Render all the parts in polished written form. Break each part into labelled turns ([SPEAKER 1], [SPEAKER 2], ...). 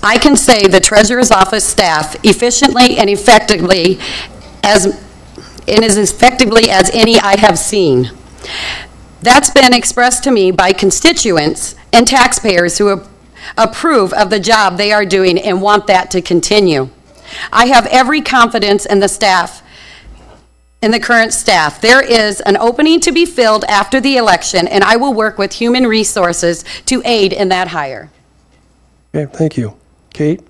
[SPEAKER 1] I can say the Treasurer's Office staff efficiently and effectively as effectively as any I have seen. That's been expressed to me by constituents and taxpayers who approve of the job they are doing and want that to continue. I have every confidence in the staff, in the current staff. There is an opening to be filled after the election, and I will work with Human Resources to aid in that hire.
[SPEAKER 2] Okay, thank you. Kate?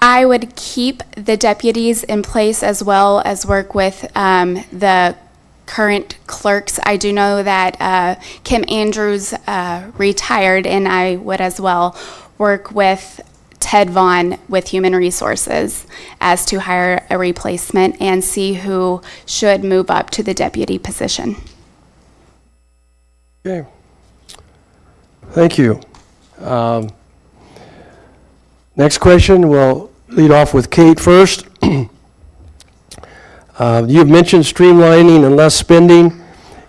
[SPEAKER 3] I would keep the deputies in place as well as work with the current clerks. I do know that Kim Andrews retired, and I would as well work with Ted Vaughn with Human Resources as to hire a replacement and see who should move up to the deputy position.
[SPEAKER 2] Okay. Thank you. Next question, we'll lead off with Kate first. You've mentioned streamlining and less spending.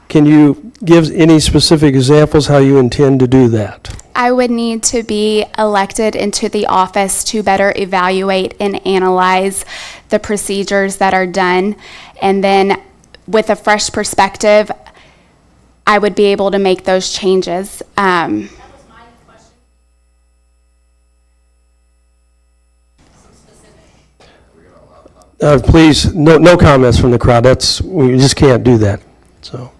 [SPEAKER 2] Can you give any specific examples how you intend to do that?
[SPEAKER 3] I would need to be elected into the office to better evaluate and analyze the procedures that are done. And then with a fresh perspective, I would be able to make those changes. That was my question.
[SPEAKER 2] Please, no comments from the crowd. We just can't do that. So,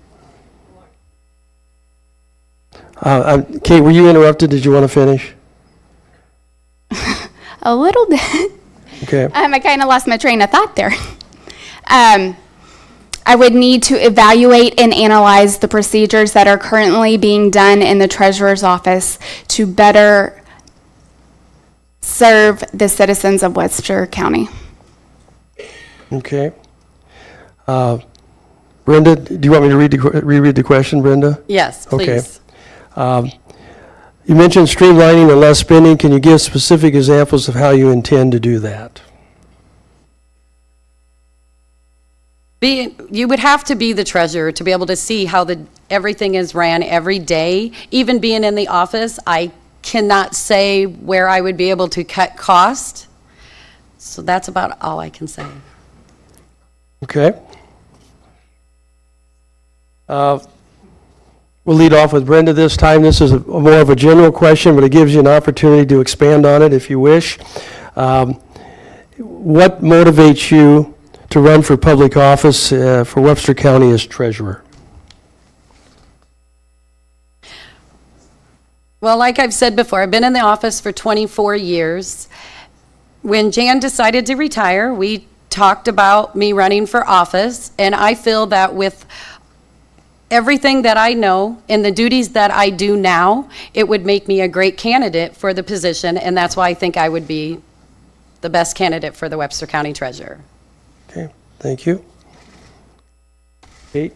[SPEAKER 2] Kate, were you interrupted? Did you want to finish?
[SPEAKER 3] A little bit.
[SPEAKER 2] Okay.
[SPEAKER 3] I kind of lost my train of thought there. I would need to evaluate and analyze the procedures that are currently being done in the Treasurer's Office to better serve the citizens of Webster County.
[SPEAKER 2] Okay. Brenda, do you want me to reread the question, Brenda?
[SPEAKER 1] Yes, please.
[SPEAKER 2] Okay. You mentioned streamlining and less spending. Can you give specific examples of how you intend to do that?
[SPEAKER 1] You would have to be the treasurer to be able to see how everything is ran every day. Even being in the office, I cannot say where I would be able to cut cost. So that's about all I can say.
[SPEAKER 2] Okay. We'll lead off with Brenda this time. This is more of a general question, but it gives you an opportunity to expand on it if you wish. What motivates you to run for public office for Webster County as treasurer?
[SPEAKER 1] Well, like I've said before, I've been in the office for 24 years. When Jan decided to retire, we talked about me running for office, and I feel that with everything that I know and the duties that I do now, it would make me a great candidate for the position, and that's why I think I would be the best candidate for the Webster County Treasurer.
[SPEAKER 2] Okay, thank you. Kate?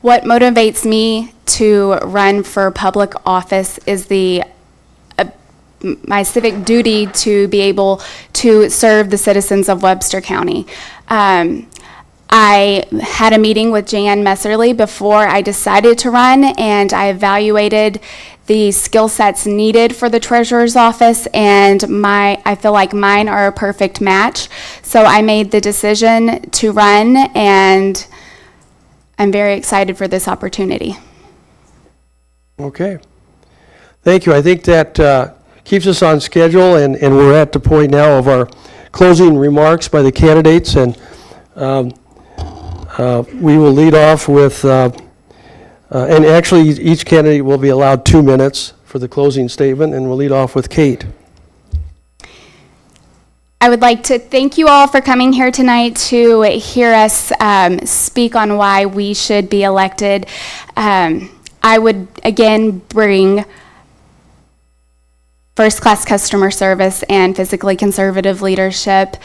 [SPEAKER 3] What motivates me to run for public office is my civic duty to be able to serve the citizens of Webster County. I had a meeting with Jan Messerly before I decided to run, and I evaluated the skill sets needed for the treasurer's office, and I feel like mine are a perfect match. So I made the decision to run, and I'm very excited for this opportunity.
[SPEAKER 2] Okay. Thank you. I think that keeps us on schedule, and we're at the point now of our closing remarks by the candidates, and we will lead off with, and actually each candidate will be allowed 2 minutes for the closing statement, and we'll lead off with Kate.
[SPEAKER 3] I would like to thank you all for coming here tonight to hear us speak on why we should be elected. I would again bring first-class customer service and physically conservative leadership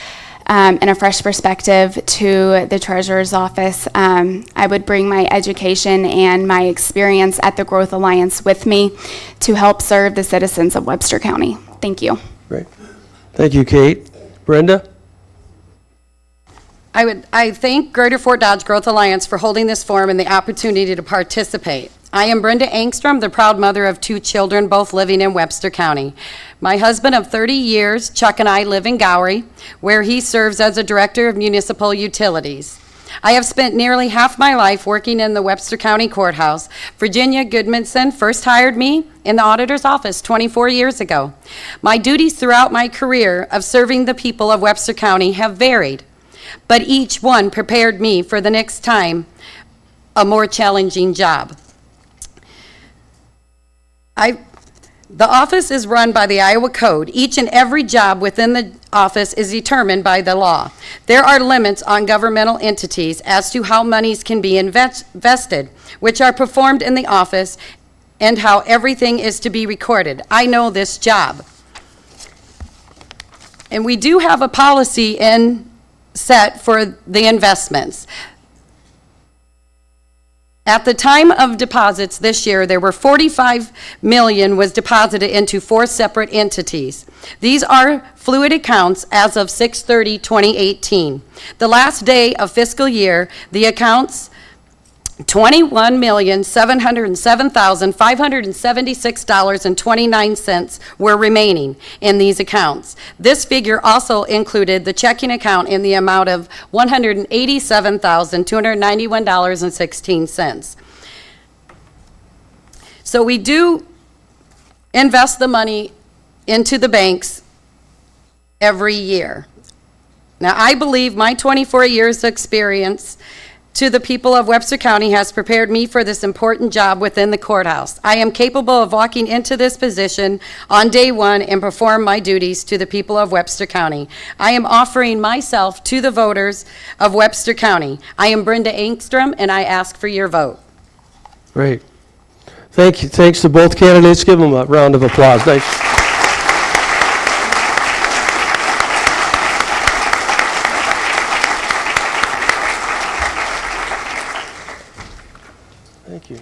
[SPEAKER 3] and a fresh perspective to the treasurer's office. I would bring my education and my experience at the Growth Alliance with me to help serve the citizens of Webster County. Thank you.
[SPEAKER 2] Great. Thank you, Kate. Brenda?
[SPEAKER 1] I thank Greater Fort Dodge Growth Alliance for holding this forum and the opportunity to participate. I am Brenda Angstrom, the proud mother of 2 children, both living in Webster County. My husband of 30 years, Chuck, and I live in Gowrie, where he serves as a director of municipal utilities. I have spent nearly half my life working in the Webster County Courthouse. Virginia Goodmanson first hired me in the auditor's office 24 years ago. My duties throughout my career of serving the people of Webster County have varied, but each one prepared me for the next time a more challenging job. The office is run by the Iowa Code. Each and every job within the office is determined by the law. There are limits on governmental entities as to how monies can be invested, which are performed in the office, and how everything is to be recorded. I know this job. And we do have a policy set for the investments. At the time of deposits this year, there were $45 million was deposited into 4 separate entities. These are fluid accounts as of 6/30/2018. The last day of fiscal year, the accounts $21,707,576.29 were remaining in these accounts. This figure also included the checking account in the amount of $187,291.16. So we do invest the money into the banks every year. Now, I believe my 24 years experience to the people of Webster County has prepared me for this important job within the courthouse. I am capable of walking into this position on day one and perform my duties to the people of Webster County. I am offering myself to the voters of Webster County. I am Brenda Angstrom, and I ask for your vote.
[SPEAKER 2] Great. Thank you. Thanks to both candidates. Give them a round of applause. Thanks. Thank you.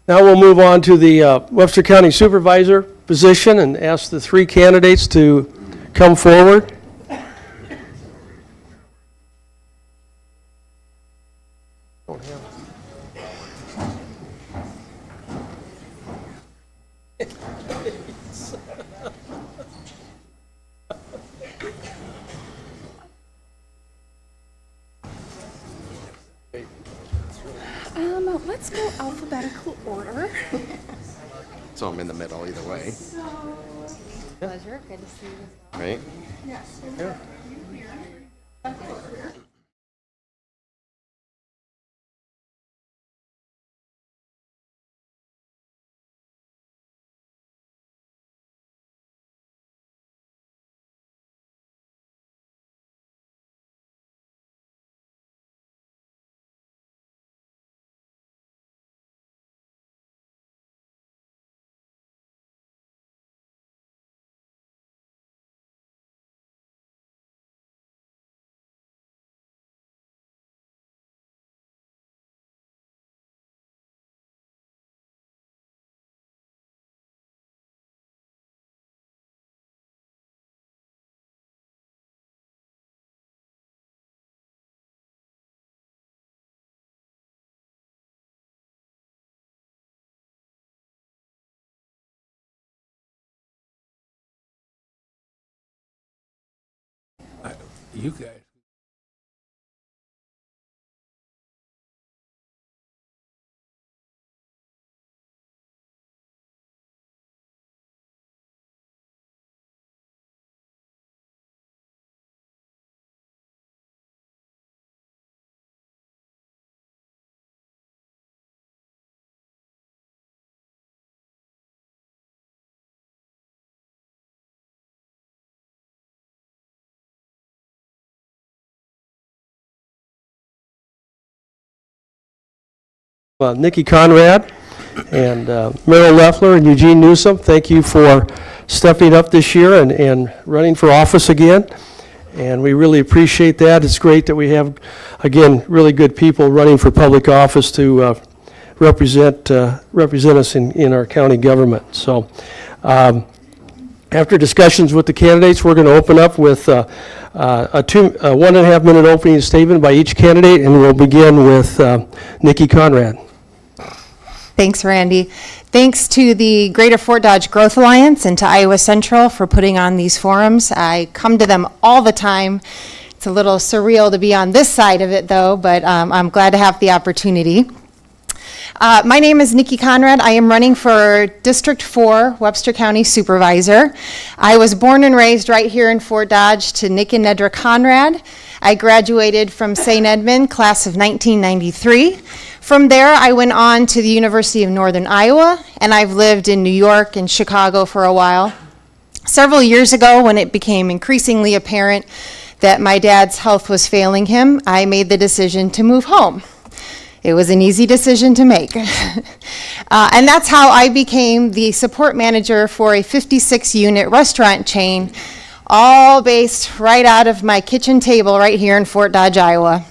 [SPEAKER 2] Now we'll move on to the Webster County Supervisor position and ask the 3 candidates to come forward.
[SPEAKER 4] Let's go alphabetical order.
[SPEAKER 5] So I'm in the middle either way.
[SPEAKER 4] Pleasure. Good to see you.
[SPEAKER 5] Right?
[SPEAKER 4] Yes.
[SPEAKER 2] Yeah.
[SPEAKER 6] You guys.
[SPEAKER 2] Nikki Conrad and Merrill Leffler and Eugene Newsom, thank you for stepping up this year and running for office again. And we really appreciate that. It's great that we have, again, really good people running for public office to represent us in our county government. So after discussions with the candidates, we're going to open up with a 1.5 minute opening statement by each candidate, and we'll begin with Nikki Conrad.
[SPEAKER 6] Thanks, Randy. Thanks to the Greater Fort Dodge Growth Alliance and to Iowa Central for putting on these forums. I come to them all the time. It's a little surreal to be on this side of it, though, but I'm glad to have the opportunity. My name is Nikki Conrad. I am running for District 4, Webster County Supervisor. I was born and raised right here in Fort Dodge to Nick and Nedra Conrad. I graduated from St. Edmund, class of 1993. From there, I went on to the University of Northern Iowa, and I've lived in New York and Chicago for a while. Several years ago, when it became increasingly apparent that my dad's health was failing him, I made the decision to move home. It was an easy decision to make. And that's how I became the support manager for a 56-unit restaurant chain, all based right out of my kitchen table right here in Fort Dodge, Iowa.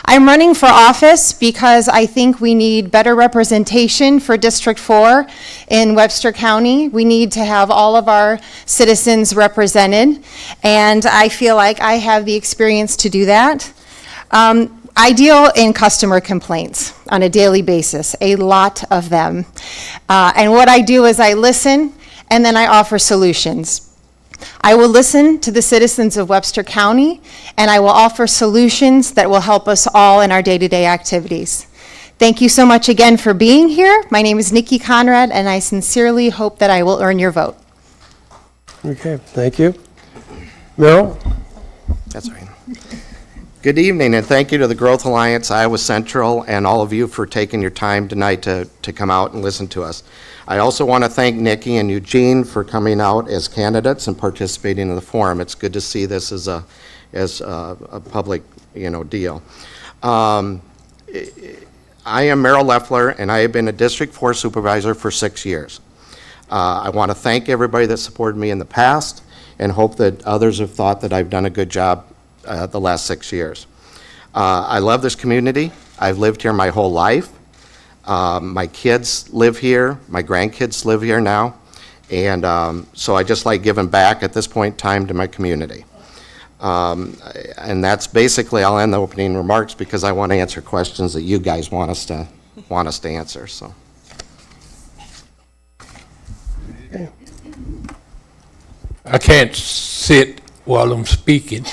[SPEAKER 6] I'm running for office because I think we need better representation for District 4 in Webster County. We need to have all of our citizens represented, and I feel like I have the experience to do that. I deal in customer complaints on a daily basis, a lot of them. And what I do is I listen, and then I offer solutions. I will listen to the citizens of Webster County, and I will offer solutions that will help us all in our day-to-day activities. Thank you so much again for being here. My name is Nikki Conrad, and I sincerely hope that I will earn your vote.
[SPEAKER 2] Okay, thank you. Merrill?
[SPEAKER 5] That's right. Good evening, and thank you to the Growth Alliance, Iowa Central, and all of you for taking your time tonight to come out and listen to us. I also want to thank Nikki and Eugene for coming out as candidates and participating in the forum. It's good to see this as a public, deal. I am Merrill Loeffler, and I have been a District 4 Supervisor for 6 years. I want to thank everybody that supported me in the past and hope that others have thought that I've done a good job the last 6 years. I love this community. I've lived here my whole life. My kids live here. My grandkids live here now. And so I just like giving back at this point in time to my community. And that's basically, I'll end the opening remarks because I want to answer questions that you guys want us to answer. So.
[SPEAKER 2] Okay.
[SPEAKER 7] I can't sit while I'm speaking.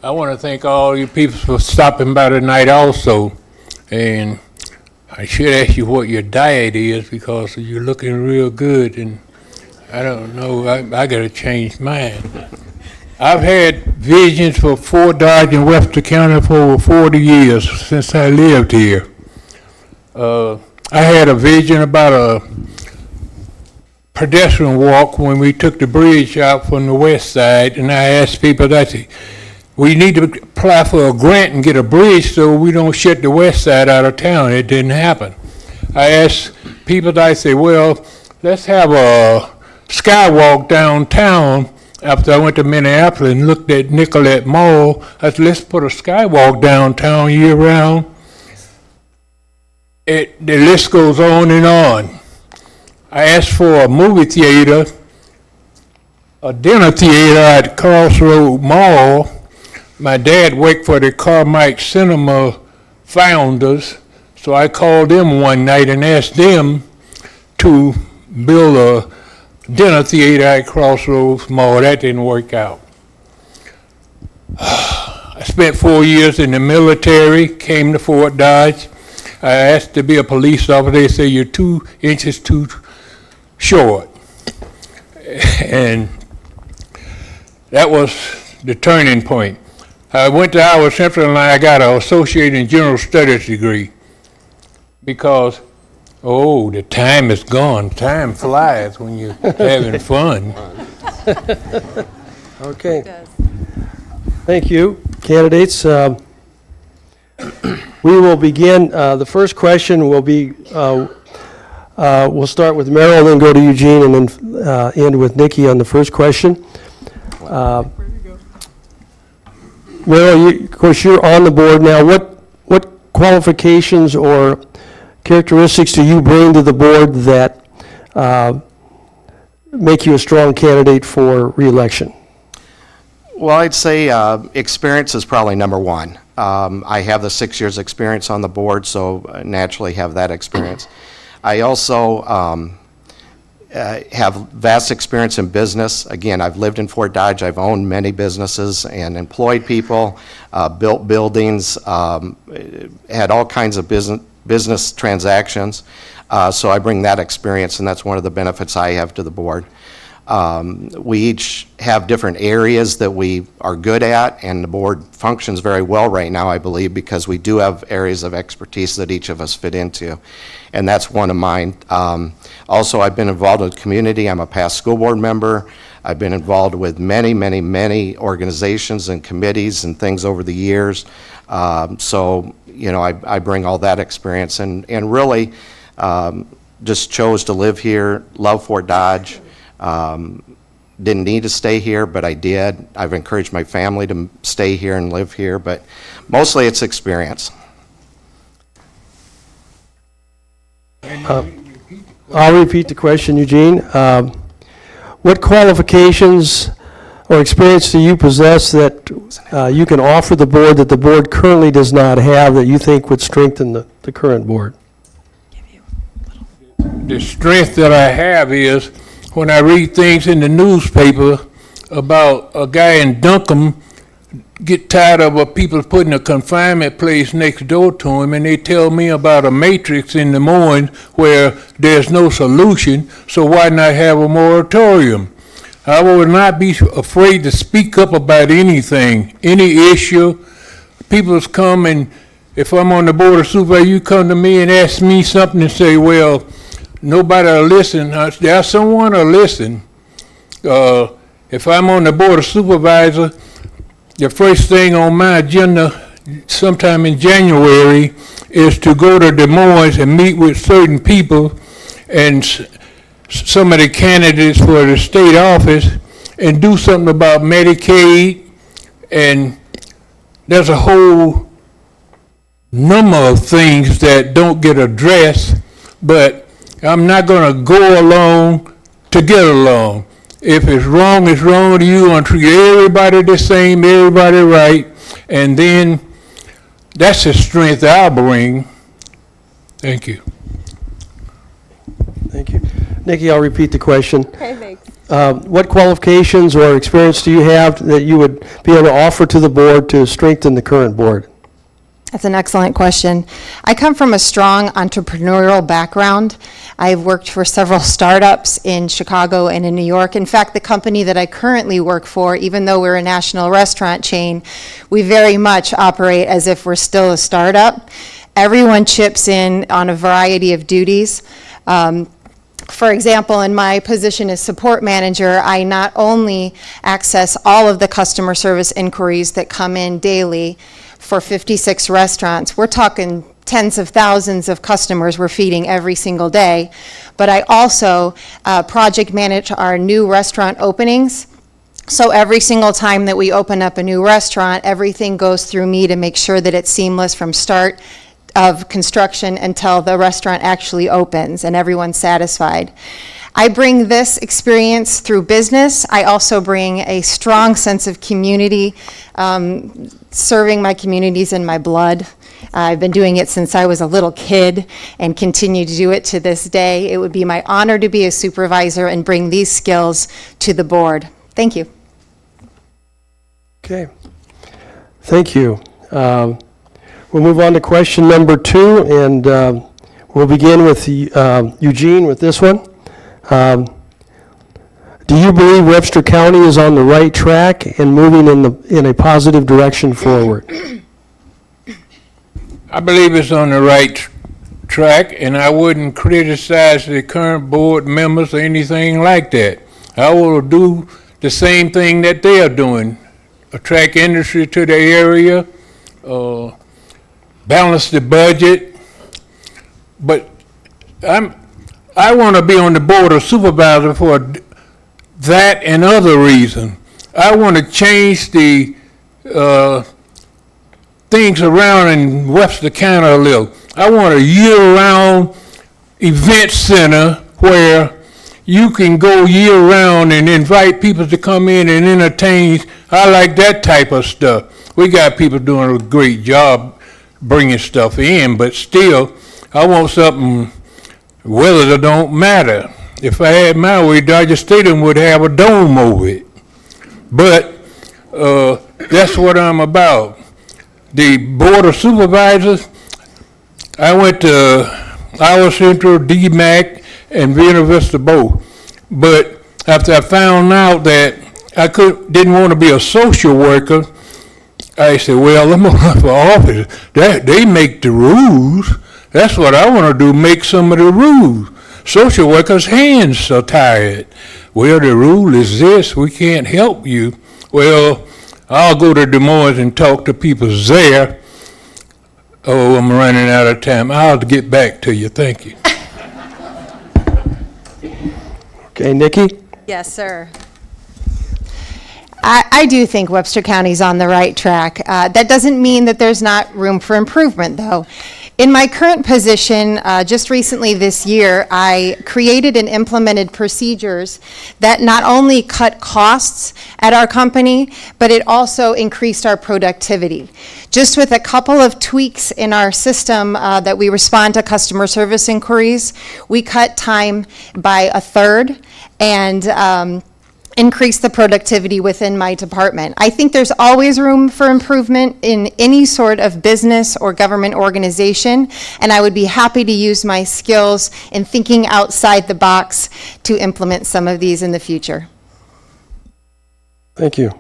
[SPEAKER 7] I want to thank all you people for stopping by tonight also. And I should ask you what your diet is because you're looking real good, and I don't know, I got to change mine. I've had visions for Fort Dodge and Webster County for over 40 years since I lived here. I had a vision about a pedestrian walk when we took the bridge out from the west side, and I asked people, I said, we need to apply for a grant and get a bridge so we don't shut the west side out of town. It didn't happen. I asked people, I said, well, let's have a skywalk downtown. After I went to Minneapolis and looked at Nicollet Mall, I said, let's put a skywalk downtown year round. The list goes on and on. I asked for a movie theater, a dinner theater at Crossroad Mall. My dad worked for the Carmike Cinema founders, so I called them one night and asked them to build a dinner theater at Crossroads Mall. That didn't work out. I spent 4 years in the military, came to Fort Dodge. I asked to be a police officer. They said, you're 2 inches too short. And that was the turning point. I went to Iowa Central and I got an associate in general studies degree because, oh, the time is gone. Time flies when you're having fun.
[SPEAKER 2] Okay. Thank you, candidates. We will begin. The first question will be, we'll start with Merrill, then go to Eugene, and then end with Nikki on the first question. Merrill, of course, you're on the board now. What qualifications or characteristics do you bring to the board that make you a strong candidate for re-election?
[SPEAKER 5] Well, I'd say experience is probably number one. I have the 6 years' experience on the board, so naturally have that experience. I also have vast experience in business. Again, I've lived in Fort Dodge. I've owned many businesses and employed people, built buildings, had all kinds of business transactions. So I bring that experience, and that's one of the benefits I have to the board. We each have different areas that we are good at, and the board functions very well right now, I believe, because we do have areas of expertise that each of us fit into, and that's one of mine. Also, I've been involved with the community. I'm a past school board member. I've been involved with many, many, many organizations and committees and things over the years. So, you know, I bring all that experience, and really just chose to live here, love Fort Dodge. Didn't need to stay here, but I did. I've encouraged my family to stay here and live here, but mostly it's experience.
[SPEAKER 2] I'll repeat the question, Eugene. What qualifications or experience do you possess that you can offer the board that the board currently does not have that you think would strengthen the current board?
[SPEAKER 7] The strength that I have is when I read things in the newspaper about a guy in Duncombe get tired of people putting a confinement place next door to him, and they tell me about a matrix in Des Moines where there's no solution, so why not have a moratorium? I will not be afraid to speak up about anything, any issue. People come, and if I'm on the board of supervisors, you come to me and ask me something and say, well, nobody will listen. There's someone will listen. If I'm on the board of supervisors, the first thing on my agenda sometime in January is to go to Des Moines and meet with certain people and some of the candidates for the state office and do something about Medicaid. And there's a whole number of things that don't get addressed, but I'm not going to go along to get along. If it's wrong to you. And treat everybody the same, everybody right, and then that's the strength I'll bring. Thank you.
[SPEAKER 2] Thank you. Nikki, I'll repeat the question.
[SPEAKER 4] Okay, thanks.
[SPEAKER 2] What qualifications or experience do you have that you would be able to offer to the board to strengthen the current board?
[SPEAKER 6] That's an excellent question. I come from a strong entrepreneurial background. I've worked for several startups in Chicago and in New York. In fact, the company that I currently work for, even though we're a national restaurant chain, we very much operate as if we're still a startup. Everyone chips in on a variety of duties. For example, in my position as support manager, I not only access all of the customer service inquiries that come in daily for 56 restaurants. We're talking tens of thousands of customers we're feeding every single day. But I also project manage our new restaurant openings. So every single time that we open up a new restaurant, everything goes through me to make sure that it's seamless from start of construction until the restaurant actually opens and everyone's satisfied. I bring this experience through business. I also bring a strong sense of community. Serving my communities in my blood. I've been doing it since I was a little kid and continue to do it to this day. It would be my honor to be a supervisor and bring these skills to the board. Thank you.
[SPEAKER 2] Okay. Thank you. We'll move on to question number 2, and we'll begin with Eugene with this one. Do you believe Webster County is on the right track and moving in a positive direction forward?
[SPEAKER 7] I believe it's on the right track, and I wouldn't criticize the current board members or anything like that. I will do the same thing that they are doing, attract industry to the area, balance the budget. But I want to be on the board of supervisors for that and other reasons. I want to change the things around in Webster County a little. I want a year-round event center where you can go year-round and invite people to come in and entertain. I like that type of stuff. we got people doing a great job bringing stuff in, but still, I want something, whether it don't matter. If I had my way, Dodger Stadium would have a dome over it. But that's what I'm about. The Board of Supervisors, I went to Iowa Central, DMAC, and Vienna Vista both. But after I found out that I didn't want to be a social worker, I said, well, I'm going to run for office. They make the rules. That's what I want to do, make some of the rules. Social workers' hands are tired. Well, the rule is this, we can't help you. Well, I'll go to Des Moines and talk to people there. Oh, I'm running out of time. I'll get back to you. Thank you.
[SPEAKER 2] Okay, Nikki?
[SPEAKER 6] Yes, sir. I do think Webster County's on the right track. That doesn't mean that there's not room for improvement, though. In my current position, just recently this year, I created and implemented procedures that not only cut costs at our company, but it also increased our productivity. Just with a couple of tweaks in our system that we respond to customer service inquiries, we cut time by a third and increase the productivity within my department. I think there's always room for improvement in any sort of business or government organization, and I would be happy to use my skills in thinking outside the box to implement some of these in the future.
[SPEAKER 2] Thank you.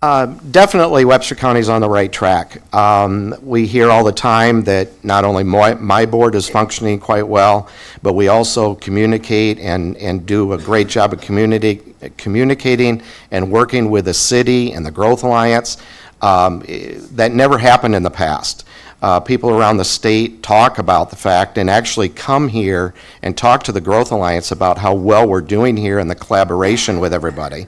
[SPEAKER 5] Definitely Webster County's on the right track. We hear all the time that not only my board is functioning quite well, but we also communicate and do a great job of communicating and working with the city and the Growth Alliance. That never happened in the past. People around the state talk about the fact and actually come here and talk to the Growth Alliance about how well we're doing here and the collaboration with everybody.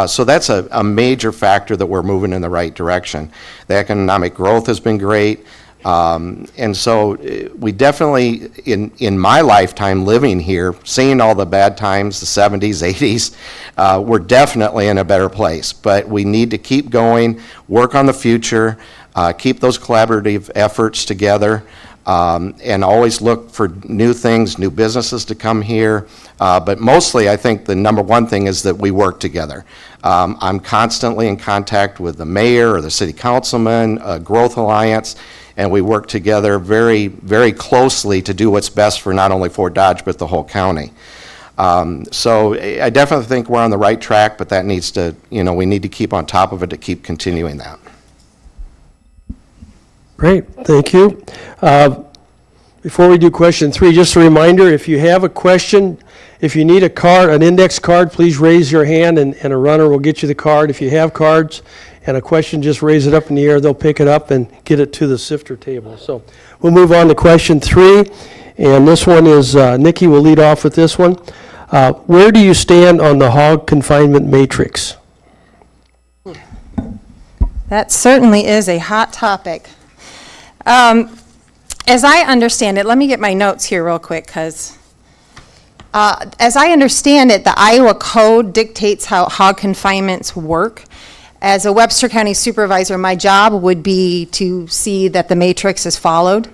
[SPEAKER 5] So that's a major factor that we're moving in the right direction. The economic growth has been great. And so we definitely, in my lifetime living here, seeing all the bad times, the 70s, 80s, we're definitely in a better place. But we need to keep going, work on the future, keep those collaborative efforts together, and always look for new things, new businesses to come here. But mostly, I think the number one thing is that we work together. I'm constantly in contact with the mayor or the city councilman, Growth Alliance, and we work together very, very closely to do what's best for not only Fort Dodge, but the whole county. So I definitely think we're on the right track, but that needs to, we need to keep on top of it to keep continuing that.
[SPEAKER 2] Great, thank you. Before we do question 3, just a reminder, if you have a question, if you need a card, an index card, please raise your hand and a runner will get you the card. If you have cards and a question, just raise it up in the air. They'll pick it up and get it to the sifter table. So we'll move on to question 3. And this one is, Nikki will lead off with this one. Where do you stand on the hog confinement matrix?
[SPEAKER 6] That certainly is a hot topic. As I understand it, let me get my notes here real quick, because as I understand it, the Iowa Code dictates how hog confinements work. As a Webster County Supervisor, my job would be to see that the matrix is followed,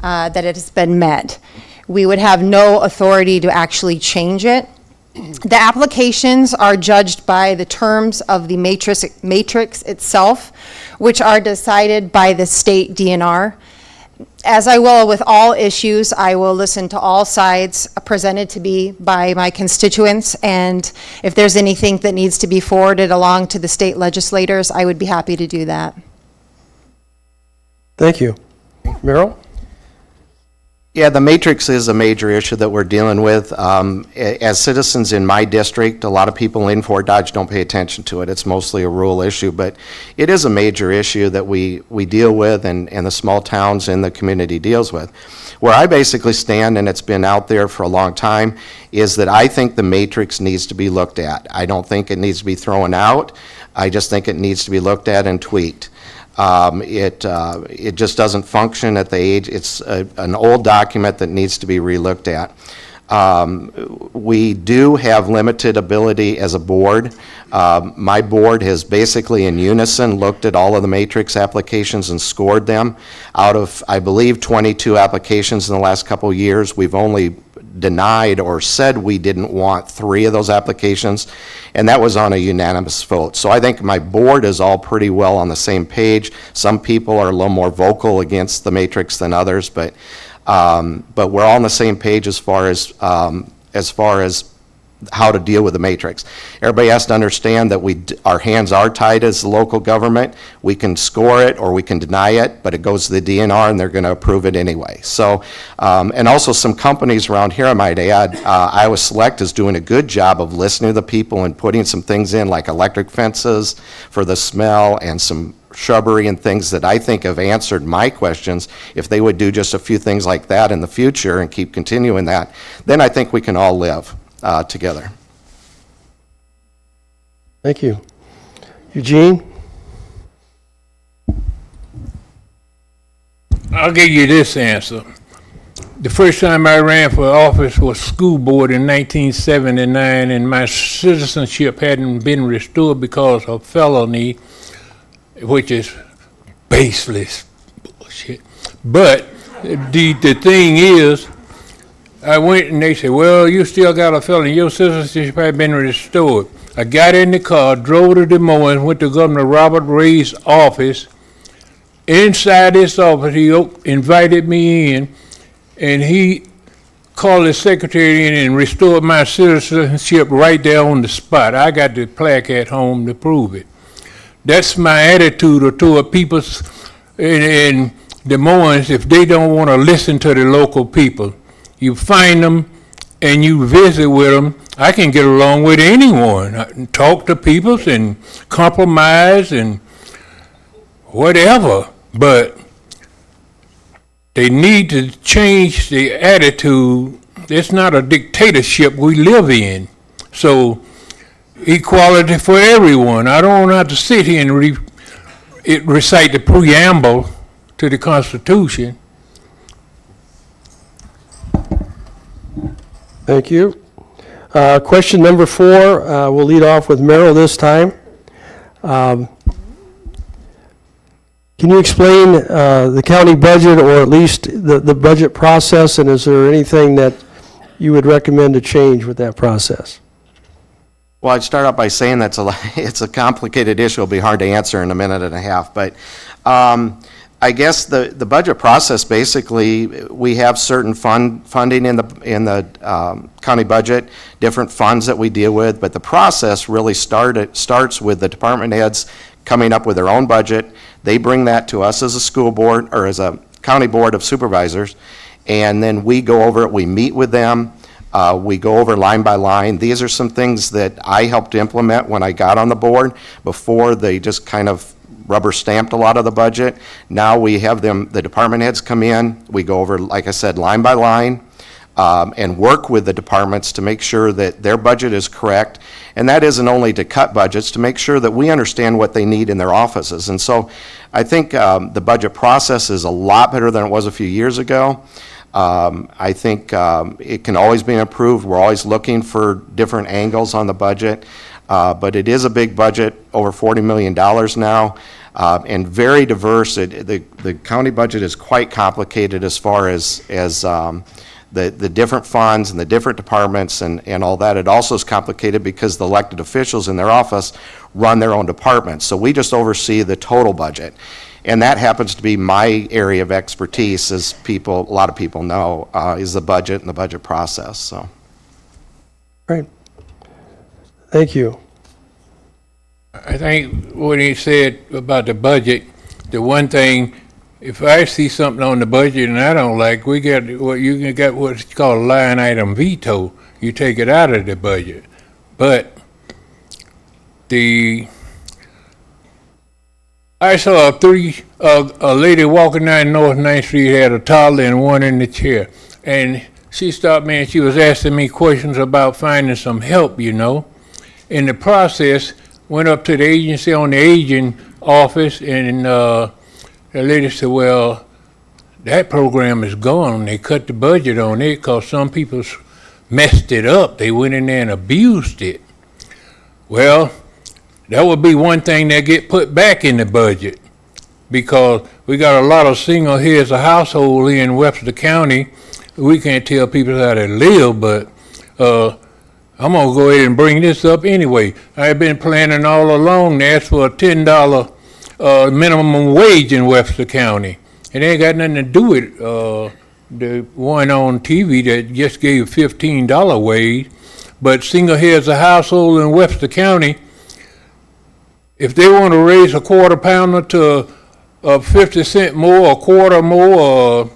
[SPEAKER 6] that it has been met. We would have no authority to actually change it. The applications are judged by the terms of the matrix itself, which are decided by the state DNR. As I will with all issues, I will listen to all sides presented to me by my constituents, and if there's anything that needs to be forwarded along to the state legislators, I would be happy to do that.
[SPEAKER 2] Thank you. Merrill?
[SPEAKER 5] Yeah, the matrix is a major issue that we're dealing with. As citizens in my district, a lot of people in Fort Dodge don't pay attention to it. It's mostly a rural issue, but it is a major issue that we deal with and the small towns in the community deals with. Where I basically stand, and it's been out there for a long time, is that I think the matrix needs to be looked at. I don't think it needs to be thrown out. I just think it needs to be looked at and tweaked. It just doesn't function at the age. It's an old document that needs to be relooked at. We do have limited ability as a board. My board has basically in unison looked at all of the matrix applications and scored them. Out of, I believe, 22 applications in the last couple of years, we've only denied or said we didn't want 3 of those applications, and that was on a unanimous vote. So I think my board is all pretty well on the same page. Some people are a little more vocal against the matrix than others, but we're all on the same page as far as how to deal with the matrix. Everybody has to understand that our hands are tied as the local government. We can score it or we can deny it, but it goes to the DNR and they're going to approve it anyway. So, and also some companies around here, I might add, Iowa Select is doing a good job of listening to the people and putting some things in like electric fences for the smell and some shrubbery and things that I think have answered my questions. If they would do just a few things like that in the future and keep continuing that, then I think we can all live together.
[SPEAKER 2] Thank you. Eugene?
[SPEAKER 7] I'll give you this answer. The first time I ran for office was school board in 1979, and my citizenship hadn't been restored because of felony, which is baseless bullshit. But the thing is, I went and they said, well, you still got a felony. Your citizenship had been restored. I got in the car, drove to Des Moines, went to Governor Robert Ray's office. Inside this office, he invited me in, and he called his secretary in and restored my citizenship right there on the spot. I got the plaque at home to prove it. That's my attitude toward people in Des Moines if they don't want to listen to the local people. You find them and you visit with them. I can get along with anyone. I can talk to people and compromise and whatever, but they need to change the attitude. It's not a dictatorship we live in. So equality for everyone. I don't have to sit here and recite the preamble to the Constitution.
[SPEAKER 2] Thank you. Question number 4, we'll lead off with Merrill this time. Can you explain the county budget, or at least the budget process, and is there anything that you would recommend to change with that process?
[SPEAKER 5] Well, I'd start out by saying it's a complicated issue. It'll be hard to answer in a minute and a half, but I guess the budget process, basically, we have certain funding in the county budget, different funds that we deal with, but the process really starts with the department heads coming up with their own budget. They bring that to us as a school board or as a county board of supervisors, and then we go over it. We meet with them. We go over line by line. These are some things that I helped implement when I got on the board. Before, they just kind of rubber stamped a lot of the budget. Now we have them, the department heads come in. We go over, like I said, line by line, and work with the departments to make sure that their budget is correct. And that isn't only to cut budgets, to make sure that we understand what they need in their offices. And so I think the budget process is a lot better than it was a few years ago. I think it can always be improved. We're always looking for different angles on the budget. But it is a big budget, over $40 million now, and very diverse. The county budget is quite complicated as far as the different funds and the different departments and all that. It also is complicated because the elected officials in their office run their own departments. So we just oversee the total budget. And that happens to be my area of expertise, as a lot of people know, is the budget and the budget process. So.
[SPEAKER 2] Great. Thank you.
[SPEAKER 7] I think what he said about the budget, the one thing, if I see something on the budget and I don't like, you can get what's called a line item veto. You take it out of the budget. But I saw a lady walking down North 9th Street, had a toddler and one in the chair. And she stopped me and she was asking me questions about finding some help, you know. In the process, went up to the agency on the aging office, and the lady said, well, that program is gone. They cut the budget on it because some people's messed it up. They went in there and abused it. Well, that would be one thing that get put back in the budget, because we got a lot of single heads of household here in Webster County. We can't tell people how to live, but I'm going to go ahead and bring this up anyway. I've been planning all along to ask for a $10 minimum wage in Webster County. It ain't got nothing to do with the one on TV that just gave $15 wage. But single heads of household in Webster County, if they want to raise a quarter pounder to 50 cents more, a quarter more,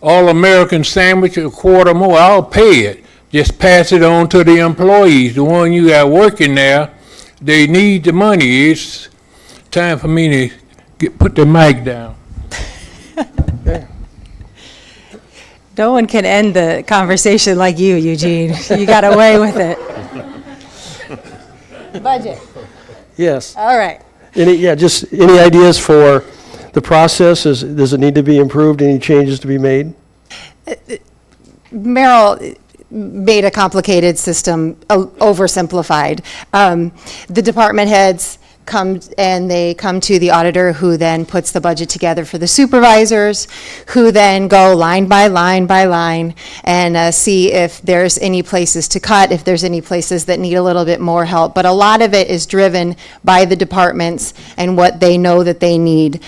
[SPEAKER 7] all-American sandwich a quarter more, I'll pay it. Just pass it on to the employees. The one you got working there, they need the money. It's time for me to put the mic down.
[SPEAKER 6] No one can end the conversation like you, Eugene. You got away with it. Budget.
[SPEAKER 2] Yes.
[SPEAKER 6] All right.
[SPEAKER 2] Just any ideas for the process? Does it need to be improved? Any changes to be made?
[SPEAKER 6] Merrill made a complicated system oversimplified. The department heads come to the auditor, who then puts the budget together for the supervisors, who then go line by line by line and see if there's any places to cut, if there's any places that need a little bit more help. But a lot of it is driven by the departments and what they know that they need.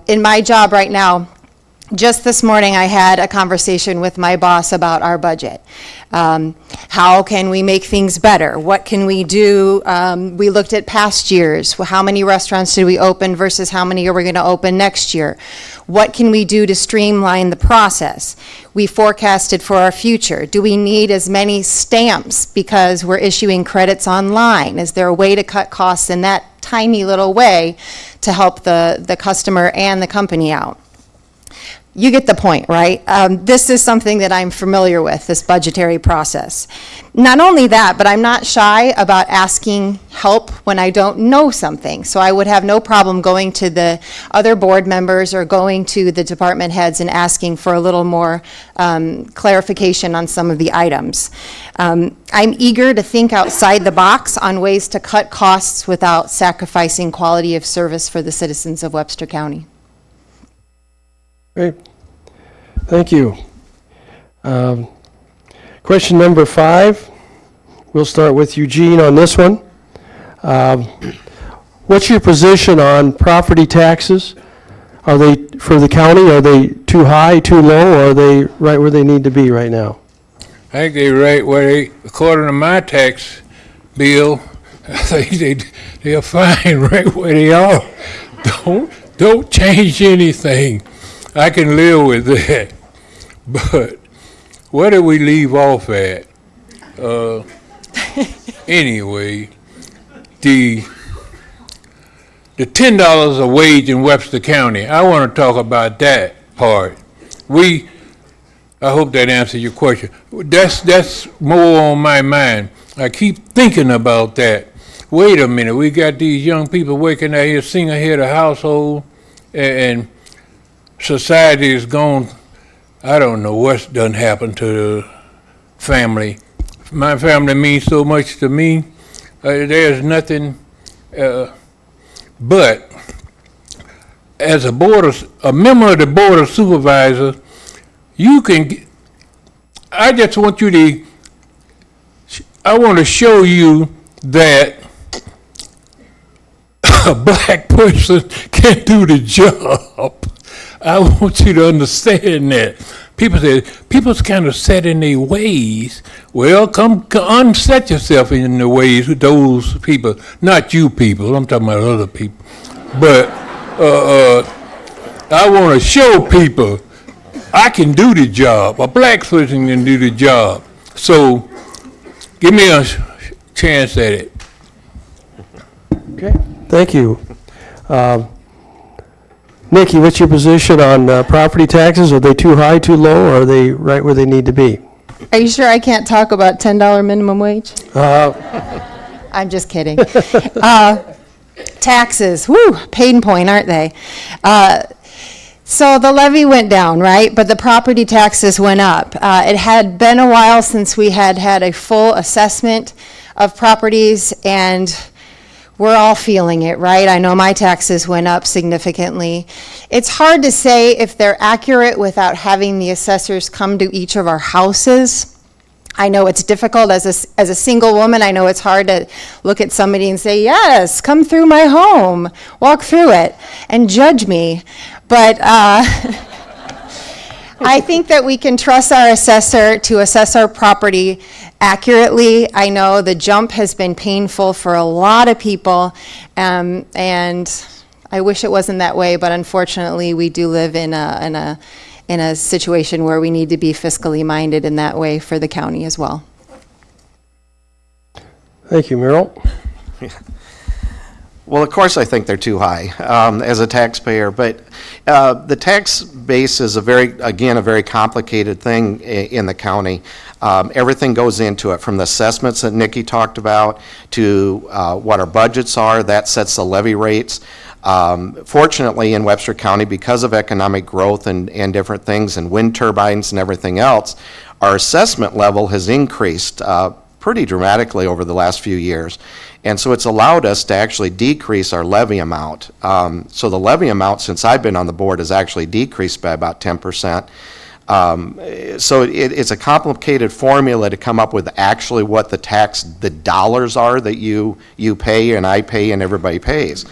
[SPEAKER 6] In my job right now, just this morning, I had a conversation with my boss about our budget. How can we make things better? What can we do? We looked at past years. How many restaurants did we open versus how many are we going to open next year? What can we do to streamline the process? We forecasted for our future. Do we need as many stamps because we're issuing credits online? Is there a way to cut costs in that tiny little way to help the customer and the company out? You get the point, right? This is something that I'm familiar with, this budgetary process. Not only that, but I'm not shy about asking help when I don't know something. So I would have no problem going to the other board members or going to the department heads and asking for a little more clarification on some of the items. I'm eager to think outside the box on ways to cut costs without sacrificing quality of service for the citizens of Webster County.
[SPEAKER 2] Great. Thank you. Question number 5. We'll start with Eugene on this one. What's your position on property taxes? Are they, for the county, are they too high, too low, or are they right where they need to be right now?
[SPEAKER 7] I think they're right where they, according to my tax bill, I think they're fine right where they are. Don't change anything. I can live with that. But where do we leave off at? Anyway, the $10 a wage in Webster County, I want to talk about that part. I hope that answers your question. That's more on my mind. I keep thinking about that. Wait a minute, we got these young people working out here, single head of household, and society is gone. I don't know what's done happened to the family. My family means so much to me. There's nothing, but as a member of the Board of Supervisors, you can, I just want you to, I want to show you that a black person can do the job. I want you to understand that. People's kind of set in their ways. Well, come unset yourself in the ways with those people. Not you people, I'm talking about other people. But I want to show people I can do the job. A black person can do the job. So give me a chance at it.
[SPEAKER 2] Okay, thank you. Nikki, what's your position on property taxes? Are they too high, too low, or are they right where they need to be?
[SPEAKER 6] Are you sure I can't talk about $10 minimum wage? I'm just kidding. Taxes, whoo, pain point, aren't they? So the levy went down, right? But the property taxes went up. It had been a while since we had had a full assessment of properties, and we're all feeling it, right? I know my taxes went up significantly. It's hard to say if they're accurate without having the assessors come to each of our houses. I know it's difficult as a single woman. I know it's hard to look at somebody and say, yes, come through my home, walk through it, and judge me. But I think that we can trust our assessor to assess our property accurately. I know the jump has been painful for a lot of people, and I wish it wasn't that way, but unfortunately we do live in a situation where we need to be fiscally minded in that way for the county as well.
[SPEAKER 2] Thank you, Merrill.
[SPEAKER 5] Well, of course, I think they're too high as a taxpayer, but the tax base is a very complicated thing in the county. Everything goes into it, from the assessments that Nikki talked about to what our budgets are. That sets the levy rates. Fortunately, in Webster County, because of economic growth and different things and wind turbines and everything else, our assessment level has increased pretty dramatically over the last few years. And so it's allowed us to actually decrease our levy amount. So the levy amount, since I've been on the board, has actually decreased by about 10%. So it's a complicated formula to come up with actually what the dollars are that you pay and I pay and everybody pays.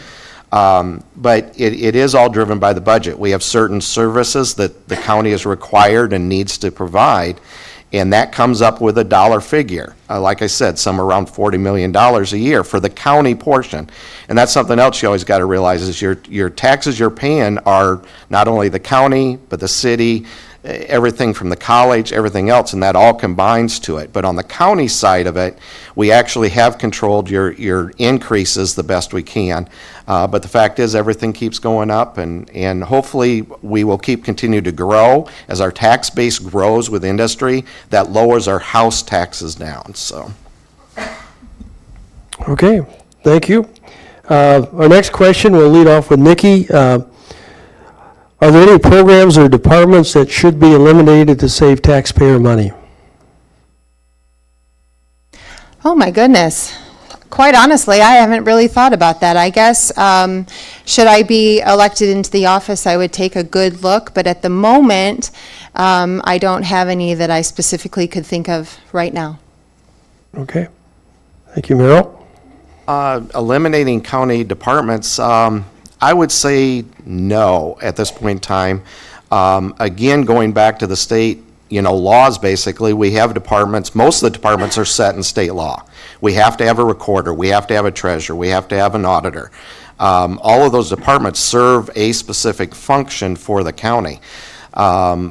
[SPEAKER 5] But it is all driven by the budget. We have certain services that the county is required and needs to provide, and that comes up with a dollar figure. Like I said, some around $40 million a year for the county portion. And that's something else you always got to realize is your taxes you're paying are not only the county, but the city, everything from the college, everything else, and that all combines to it. But on the county side of it, we actually have controlled your increases the best we can. But the fact is, everything keeps going up, and hopefully we will continue to grow. As our tax base grows with industry, that lowers our house taxes down. So.
[SPEAKER 2] Okay, thank you. Our next question, we'll lead off with Nikki. Are there any programs or departments that should be eliminated to save taxpayer money?
[SPEAKER 6] Oh my goodness. Quite honestly, I haven't really thought about that. I guess, should I be elected into the office, I would take a good look, but at the moment, I don't have any that I specifically could think of right now.
[SPEAKER 2] Okay. Thank you, Merrill.
[SPEAKER 5] Eliminating county departments, I would say no at this point in time. Again, going back to the state, laws basically, we have departments, most of the departments are set in state law. We have to have a recorder, we have to have a treasurer, we have to have an auditor. All of those departments serve a specific function for the county.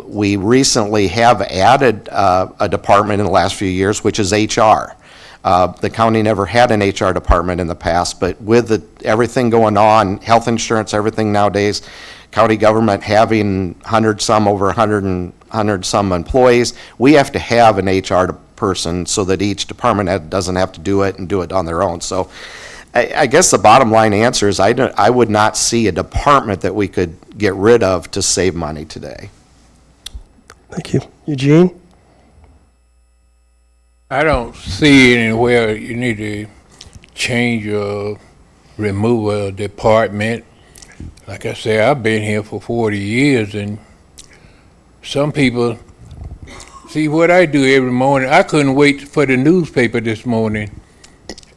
[SPEAKER 5] We recently have added a department in the last few years, which is HR. The county never had an HR department in the past, but with everything going on, health insurance, everything nowadays, county government having 100-some, over 100-some employees, we have to have an HR person so that each department doesn't have to do it and do it on their own. So I guess the bottom line answer is I would not see a department that we could get rid of to save money today.
[SPEAKER 2] Thank you. Eugene?
[SPEAKER 7] I don't see anywhere you need to change or remove a department. Like I say, I've been here for 40 years, and some people see what I do every morning. I couldn't wait for the newspaper this morning.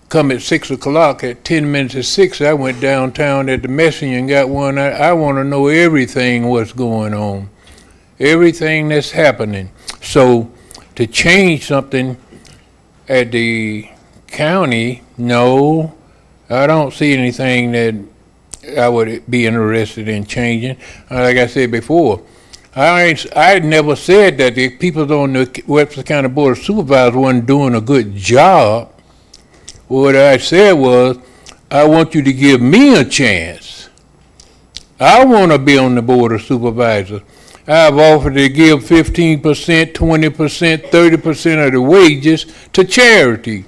[SPEAKER 7] Come at 6 o'clock, at 10 minutes to 6, I went downtown at the Messenger and got one. I want to know everything what's going on, everything that's happening. So to change something at the county, no, I don't see anything that I would be interested in changing. Like I said before, I never said that the people on the Webster County Board of Supervisors wasn't doing a good job. What I said was, I want you to give me a chance. I want to be on the Board of Supervisors. I've offered to give 15%, 20%, 30% of the wages to charity.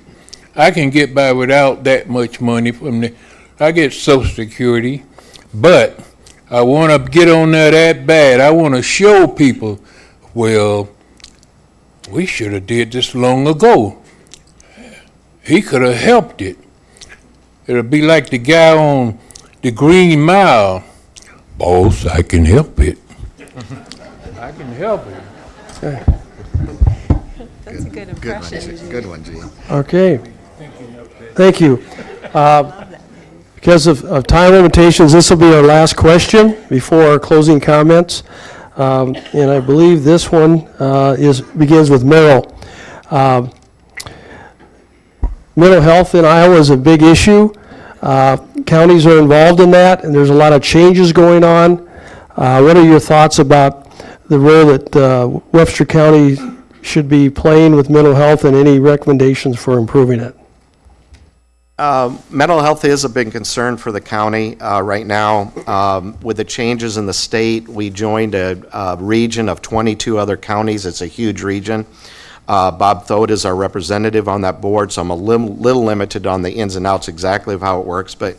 [SPEAKER 7] I can get by without that much money from I get Social Security, but I want to get on there that bad. I want to show people, well, we should have did this long ago. He could have helped it. It'll be like the guy on the Green Mile. Boss, I can help it. I can help it.
[SPEAKER 6] That's a good impression.
[SPEAKER 5] Good one, Gene.
[SPEAKER 2] Okay. Thank you. Because of time limitations, this will be our last question before our closing comments. And I believe this one begins with Merrill. Mental health in Iowa is a big issue. Counties are involved in that, and there's a lot of changes going on. What are your thoughts about the role that Webster County should be playing with mental health, and any recommendations for improving it?
[SPEAKER 5] Mental health is a big concern for the county right now. With the changes in the state, we joined a region of 22 other counties. It's a huge region. Bob Thode is our representative on that board, so I'm a little limited on the ins and outs exactly of how it works, but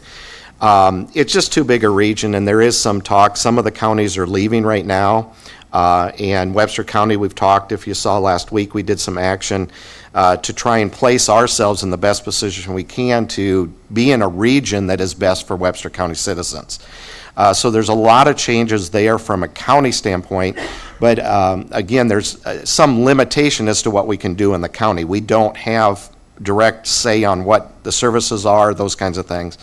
[SPEAKER 5] it's just too big a region, and there is some talk. Some of the counties are leaving right now, and Webster County, we've talked, if you saw last week, we did some action to try and place ourselves in the best position we can to be in a region that is best for Webster County citizens. So there's a lot of changes there from a county standpoint, but again, there's some limitation as to what we can do in the county. We don't have direct say on what the services are, those kinds of things.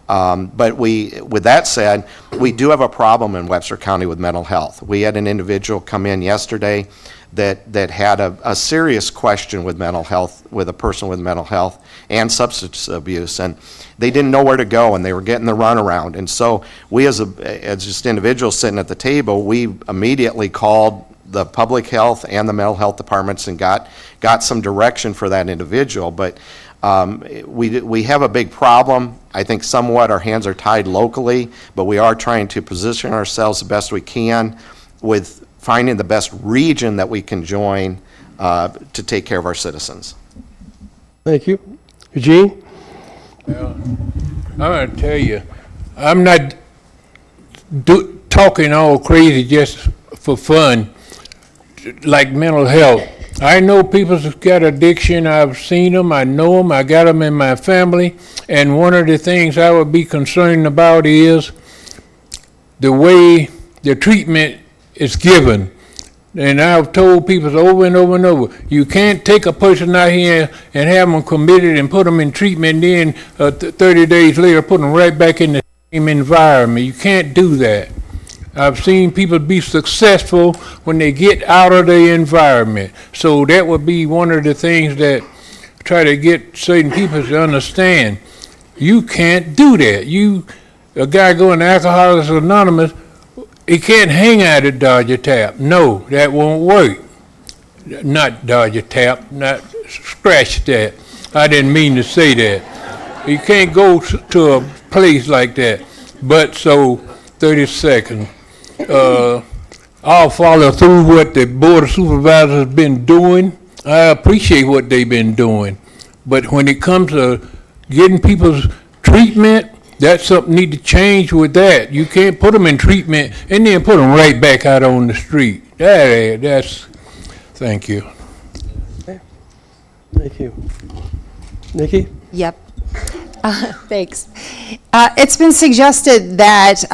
[SPEAKER 5] But with that said, we do have a problem in Webster County with mental health. We had an individual come in yesterday that had a serious question with mental health, with a person with mental health and substance abuse, and they didn't know where to go, and they were getting the runaround. And so we, as just individuals sitting at the table, we immediately called the public health and the mental health departments and got some direction for that individual. But we have a big problem. I think somewhat our hands are tied locally, but we are trying to position ourselves the best we can with finding the best region that we can join to take care of our citizens.
[SPEAKER 2] Thank you. Eugene?
[SPEAKER 7] Well, I'm going to tell you, I'm not talking all crazy just for fun, like mental health. I know people who've got addiction. I've seen them. I know them. I got them in my family. And one of the things I would be concerned about is the way the treatment is given. And I've told people over and over and over, you can't take a person out here and have them committed and put them in treatment, and then 30 days later put them right back in the same environment. You can't do that. I've seen people be successful when they get out of the environment. So that would be one of the things that I try to get certain people to understand. You can't do that. A guy going to Alcoholics Anonymous, he can't hang out at Dodger Tap. No, that won't work. Not Dodger Tap, not scratch that. I didn't mean to say that. You can't go to a place like that. But so, 30 seconds. I'll follow through what the Board of Supervisors has been doing. I appreciate what they've been doing. But when it comes to getting people's treatment, that's something need to change with that. You can't put them in treatment and then put them right back out on the street. Thank you.
[SPEAKER 2] Okay. Thank you. Nikki?
[SPEAKER 6] Yep. Thanks. It's been suggested that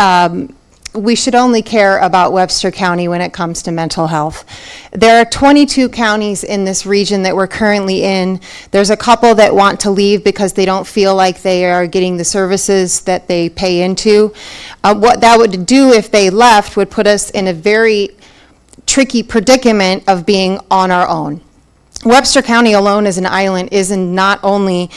[SPEAKER 6] we should only care about Webster County when it comes to mental health. There are 22 counties in this region that we're currently in. There's a couple that want to leave because they don't feel like they are getting the services that they pay into. What that would do if they left would put us in a very tricky predicament of being on our own. Webster County alone as an island is not only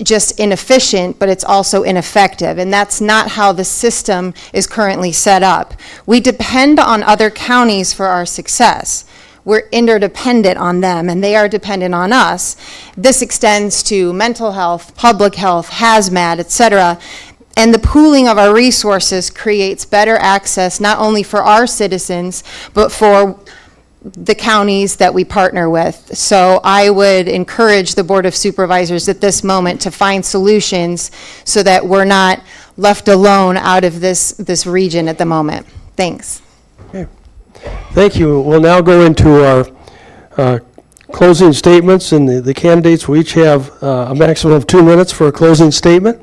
[SPEAKER 6] just inefficient, but it's also ineffective, and that's not how the system is currently set up. We depend on other counties for our success. We're interdependent on them, and they are dependent on us. This extends to mental health, public health, hazmat, etc., and the pooling of our resources creates better access not only for our citizens, but for the counties that we partner with. So I would encourage the Board of Supervisors at this moment to find solutions so that we're not left alone out of this region at the moment. Thanks.
[SPEAKER 2] Okay. Thank you. We'll now go into our closing statements, and the candidates will each have a maximum of 2 minutes for a closing statement.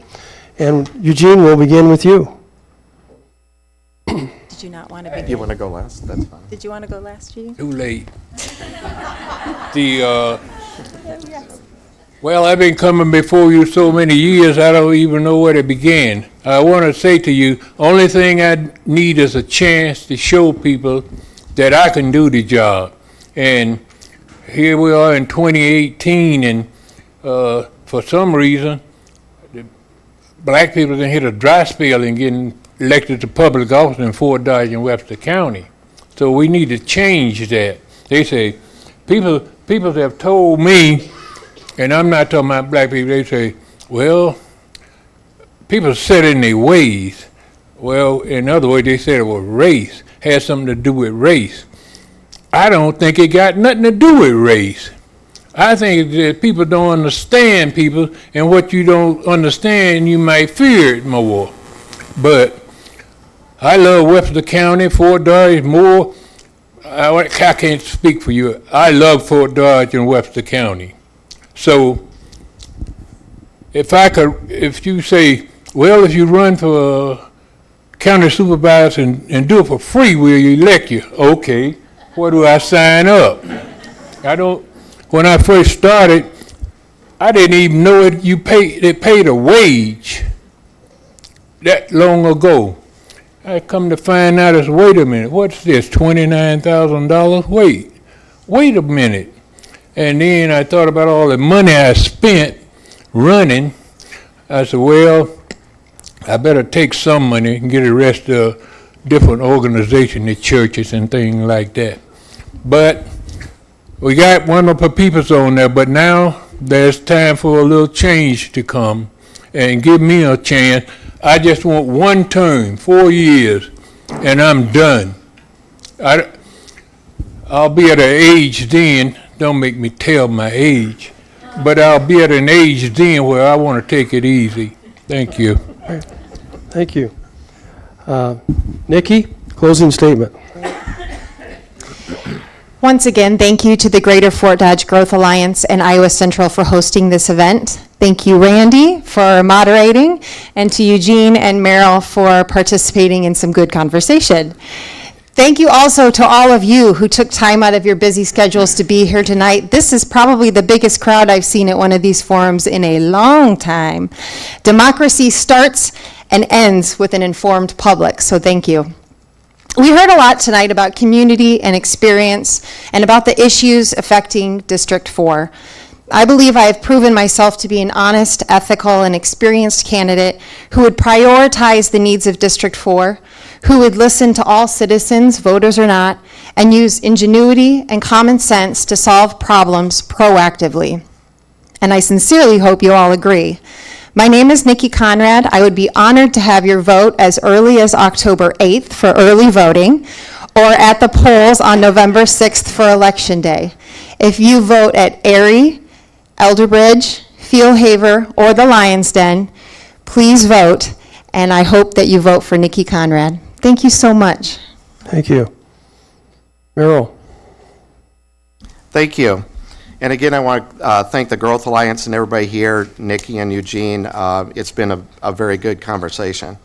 [SPEAKER 2] And Eugene, we'll begin with you.
[SPEAKER 6] Did you not want to begin?
[SPEAKER 5] You want to go last? That's fine.
[SPEAKER 6] Did you want to go last, Eugene?
[SPEAKER 7] Too late. Well, I've been coming before you so many years, I don't even know where to begin. I want to say to you, only thing I need is a chance to show people that I can do the job. And here we are in 2018, and for some reason, the black people done hit a dry spell in getting elected to public office in Fort Dodge and Webster County. So we need to change that. They say, people have told me, and I'm not talking about black people, they say, well, people set in their ways. Well, in other words, they said it was race, had something to do with race. I don't think it got nothing to do with race. I think that people don't understand people, and what you don't understand, you might fear it more. But I love Webster County, Fort Dodge more. I can't speak for you. I love Fort Dodge and Webster County. So if you say, well, if you run for county supervisor and do it for free, we'll elect you. Okay, where do I sign up? When I first started, I didn't even know they paid a wage that long ago. I come to find out is, wait a minute, what's this, $29,000? Wait a minute. And then I thought about all the money I spent running. I said, well, I better take some money and get the rest of different organizations, the churches and things like that. But we got wonderful people on there, but now there's time for a little change to come and give me a chance. I just want one term, 4 years, and I'm done. I'll be at an age then, don't make me tell my age, but I'll be at an age then where I want to take it easy. Thank you.
[SPEAKER 2] Thank you. Nikki, closing statement.
[SPEAKER 6] Once again, thank you to the Greater Fort Dodge Growth Alliance and Iowa Central for hosting this event. Thank you, Randy, for moderating, and to Eugene and Meryl for participating in some good conversation. Thank you also to all of you who took time out of your busy schedules to be here tonight. This is probably the biggest crowd I've seen at one of these forums in a long time. Democracy starts and ends with an informed public, so thank you. We heard a lot tonight about community and experience and about the issues affecting District 4. I believe I have proven myself to be an honest, ethical, and experienced candidate who would prioritize the needs of District 4, who would listen to all citizens, voters or not, and use ingenuity and common sense to solve problems proactively. And I sincerely hope you all agree. My name is Nikki Conrad. I would be honored to have your vote as early as October 8th for early voting, or at the polls on November 6th for Election Day. If you vote at Erie, Elderbridge, Fieldhaver, or the Lions Den, please vote, and I hope that you vote for Nikki Conrad. Thank you so much.
[SPEAKER 2] Thank you. Meryl.
[SPEAKER 5] Thank you. And again, I want to thank the Growth Alliance and everybody here, Nikki and Eugene. It's been a very good conversation.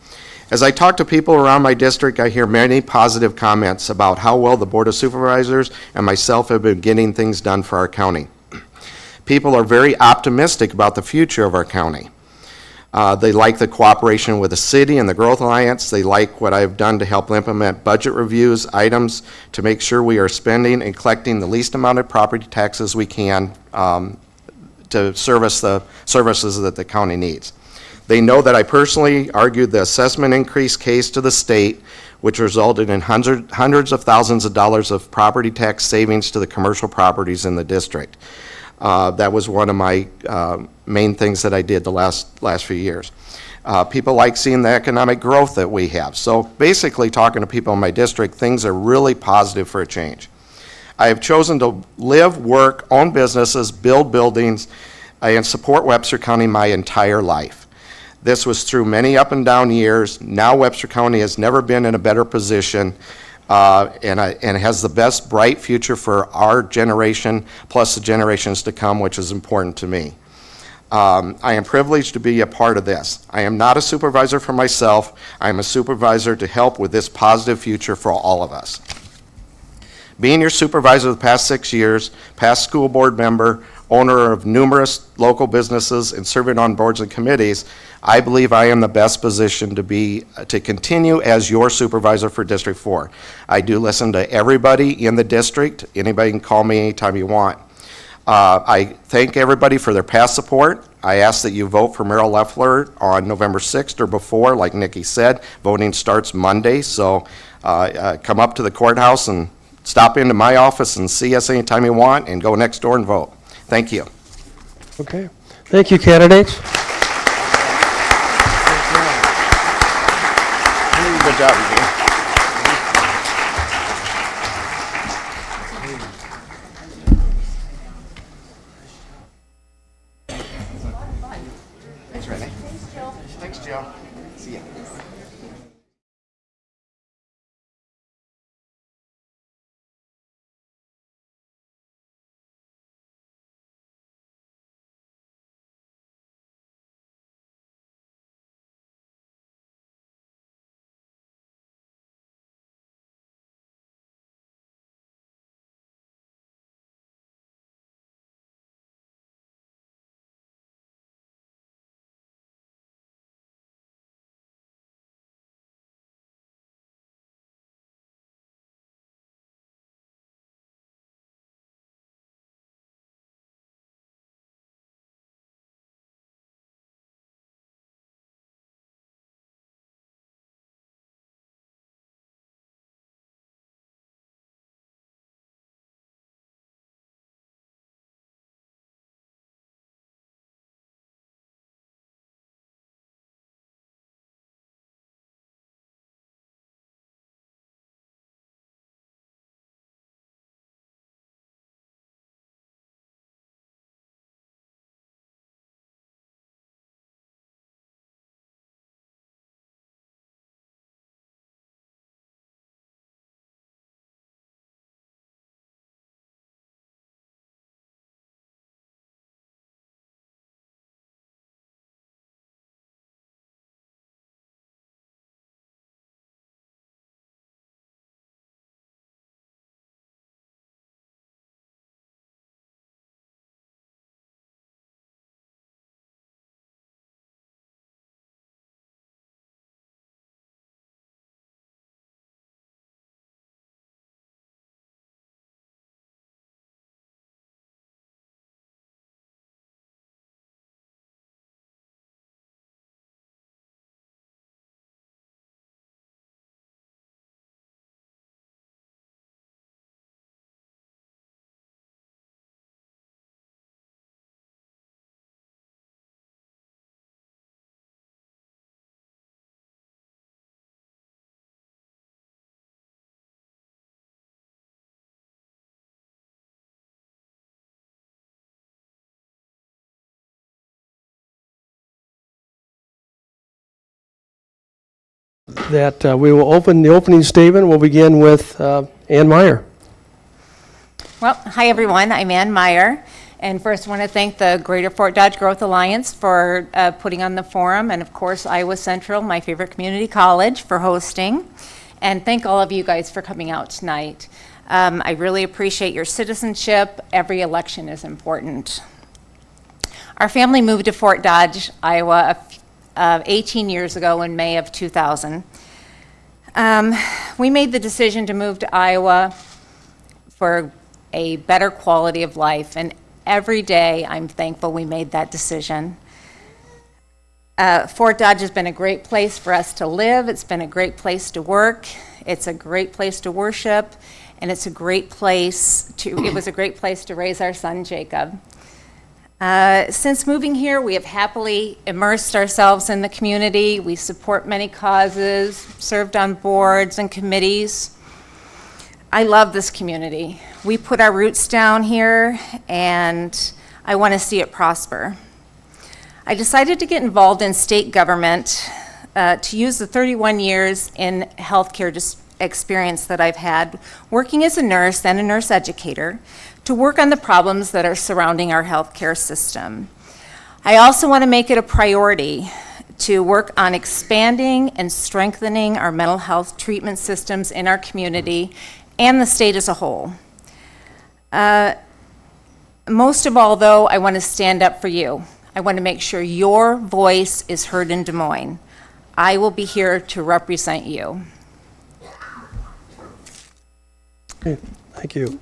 [SPEAKER 5] As I talk to people around my district, I hear many positive comments about how well the Board of Supervisors and myself have been getting things done for our county. People are very optimistic about the future of our county. They like the cooperation with the city and the Growth Alliance. They like what I've done to help implement budget reviews, items to make sure we are spending and collecting the least amount of property taxes we can to service the services that the county needs. They know that I personally argued the assessment increase case to the state, which resulted in hundreds of thousands of dollars of property tax savings to the commercial properties in the district. That was one of my main things that I did the last few years. People like seeing the economic growth that we have. So basically, talking to people in my district, things are really positive for a change. I have chosen to live, work, own businesses, build buildings, and support Webster County my entire life. This was through many up and down years. Now Webster County has never been in a better position, and has the best bright future for our generation plus the generations to come, which is important to me. I am privileged to be a part of this. I am not a supervisor for myself. I am a supervisor to help with this positive future for all of us. Being your supervisor the past 6 years, past school board member, owner of numerous local businesses, and serving on boards and committees, I believe I am the best position to continue as your supervisor for District 4. I do listen to everybody in the district. Anybody can call me anytime you want. I thank everybody for their past support. I ask that you vote for Merrill Leffler on November 6th or before. Like Nikki said, voting starts Monday, so come up to the courthouse and stop into my office and see us anytime you want, and go next door and vote. Thank you.
[SPEAKER 2] Okay. Thank you, candidates.
[SPEAKER 5] Good job, Eugene. Thanks, Renee. Thanks, Jill. See ya.
[SPEAKER 2] That we will open the opening statement. We'll begin with Ann Meyer.
[SPEAKER 8] Well, hi everyone, I'm Ann Meyer, and first I want to thank the Greater Fort Dodge Growth Alliance for putting on the forum, and of course Iowa Central, my favorite community college, for hosting, and thank all of you guys for coming out tonight. I really appreciate your citizenship. Every election is important. Our family moved to Fort Dodge, Iowa 18 years ago in May of 2000. We made the decision to move to Iowa for a better quality of life, and every day I'm thankful we made that decision. Fort Dodge has been a great place for us to live. It's been a great place to work. It's a great place to worship, and it's a great place it was a great place to raise our son Jacob. Since moving here, we have happily immersed ourselves in the community. We support many causes, served on boards and committees. I love this community. We put our roots down here, and I want to see it prosper. I decided to get involved in state government to use the 31 years in healthcare experience that I've had working as a nurse and a nurse educator to work on the problems that are surrounding our healthcare system. I also want to make it a priority to work on expanding and strengthening our mental health treatment systems in our community and the state as a whole. Most of all, though, I want to stand up for you. I want to make sure your voice is heard in Des Moines. I will be here to represent you.
[SPEAKER 2] Okay, thank you.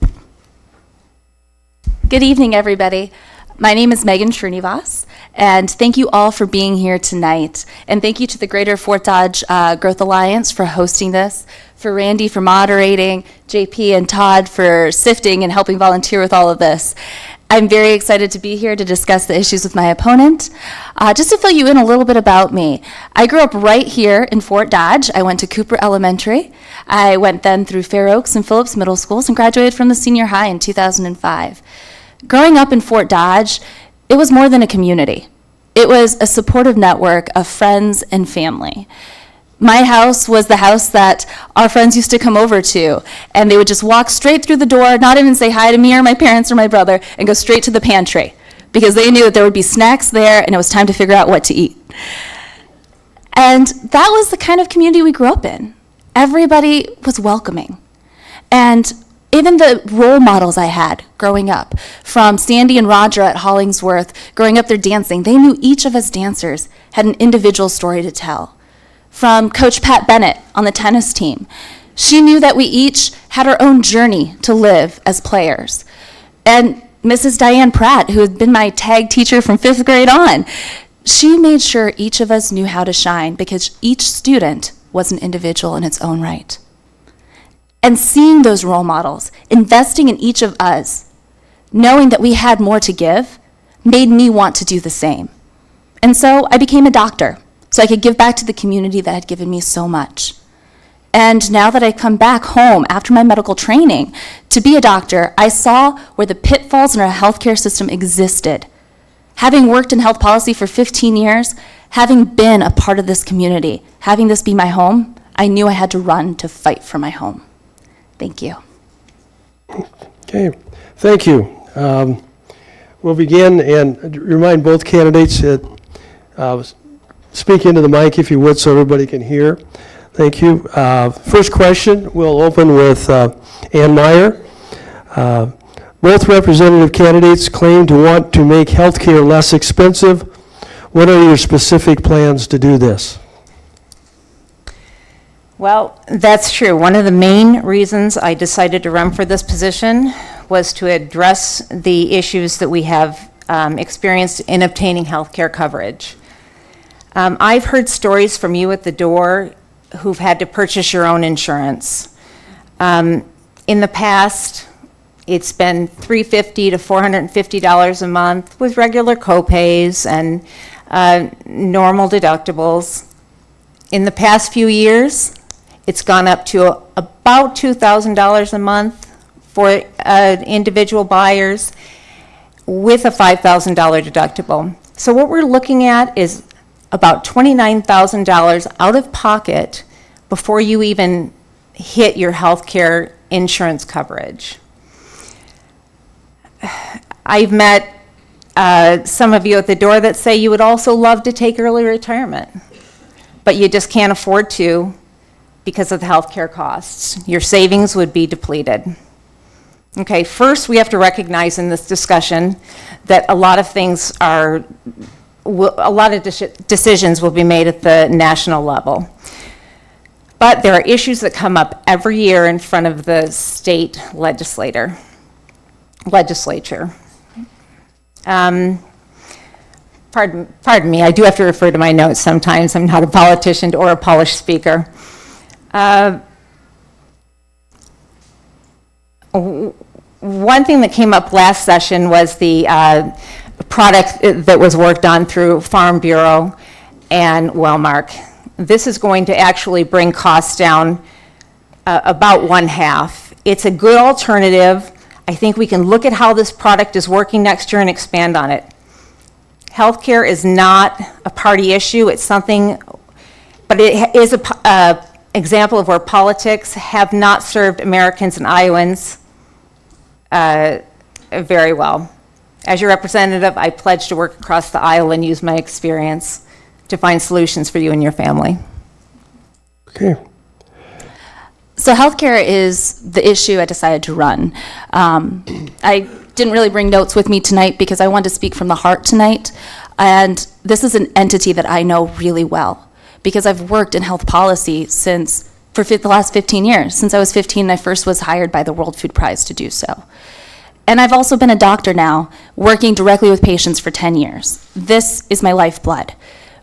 [SPEAKER 9] Good evening, everybody. My name is Megan Srinivas, and thank you all for being here tonight. And thank you to the Greater Fort Dodge Growth Alliance for hosting this, for Randy for moderating, JP and Todd for sifting and helping volunteer with all of this. I'm very excited to be here to discuss the issues with my opponent. Just to fill you in a little bit about me, I grew up right here in Fort Dodge. I went to Cooper Elementary. I went then through Fair Oaks and Phillips Middle Schools and graduated from the senior high in 2005. Growing up in Fort Dodge, it was more than a community. It was a supportive network of friends and family. My house was the house that our friends used to come over to, and they would just walk straight through the door, not even say hi to me or my parents or my brother, and go straight to the pantry, because they knew that there would be snacks there and it was time to figure out what to eat. And that was the kind of community we grew up in. Everybody was welcoming. And even the role models I had growing up, from Sandy and Roger at Hollingsworth, growing up there dancing, they knew each of us dancers had an individual story to tell. From Coach Pat Bennett on the tennis team, she knew that we each had our own journey to live as players. And Mrs. Diane Pratt, who had been my tag teacher from 5th grade on, she made sure each of us knew how to shine because each student was an individual in its own right. And seeing those role models, investing in each of us, knowing that we had more to give, made me want to do the same. And so I became a doctor, so I could give back to the community that had given me so much. And now that I come back home after my medical training to be a doctor, I saw where the pitfalls in our healthcare system existed. Having worked in health policy for 15 years, having been a part of this community, having this be my home, I knew I had to run to fight for my home. Thank you.
[SPEAKER 2] Okay, thank you. We'll begin and remind both candidates that speak into the mic if you would so everybody can hear. Thank you. First question, we'll open with Ann Meyer. Both representative candidates claim to want to make health care less expensive. What are your specific plans to do this?
[SPEAKER 8] Well, that's true. One of the main reasons I decided to run for this position was to address the issues that we have experienced in obtaining health care coverage. I've heard stories from you at the door who've had to purchase your own insurance. In the past, it's been $350 to $450 a month with regular copays and normal deductibles. In the past few years, it's gone up to about $2,000 a month for individual buyers with a $5,000 deductible. So what we're looking at is about $29,000 out of pocket before you even hit your health care insurance coverage. I've met some of you at the door that say you would also love to take early retirement, but you just can't afford to because of the health care costs. Your savings would be depleted. Okay, first we have to recognize in this discussion that a lot of things are a lot of decisions will be made at the national level. But there are issues that come up every year in front of the state legislature. Pardon me, I do have to refer to my notes sometimes. I'm not a politician or a polished speaker. One thing that came up last session was the product that was worked on through Farm Bureau and Wellmark. This is going to actually bring costs down about 1/2. It's a good alternative. I think we can look at how this product is working next year and expand on it. Healthcare is not a party issue. It's something, but it is an example of where politics have not served Americans and Iowans very well. As your representative, I pledge to work across the aisle and use my experience to find solutions for you and your family.
[SPEAKER 2] Okay.
[SPEAKER 9] So healthcare is the issue I decided to run. I didn't really bring notes with me tonight because I wanted to speak from the heart tonight. And this is an entity that I know really well because I've worked in health policy for the last 15 years. Since I was 15, I first was hired by the World Food Prize to do so. And I've also been a doctor now, working directly with patients for 10 years. This is my lifeblood.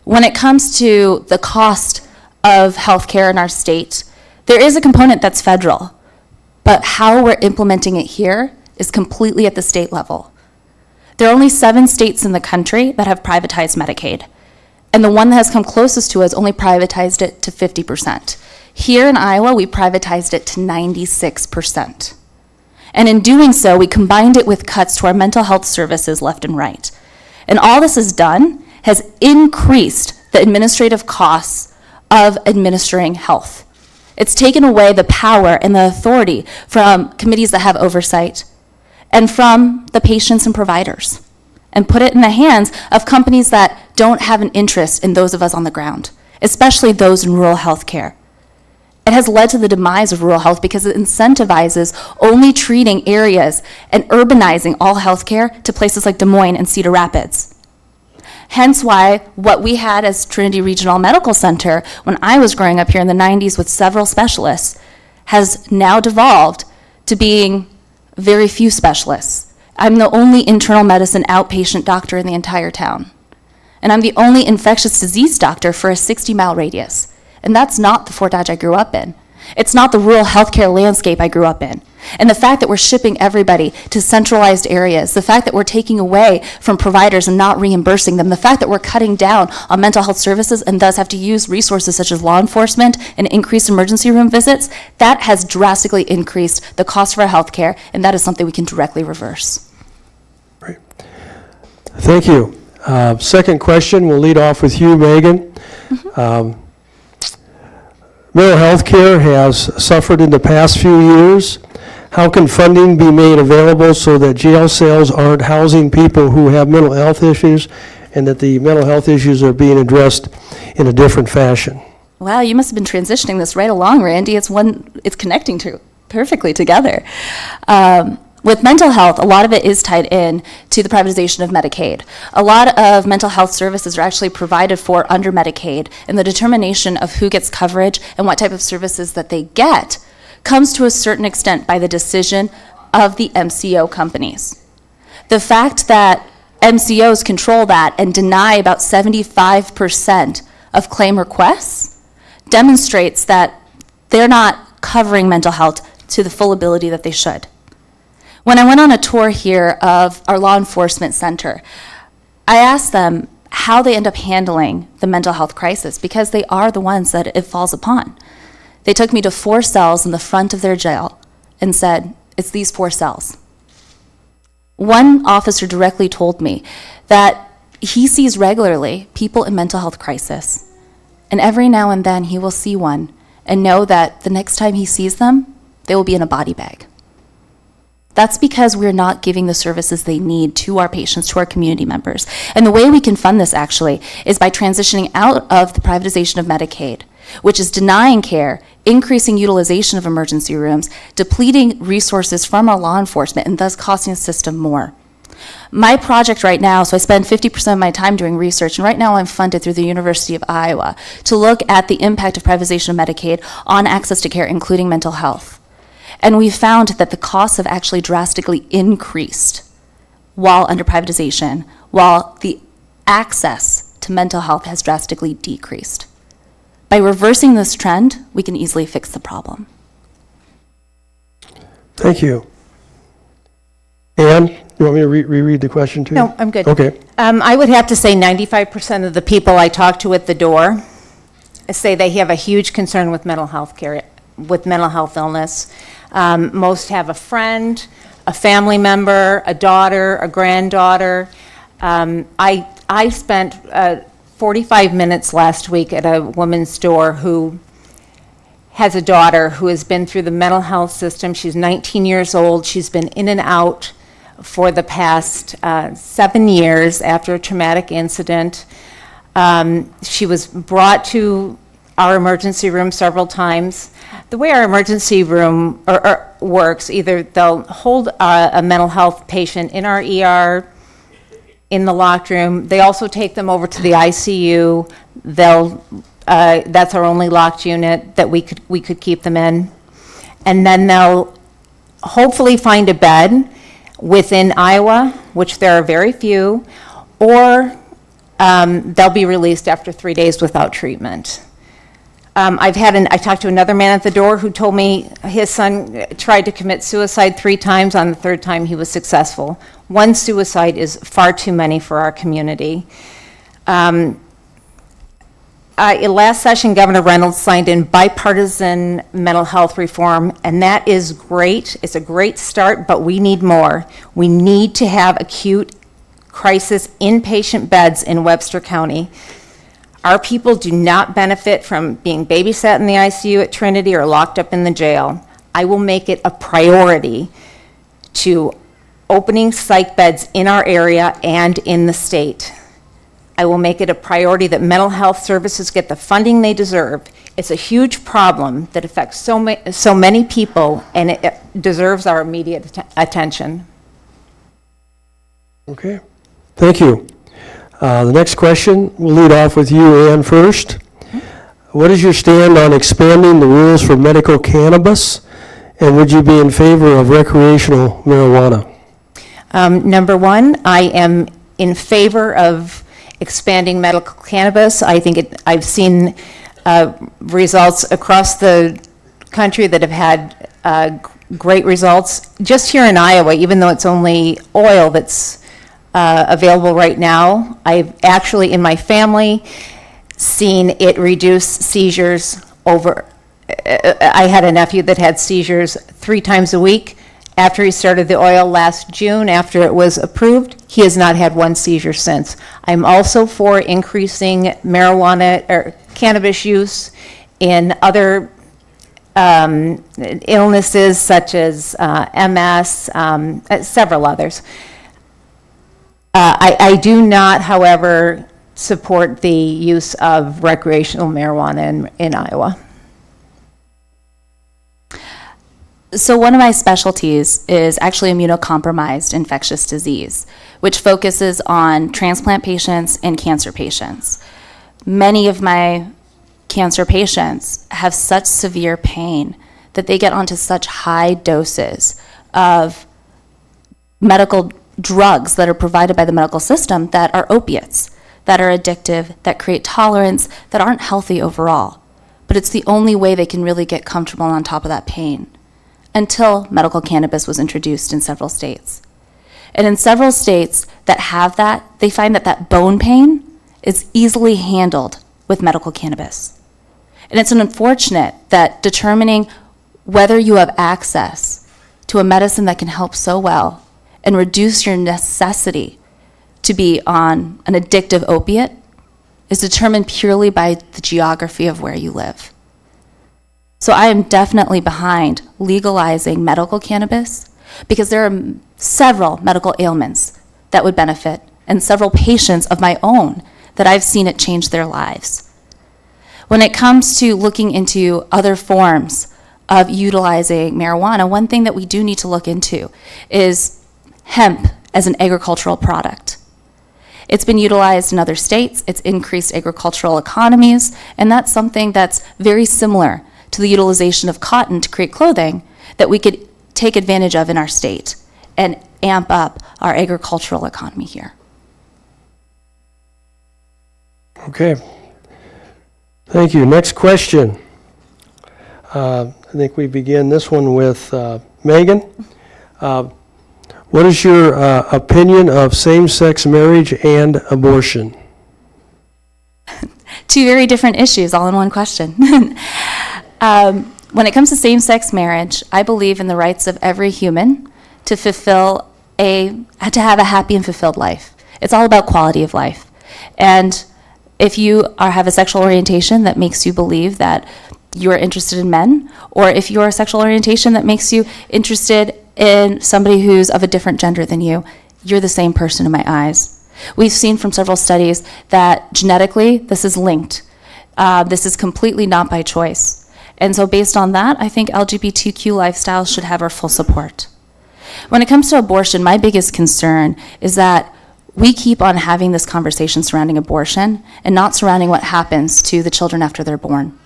[SPEAKER 9] When it comes to the cost of healthcare in our state, there is a component that's federal, but how we're implementing it here is completely at the state level. There are only 7 states in the country that have privatized Medicaid, and the one that has come closest to us only privatized it to 50%. Here in Iowa, we privatized it to 96%. And in doing so, we combined it with cuts to our mental health services left and right. And all this has done has increased the administrative costs of administering health. It's taken away the power and the authority from committees that have oversight and from the patients and providers, and put it in the hands of companies that don't have an interest in those of us on the ground, especially those in rural health care. It has led to the demise of rural health because it incentivizes only treating areas and urbanizing all healthcare to places like Des Moines and Cedar Rapids. Hence why what we had as Trinity Regional Medical Center when I was growing up here in the 90s with several specialists has now devolved to being very few specialists. I'm the only internal medicine outpatient doctor in the entire town. And I'm the only infectious disease doctor for a 60-mile radius. And that's not the Fort Dodge I grew up in. It's not the rural healthcare landscape I grew up in. And the fact that we're shipping everybody to centralized areas, the fact that we're taking away from providers and not reimbursing them, the fact that we're cutting down on mental health services and thus have to use resources such as law enforcement and increased emergency room visits, that has drastically increased the cost of our healthcare, and that is something we can directly reverse.
[SPEAKER 2] Great. Thank you. Second question, we'll lead off with you, Megan. Mental health care has suffered in the past few years. How can funding be made available so that jail cells aren't housing people who have mental health issues and that the mental health issues are being addressed in a different fashion?
[SPEAKER 9] Wow, you must have been transitioning this right along, Randy. It's connecting perfectly together. With mental health, a lot of it is tied in to the privatization of Medicaid. A lot of mental health services are actually provided for under Medicaid, and the determination of who gets coverage and what type of services that they get comes to a certain extent by the decision of the MCO companies. The fact that MCOs control that and deny about 75% of claim requests demonstrates that they're not covering mental health to the full ability that they should. When I went on a tour here of our law enforcement center, I asked them how they end up handling the mental health crisis because they are the ones that it falls upon. They took me to 4 cells in the front of their jail and said, it's these 4 cells. One officer directly told me that he sees regularly people in mental health crisis, and every now and then he will see one and know that the next time he sees them, they will be in a body bag. That's because we're not giving the services they need to our patients, to our community members. And the way we can fund this actually is by transitioning out of the privatization of Medicaid, which is denying care, increasing utilization of emergency rooms, depleting resources from our law enforcement, and thus costing the system more. My project right now, so I spend 50% of my time doing research, and right now I'm funded through the University of Iowa to look at the impact of privatization of Medicaid on access to care, including mental health. And we found that the costs have actually drastically increased while under privatization, while the access to mental health has drastically decreased. By reversing this trend, we can easily fix the problem.
[SPEAKER 2] Thank you. Ann, you want me to reread the question too?
[SPEAKER 8] No, I'm good.
[SPEAKER 2] Okay.
[SPEAKER 8] I would have to say 95% of the people I talk to at the door say they have a huge concern with mental health care, with mental health illness. Most have a friend a family member, a daughter, a granddaughter. I spent 45 minutes last week at a woman's door who has a daughter who has been through the mental health system. She's 19 years old. She's been in and out for the past 7 years after a traumatic incident. She was brought to our emergency room several times. The way our emergency room works, either they'll hold a mental health patient in our ER, in the locked room. They also take them over to the ICU. That's our only locked unit that we could keep them in. And then they'll hopefully find a bed within Iowa, which there are very few, or they'll be released after 3 days without treatment. I talked to another man at the door who told me his son tried to commit suicide 3 times. On the 3rd time, he was successful. 1 suicide is far too many for our community. Last session, Governor Reynolds signed in bipartisan mental health reform, and that is great. It's a great start, but we need more. We need to have acute crisis inpatient beds in Webster County. Our people do not benefit from being babysat in the ICU at Trinity or locked up in the jail. I will make it a priority to opening psych beds in our area and in the state. I will make it a priority that mental health services get the funding they deserve. It's a huge problem that affects so many people, and it deserves our immediate attention.
[SPEAKER 2] Okay, thank you. The next question, we'll lead off with you, Ann, first. What is your stand on expanding the rules for medical cannabis, and would you be in favor of recreational marijuana?
[SPEAKER 8] Number one, I am in favor of expanding medical cannabis. I think I've seen results across the country that have had great results. Just here in Iowa, even though it's only oil that's available right now, I've actually, in my family, seen it reduce seizures over. I had a nephew that had seizures 3 times a week. After he started the oil last June, after it was approved, he has not had 1 seizure since. I'm also for increasing marijuana or cannabis use in other illnesses such as MS, several others. I do not, however, support the use of recreational marijuana in Iowa.
[SPEAKER 9] So one of my specialties is actually immunocompromised infectious disease, which focuses on transplant patients and cancer patients. Many of my cancer patients have such severe pain that they get onto such high doses of medical drugs that are provided by the medical system that are opiates, that are addictive, that create tolerance, that aren't healthy overall. But it's the only way they can really get comfortable on top of that pain, until medical cannabis was introduced in several states. And in several states that have that, they find that that bone pain is easily handled with medical cannabis. And it's unfortunate that determining whether you have access to a medicine that can help so well and reduce your necessity to be on an addictive opiate is determined purely by the geography of where you live. So I am definitely behind legalizing medical cannabis because there are several medical ailments that would benefit and several patients of my own that I've seen it change their lives. When it comes to looking into other forms of utilizing marijuana, one thing that we do need to look into is hemp as an agricultural product. It's been utilized in other states, it's increased agricultural economies, and that's something that's very similar to the utilization of cotton to create clothing that we could take advantage of in our state and amp up our agricultural economy here.
[SPEAKER 2] Okay. Thank you. Next question. I think we begin this one with Megan. What is your opinion of same-sex marriage and abortion?
[SPEAKER 9] 2 very different issues all in one question. When it comes to same-sex marriage, I believe in the rights of every human to have a happy and fulfilled life. It's all about quality of life. And if you have a sexual orientation that makes you believe that you're interested in men, or if you're a sexual orientation that makes you interested in somebody who's of a different gender than you, you're the same person in my eyes. We've seen from several studies that genetically this is linked. This is completely not by choice. And so based on that, I think LGBTQ lifestyles should have our full support. When it comes to abortion, my biggest concern is that we keep on having this conversation surrounding abortion and not surrounding what happens to the children after they're born.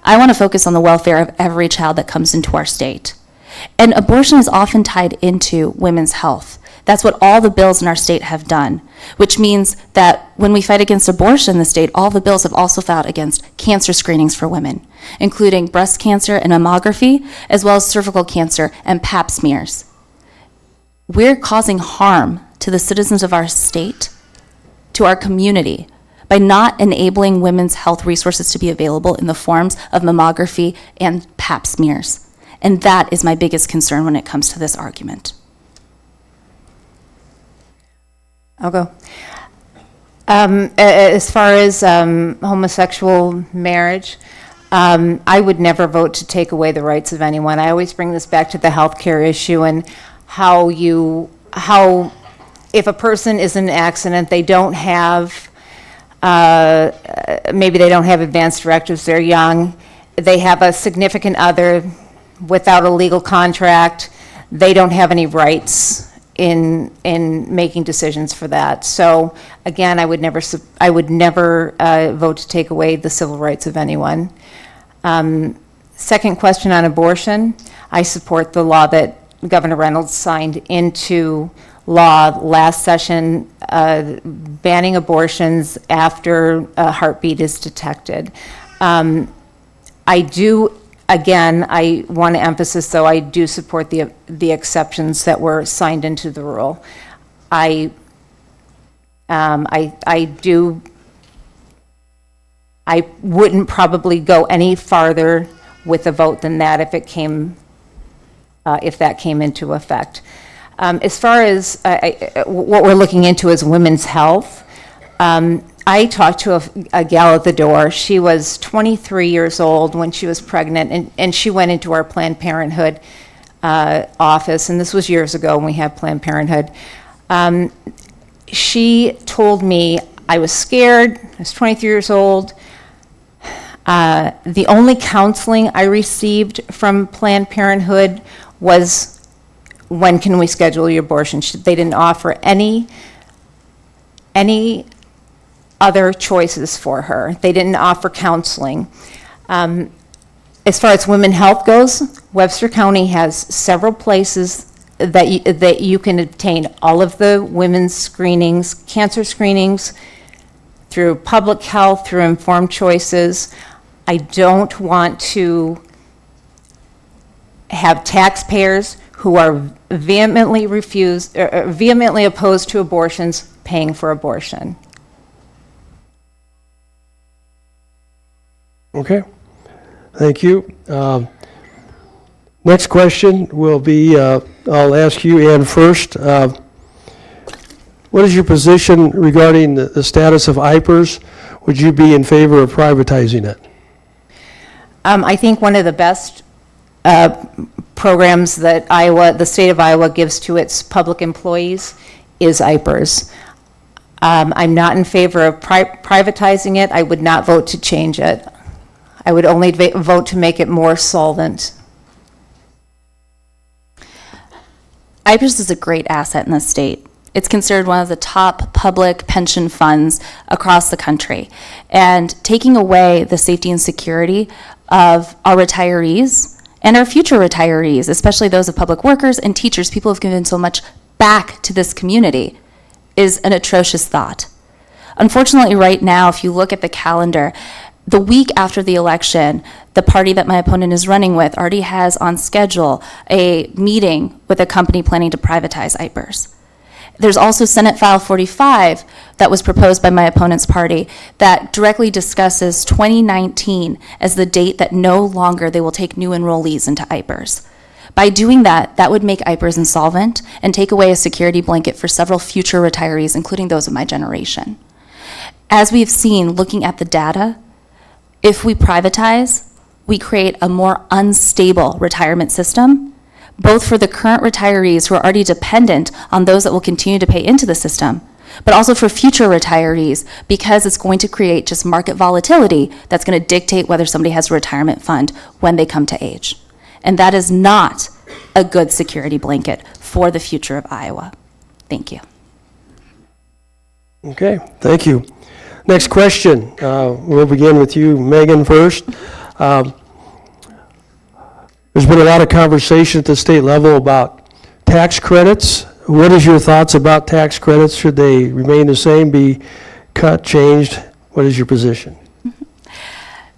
[SPEAKER 9] I want to focus on the welfare of every child that comes into our state. And abortion is often tied into women's health. That's what all the bills in our state have done, which means that when we fight against abortion in the state, all the bills have also fought against cancer screenings for women, including breast cancer and mammography, as well as cervical cancer and pap smears. We're causing harm to the citizens of our state, to our community, by not enabling women's health resources to be available in the forms of mammography and pap smears. And that is my biggest concern when it comes to this argument.
[SPEAKER 8] I'll go. As far as homosexual marriage, I would never vote to take away the rights of anyone. I always bring this back to the healthcare issue and how if a person is in an accident, they don't have, maybe they don't have advance directives, they're young, they have a significant other without a legal contract, they don't have any rights in making decisions for that. So again, I would never vote to take away the civil rights of anyone. Second question on abortion, I support the law that Governor Reynolds signed into law last session, banning abortions after a heartbeat is detected. Again, I want to emphasize, though, I do support the exceptions that were signed into the rule. I wouldn't probably go any farther with a vote than that if it came, if that came into effect. As far as what we're looking into is women's health, I talked to a gal at the door. She was 23 years old when she was pregnant, and she went into our Planned Parenthood office, and this was years ago when we had Planned Parenthood. She told me, I was scared, I was 23 years old. The only counseling I received from Planned Parenthood was, when can we schedule your abortion? They didn't offer any other choices for her. They didn't offer counseling. As far as women's health goes, Webster County has several places that you can obtain all of the women's screenings, cancer screenings, through public health, through informed choices. I don't want to have taxpayers who are vehemently opposed to abortions paying for abortion.
[SPEAKER 2] Okay, thank you. Next question will be, I'll ask you, Ann, first. What is your position regarding the status of IPERS? Would you be in favor of privatizing it?
[SPEAKER 8] I think one of the best programs that the state of Iowa gives to its public employees is IPERS. I'm not in favor of privatizing it. I would not vote to change it. I would only vote to make it more solvent.
[SPEAKER 9] IPERS is a great asset in the state. It's considered one of the top public pension funds across the country. And taking away the safety and security of our retirees and our future retirees, especially those of public workers and teachers, people who have given so much back to this community, is an atrocious thought. Unfortunately, right now, if you look at the calendar, the week after the election, the party that my opponent is running with already has on schedule a meeting with a company planning to privatize IPERS. There's also Senate File 45 that was proposed by my opponent's party that directly discusses 2019 as the date that no longer they will take new enrollees into IPERS. By doing that, that would make IPERS insolvent and take away a security blanket for several future retirees, including those of my generation. As we've seen, looking at the data, if we privatize, we create a more unstable retirement system, both for the current retirees who are already dependent on those that will continue to pay into the system, but also for future retirees, because it's going to create just market volatility that's going to dictate whether somebody has a retirement fund when they come to age. And that is not a good security blanket for the future of Iowa. Thank you.
[SPEAKER 2] Okay, thank you. Next question. We'll begin with you, Megan, first. There's been a lot of conversation at the state level about tax credits. What is your thoughts about tax credits? Should they remain the same, be cut, changed? What is your position?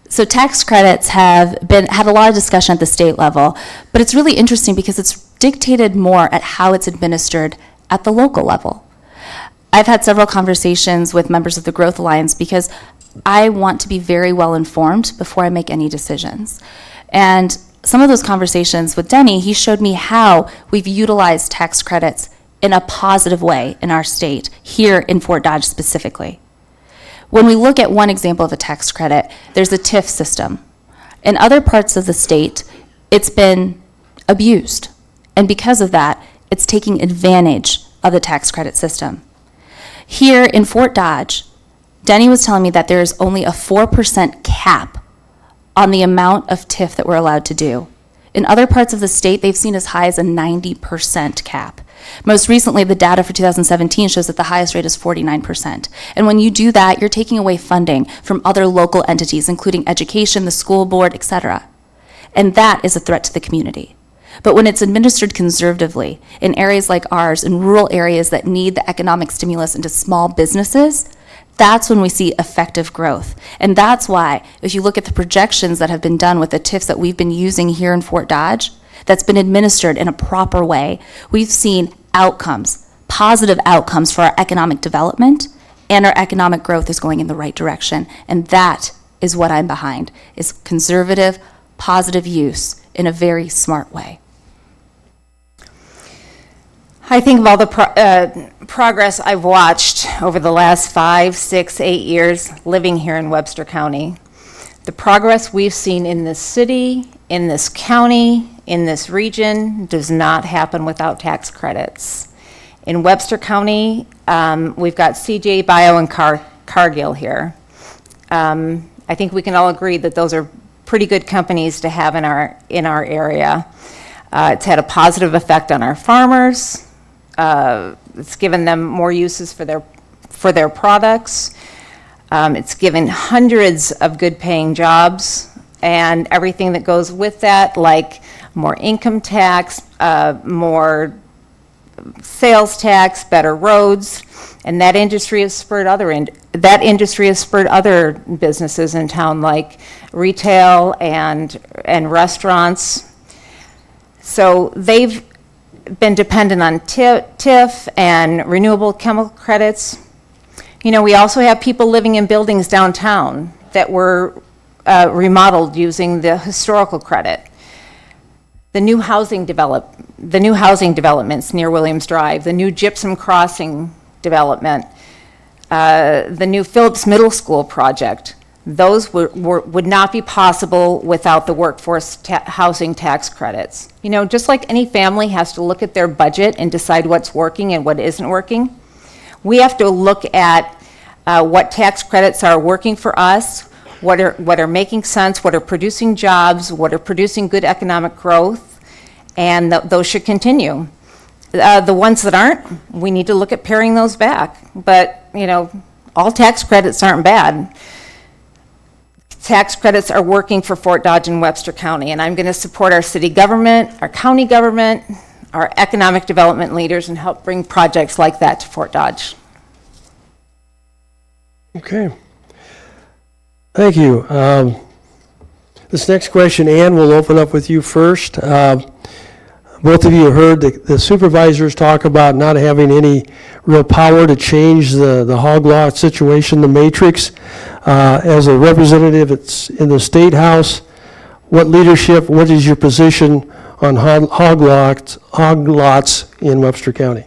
[SPEAKER 9] So tax credits have had a lot of discussion at the state level, but it's really interesting because it's dictated more at how it's administered at the local level. I've had several conversations with members of the Growth Alliance because I want to be very well informed before I make any decisions. And some of those conversations with Denny, he showed me how we've utilized tax credits in a positive way in our state, here in Fort Dodge specifically. When we look at one example of a tax credit, there's a TIF system. In other parts of the state, it's been abused. And because of that, it's taking advantage of the tax credit system. Here in Fort Dodge, Denny was telling me that there is only a 4% cap on the amount of TIF that we're allowed to do. In other parts of the state, they've seen as high as a 90% cap. Most recently, the data for 2017 shows that the highest rate is 49%. And when you do that, you're taking away funding from other local entities, including education, the school board, etc. And that is a threat to the community. But when it's administered conservatively in areas like ours, in rural areas that need the economic stimulus into small businesses, that's when we see effective growth. And that's why, if you look at the projections that have been done with the TIFs that we've been using here in Fort Dodge, that's been administered in a proper way, we've seen outcomes, positive outcomes for our economic development, and our economic growth is going in the right direction. And that is what I'm behind, is conservative, positive use in a very smart way.
[SPEAKER 8] I think of all the progress I've watched over the last 5, 6, 8 years living here in Webster County. The progress we've seen in this city, in this county, in this region does not happen without tax credits. In Webster County, we've got CJ Bio and Cargill here. I think we can all agree that those are pretty good companies to have in our area. It's had a positive effect on our farmers. It's given them more uses for their products. It's given hundreds of good paying jobs and everything that goes with that, like more income tax, more sales tax, better roads, and that industry has spurred other businesses in town, like retail and restaurants. So they've been dependent on TIF and renewable chemical credits. You know, we also have people living in buildings downtown that were remodeled using the historical credit. The new housing developments near Williams Drive, the new Gypsum Crossing development, the new Phillips Middle School project, those would not be possible without the workforce housing tax credits. You know, just like any family has to look at their budget and decide what's working and what isn't working, we have to look at what tax credits are working for us, what are making sense, what are producing jobs, what are producing good economic growth, and those should continue. The ones that aren't, we need to look at paring those back. But, you know, all tax credits aren't bad. Tax credits are working for Fort Dodge and Webster County, and I'm going to support our city government, our county government, our economic development leaders, and help bring projects like that to Fort Dodge.
[SPEAKER 2] Okay. Thank you. This next question, Ann, we'll open up with you first. Both of you heard the supervisors talk about not having any real power to change the hog law situation, the matrix. As a representative in the State House, what leadership, what is your position on hog lots in Webster County?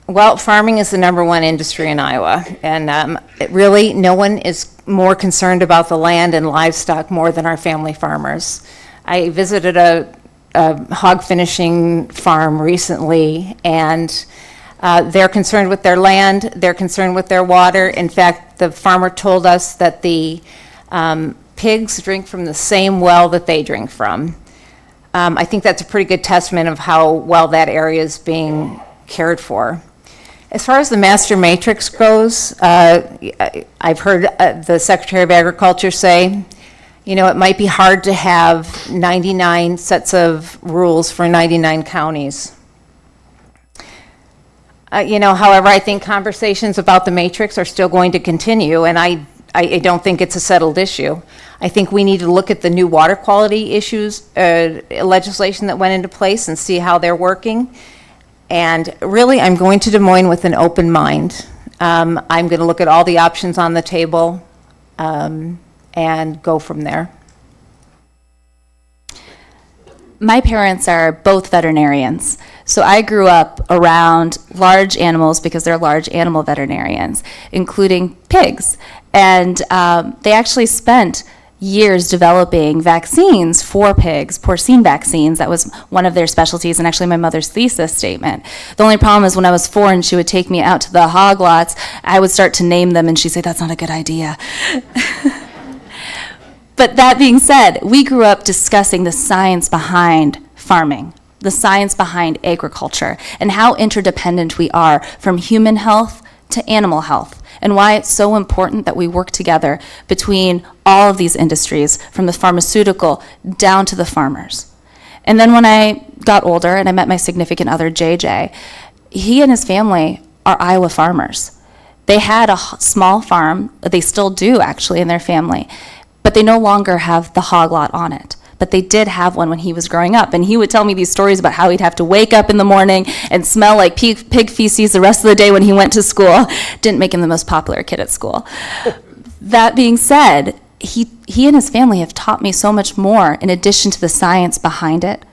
[SPEAKER 8] Well, farming is the #1 industry in Iowa, and really, no one is more concerned about the land and livestock more than our family farmers. I visited a hog finishing farm recently, and they're concerned with their land, they're concerned with their water. In fact, the farmer told us that the pigs drink from the same well that they drink from. I think that's a pretty good testament of how well that area is being cared for. As far as the master matrix goes, I've heard the Secretary of Agriculture say, you know, it might be hard to have 99 sets of rules for 99 counties. You know, however, I think conversations about the matrix are still going to continue, and I don't think it's a settled issue. I think we need to look at the new water quality issues, legislation that went into place, and see how they're working. And really, I'm going to Des Moines with an open mind. I'm going to look at all the options on the table and go from there.
[SPEAKER 9] My parents are both veterinarians, so I grew up around large animals because they're large animal veterinarians, including pigs. And they actually spent years developing vaccines for pigs, porcine vaccines. That was one of their specialties, and actually my mother's thesis statement. The only problem is when I was 4 and she would take me out to the hog lots, I would start to name them and she'd say, that's not a good idea. But that being said, we grew up discussing the science behind farming, the science behind agriculture, and how interdependent we are from human health to animal health, and why it's so important that we work together between all of these industries, from the pharmaceutical down to the farmers. And then when I got older and I met my significant other, JJ, he and his family are Iowa farmers. They had a small farm, they still do actually in their family, but they no longer have the hog lot on it. But they did have one when he was growing up. And he would tell me these stories about how he'd have to wake up in the morning and smell like pig feces the rest of the day when he went to school. Didn't make him the most popular kid at school. That being said, he and his family have taught me so much more in addition to the science behind it.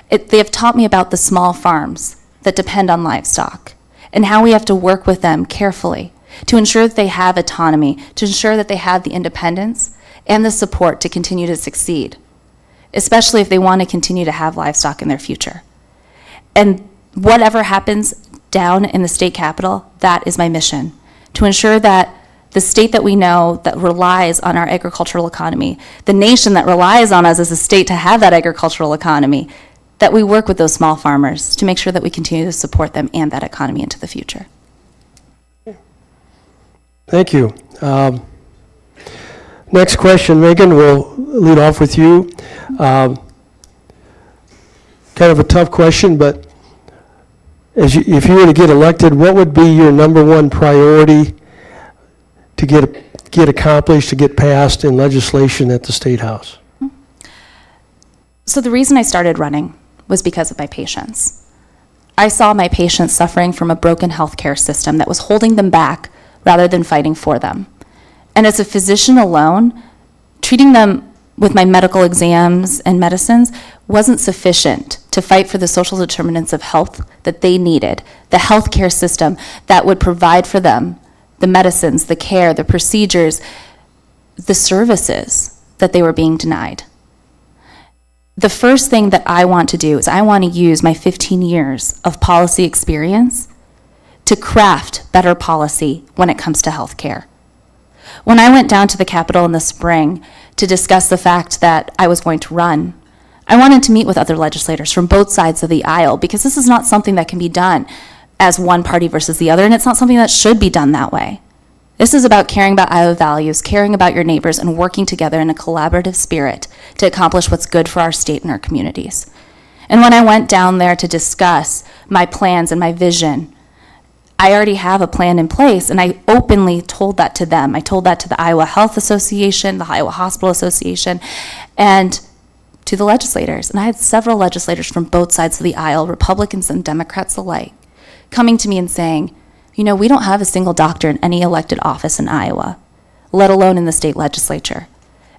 [SPEAKER 9] They have taught me about the small farms that depend on livestock and how we have to work with them carefully to ensure that they have autonomy, to ensure that they have the independence and the support to continue to succeed, especially if they want to continue to have livestock in their future. And whatever happens down in the state capitol, that is my mission, to ensure that the state that we know that relies on our agricultural economy, the nation that relies on us as a state to have that agricultural economy, that we work with those small farmers to make sure that we continue to support them and that economy into the future.
[SPEAKER 2] Thank you. Next question, Megan, we'll lead off with you. Kind of a tough question, but if you were to get elected, what would be your #1 priority to get accomplished, to get passed in legislation at the State House?
[SPEAKER 9] So the reason I started running was because of my patients. I saw my patients suffering from a broken healthcare system that was holding them back rather than fighting for them. And as a physician alone, treating them with my medical exams and medicines wasn't sufficient to fight for the social determinants of health that they needed, the healthcare system that would provide for them the medicines, the care, the procedures, the services that they were being denied. The first thing that I want to do is I want to use my 15 years of policy experience to craft better policy when it comes to healthcare. When I went down to the Capitol in the spring to discuss the fact that I was going to run, I wanted to meet with other legislators from both sides of the aisle, because this is not something that can be done as one party versus the other, and it's not something that should be done that way. This is about caring about Iowa values, caring about your neighbors, and working together in a collaborative spirit to accomplish what's good for our state and our communities. And when I went down there to discuss my plans and my vision, I already have a plan in place, and I openly told that to them. I told that to the Iowa Health Association, the Iowa Hospital Association, and to the legislators. And I had several legislators from both sides of the aisle, Republicans and Democrats alike, coming to me and saying, you know, we don't have a single doctor in any elected office in Iowa, let alone in the state legislature.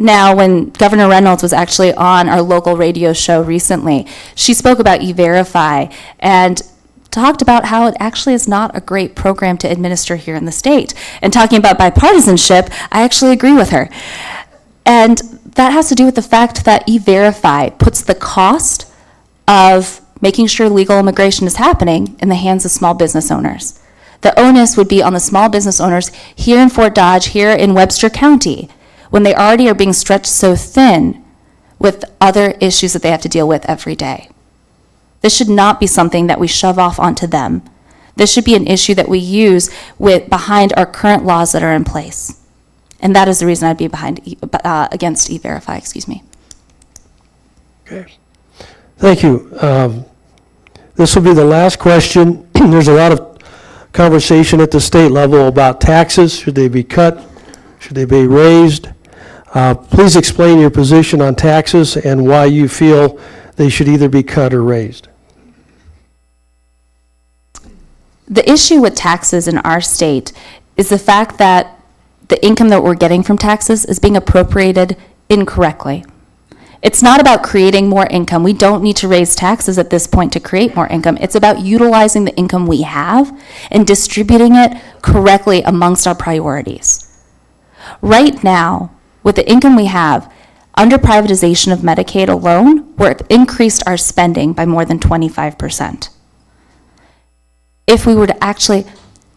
[SPEAKER 9] Now, when Governor Reynolds was actually on our local radio show recently, she spoke about E-Verify and talked about how it actually is not a great program to administer here in the state. And talking about bipartisanship, I actually agree with her. And that has to do with the fact that E-Verify puts the cost of making sure legal immigration is happening in the hands of small business owners. The onus would be on the small business owners here in Fort Dodge, here in Webster County, when they already are being stretched so thin with other issues that they have to deal with every day. This should not be something that we shove off onto them. This should be an issue that we use behind our current laws that are in place. And that is the reason I'd be against E-Verify, excuse me.
[SPEAKER 2] Okay. Thank you. This will be the last question. There's a lot of conversation at the state level about taxes. Should they be cut? Should they be raised? Please explain your position on taxes and why you feel they should either be cut or raised.
[SPEAKER 9] The issue with taxes in our state is the fact that the income that we're getting from taxes is being appropriated incorrectly. It's not about creating more income. We don't need to raise taxes at this point to create more income. It's about utilizing the income we have and distributing it correctly amongst our priorities. Right now, with the income we have, under privatization of Medicaid alone, we've increased our spending by more than 25%. If we were to actually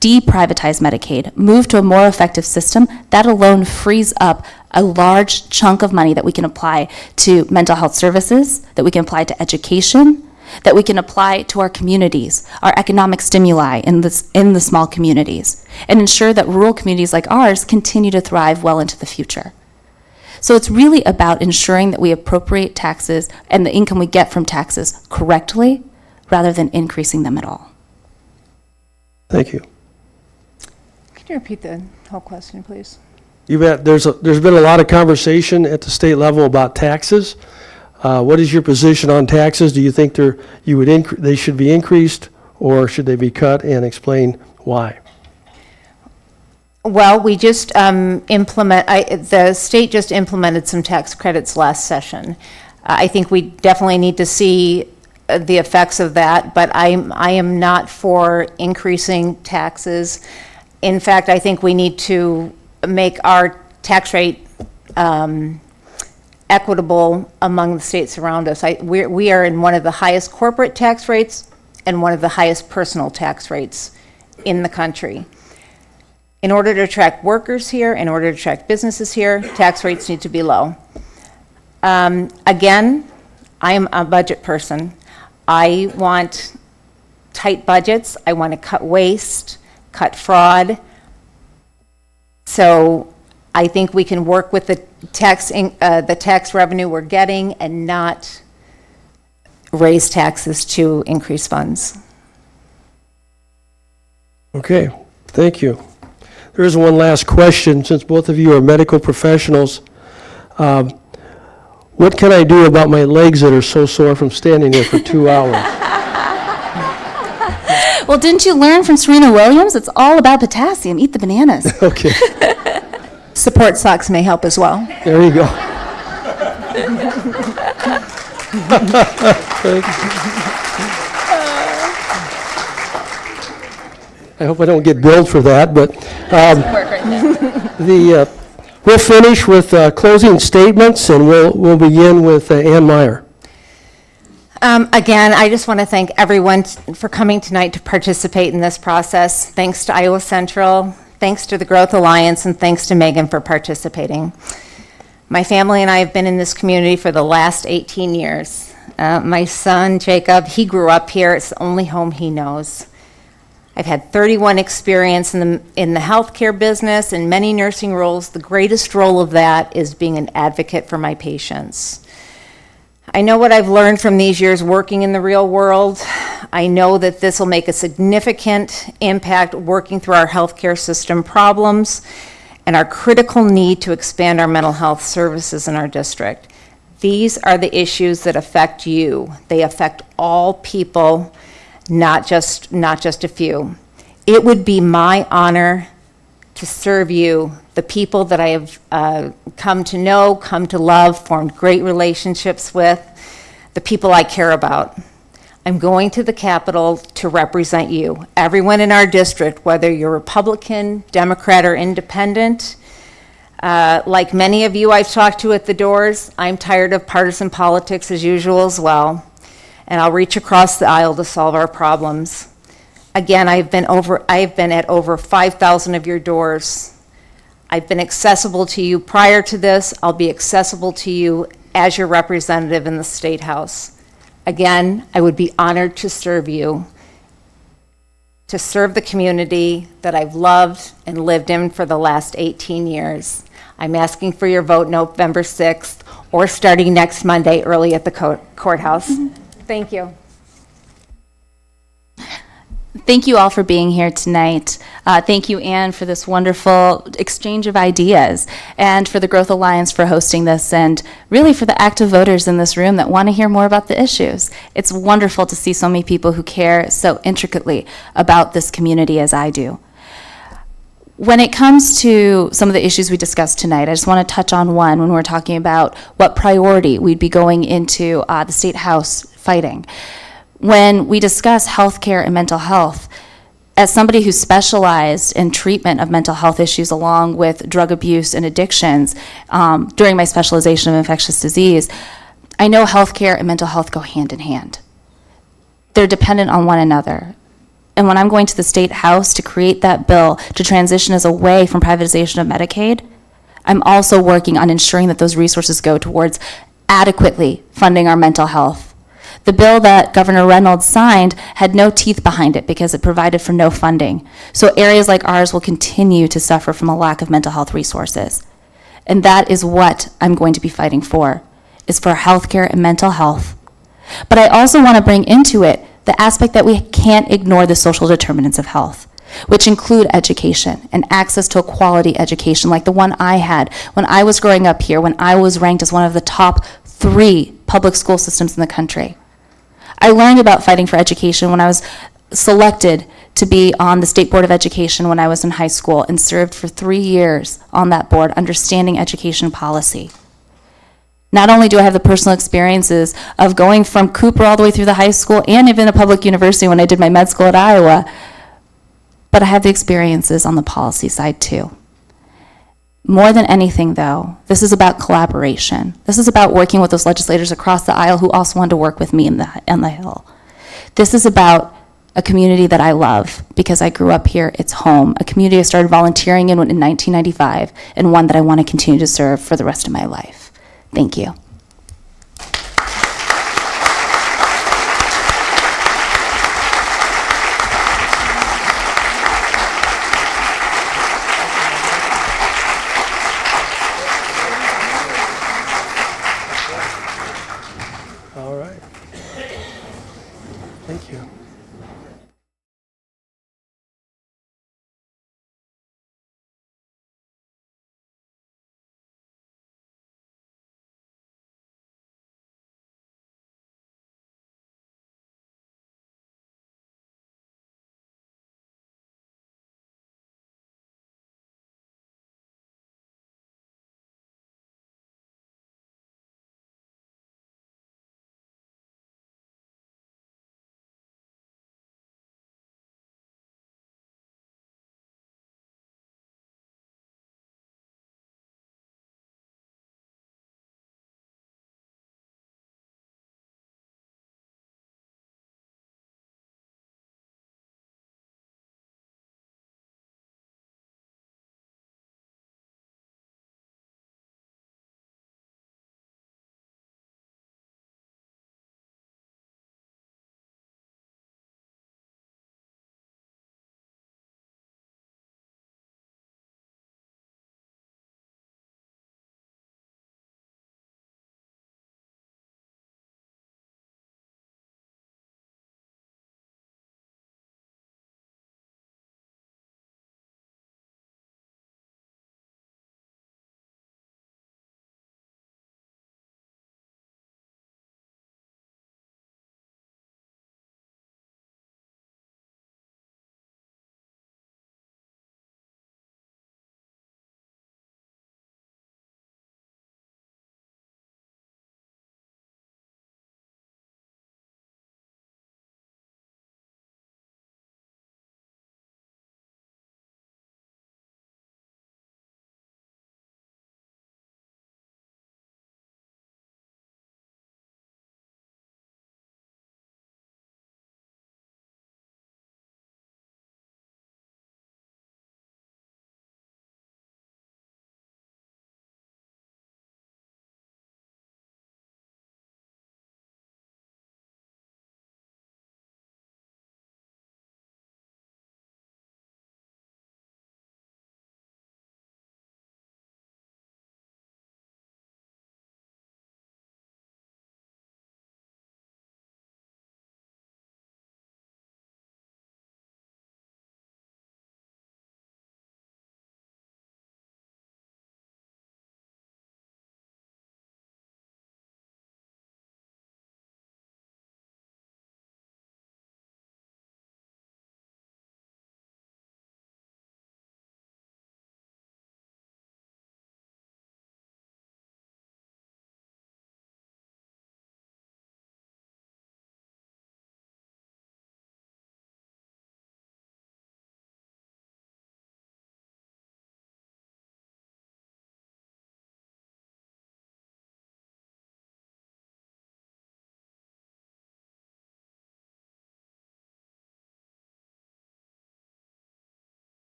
[SPEAKER 9] deprivatize Medicaid, move to a more effective system, that alone frees up a large chunk of money that we can apply to mental health services, that we can apply to education, that we can apply to our communities, our economic stimuli in the small communities, and ensure that rural communities like ours continue to thrive well into the future. So it's really about ensuring that we appropriate taxes and the income we get from taxes correctly, rather than increasing them at all.
[SPEAKER 2] Thank you.
[SPEAKER 8] Can you repeat the whole question, please?
[SPEAKER 2] You bet. There's been a lot of conversation at the state level about taxes. What is your position on taxes? Do you think they should be increased, or should they be cut, and explain why?
[SPEAKER 8] Well, we just the state just implemented some tax credits last session. I think we definitely need to see the effects of that, but I am not for increasing taxes. In fact, I think we need to make our tax rate equitable among the states around us. We are in one of the highest corporate tax rates and one of the highest personal tax rates in the country. In order to attract workers here, in order to attract businesses here, tax rates need to be low. Again, I'm a budget person. I want tight budgets. I want to cut waste, cut fraud. So I think we can work with the tax revenue we're getting and not raise taxes to increase funds.
[SPEAKER 2] Okay, thank you. There is one last question, since both of you are medical professionals. What can I do about my legs that are so sore from standing there for 2 hours?
[SPEAKER 9] Well, didn't you learn from Serena Williams? It's all about potassium. Eat the bananas.
[SPEAKER 2] Okay,
[SPEAKER 8] Support socks may help as well.
[SPEAKER 2] there you go. Thank you. I hope I don't get billed for that, but we'll finish with closing statements, and we'll begin with Ann Meyer.
[SPEAKER 8] Again, I just want to thank everyone for coming tonight to participate in this process. Thanks to Iowa Central, thanks to the Growth Alliance, and thanks to Megan for participating. My family and I have been in this community for the last 18 years. My son, Jacob, he grew up here. It's the only home he knows. I've had 31 experience in the healthcare business and many nursing roles. The greatest role of that is being an advocate for my patients. I know what I've learned from these years working in the real world. I know that this will make a significant impact working through our healthcare system problems and our critical need to expand our mental health services in our district. These are the issues that affect you. They affect all people, not just a few. It would be my honor to serve you the people that I have come to know, come to love, formed great relationships with, the people I care about. I'm going to the Capitol to represent you, everyone in our district, whether you're Republican, Democrat, or Independent. Like many of you I've talked to at the doors, I'm tired of partisan politics as usual as well, and I'll reach across the aisle to solve our problems. Again, I've been at over 5,000 of your doors. I've been accessible to you prior to this. I'll be accessible to you as your representative in the State House. Again, I would be honored to serve you, to serve the community that I've loved and lived in for the last 18 years. I'm asking for your vote November 6th or starting next Monday early at the courthouse. Thank you.
[SPEAKER 9] Thank you all for being here tonight. Thank you, Anne, for this wonderful exchange of ideas, and for the Growth Alliance for hosting this, and really for the active voters in this room that want to hear more about the issues. It's wonderful to see so many people who care so intricately about this community as I do. When it comes to some of the issues we discussed tonight, I just want to touch on one when we're talking about what priority we'd be going into the State House fighting. When we discuss healthcare and mental health, as somebody who specialized in treatment of mental health issues along with drug abuse and addictions during my specialization of infectious disease, I know healthcare and mental health go hand in hand. They're dependent on one another. And when I'm going to the State House to create that bill to transition us away from privatization of Medicaid, I'm also working on ensuring that those resources go towards adequately funding our mental health. The bill that Governor Reynolds signed had no teeth behind it because it provided for no funding. So areas like ours will continue to suffer from a lack of mental health resources. And that is what I'm going to be fighting for, is for healthcare and mental health. But I also want to bring into it the aspect that we can't ignore the social determinants of health, which include education and access to a quality education like the one I had when I was growing up here, when I was ranked as one of the top 3 public school systems in the country. I learned about fighting for education when I was selected to be on the State Board of Education when I was in high school and served for 3 years on that board, understanding education policy. Not only do I have the personal experiences of going from Cooper all the way through the high school and even a public university when I did my med school at Iowa, but I have the experiences on the policy side too. More than anything, though, this is about collaboration. This is about working with those legislators across the aisle who also wanted to work with me on the Hill. This is about a community that I love because I grew up here, it's home, a community I started volunteering in 1995, and one that I want to continue to serve for the rest of my life. Thank you.
[SPEAKER 2] All right. Thank you.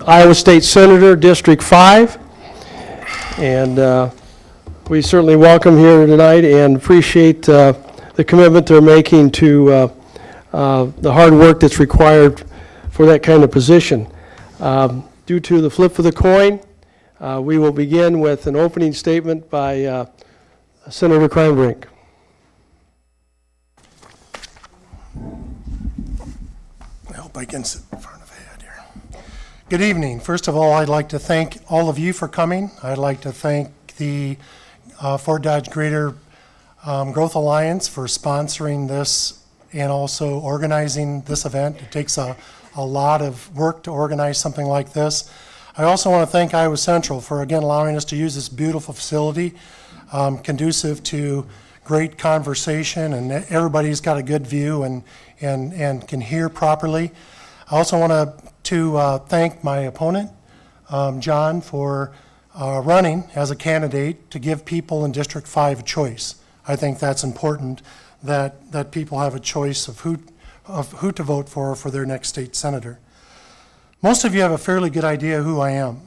[SPEAKER 2] Iowa State Senator, District 5. And we certainly welcome here tonight and appreciate the commitment they're making to the hard work that's required for that kind of position. Due to the flip of the coin, we will begin with an opening statement by Senator Kreinbrink.
[SPEAKER 10] I hope I can sit in front of the head here. Good evening. First of all, I'd like to thank all of you for coming. I'd like to thank the Fort Dodge Greater Growth Alliance for sponsoring this and also organizing this event. It takes a lot of work to organize something like this. I also want to thank Iowa Central for, again, allowing us to use this beautiful facility, conducive to great conversation, and everybody's got a good view and can hear properly. I also want to thank my opponent, John, for running as a candidate to give people in District 5 a choice. I think that's important, that people have a choice of who to vote for their next state senator. Most of you have a fairly good idea who I am.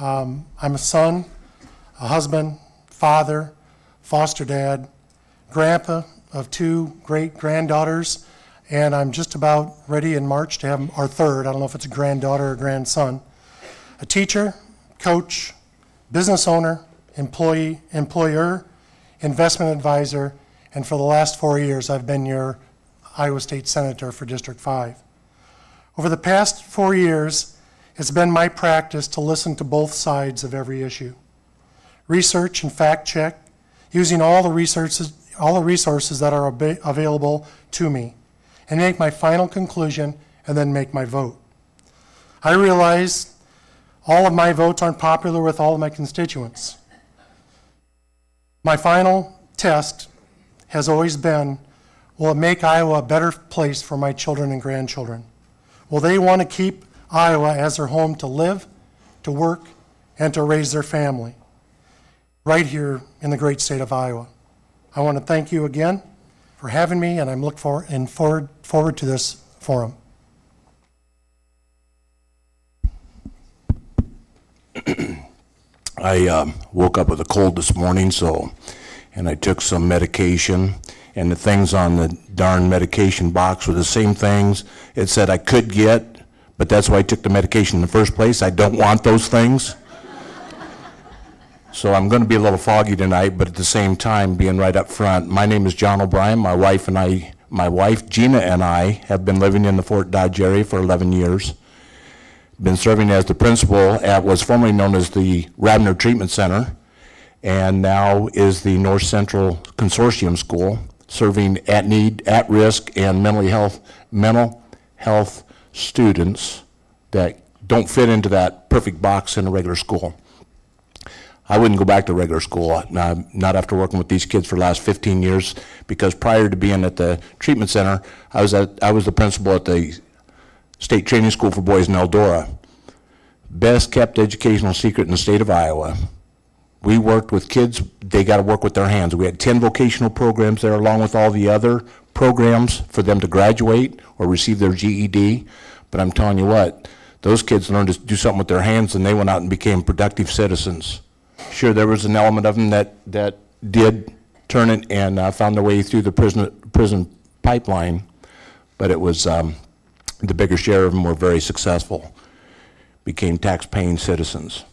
[SPEAKER 10] I'm a son, a husband, father, foster dad, grandpa of 2 great granddaughters, and I'm just about ready in March to have our 3rd. I don't know if it's a granddaughter or grandson. A teacher, coach, business owner, employer, investment advisor, and for the last 4 years, I've been your Iowa State Senator for District 5. Over the past 4 years, it's been my practice to listen to both sides of every issue, research and fact check, using all the resources that are available to me, and make my final conclusion and then make my vote. I realize all of my votes aren't popular with all of my constituents. My final test has always been, will it make Iowa a better place for my children and grandchildren? Will they want to keep Iowa as their home to live, to work, and to raise their family right here in the great state of Iowa? I want to thank you again for having me, and I'm looking forward to this forum.
[SPEAKER 11] I woke up with a cold this morning, and I took some medication, and the things on the darn medication box were the same things it said I could get, but that's why I took the medication in the first place. I don't want those things. So I'm going to be a little foggy tonight, but at the same time, being right up front. My name is John O'Brien. My wife Gina and I have been living in the Fort Dodge area for 11 years. Been serving as the principal at what's formerly known as the Radnor Treatment Center, and now is the North Central Consortium School, serving at need, at risk, and mental health students that don't fit into that perfect box in a regular school. I wouldn't go back to regular school, not after working with these kids for the last 15 years, because prior to being at the treatment center, I was the principal at the State Training School for Boys in Eldora. Best kept educational secret in the state of Iowa. We worked with kids, they got to work with their hands. We had 10 vocational programs there along with all the other programs for them to graduate or receive their GED. But I'm telling you what, those kids learned to do something with their hands and they went out and became productive citizens. Sure, there was an element of them that did turn it and found their way through the prison pipeline, but it was the bigger share of them were very successful, became tax-paying citizens.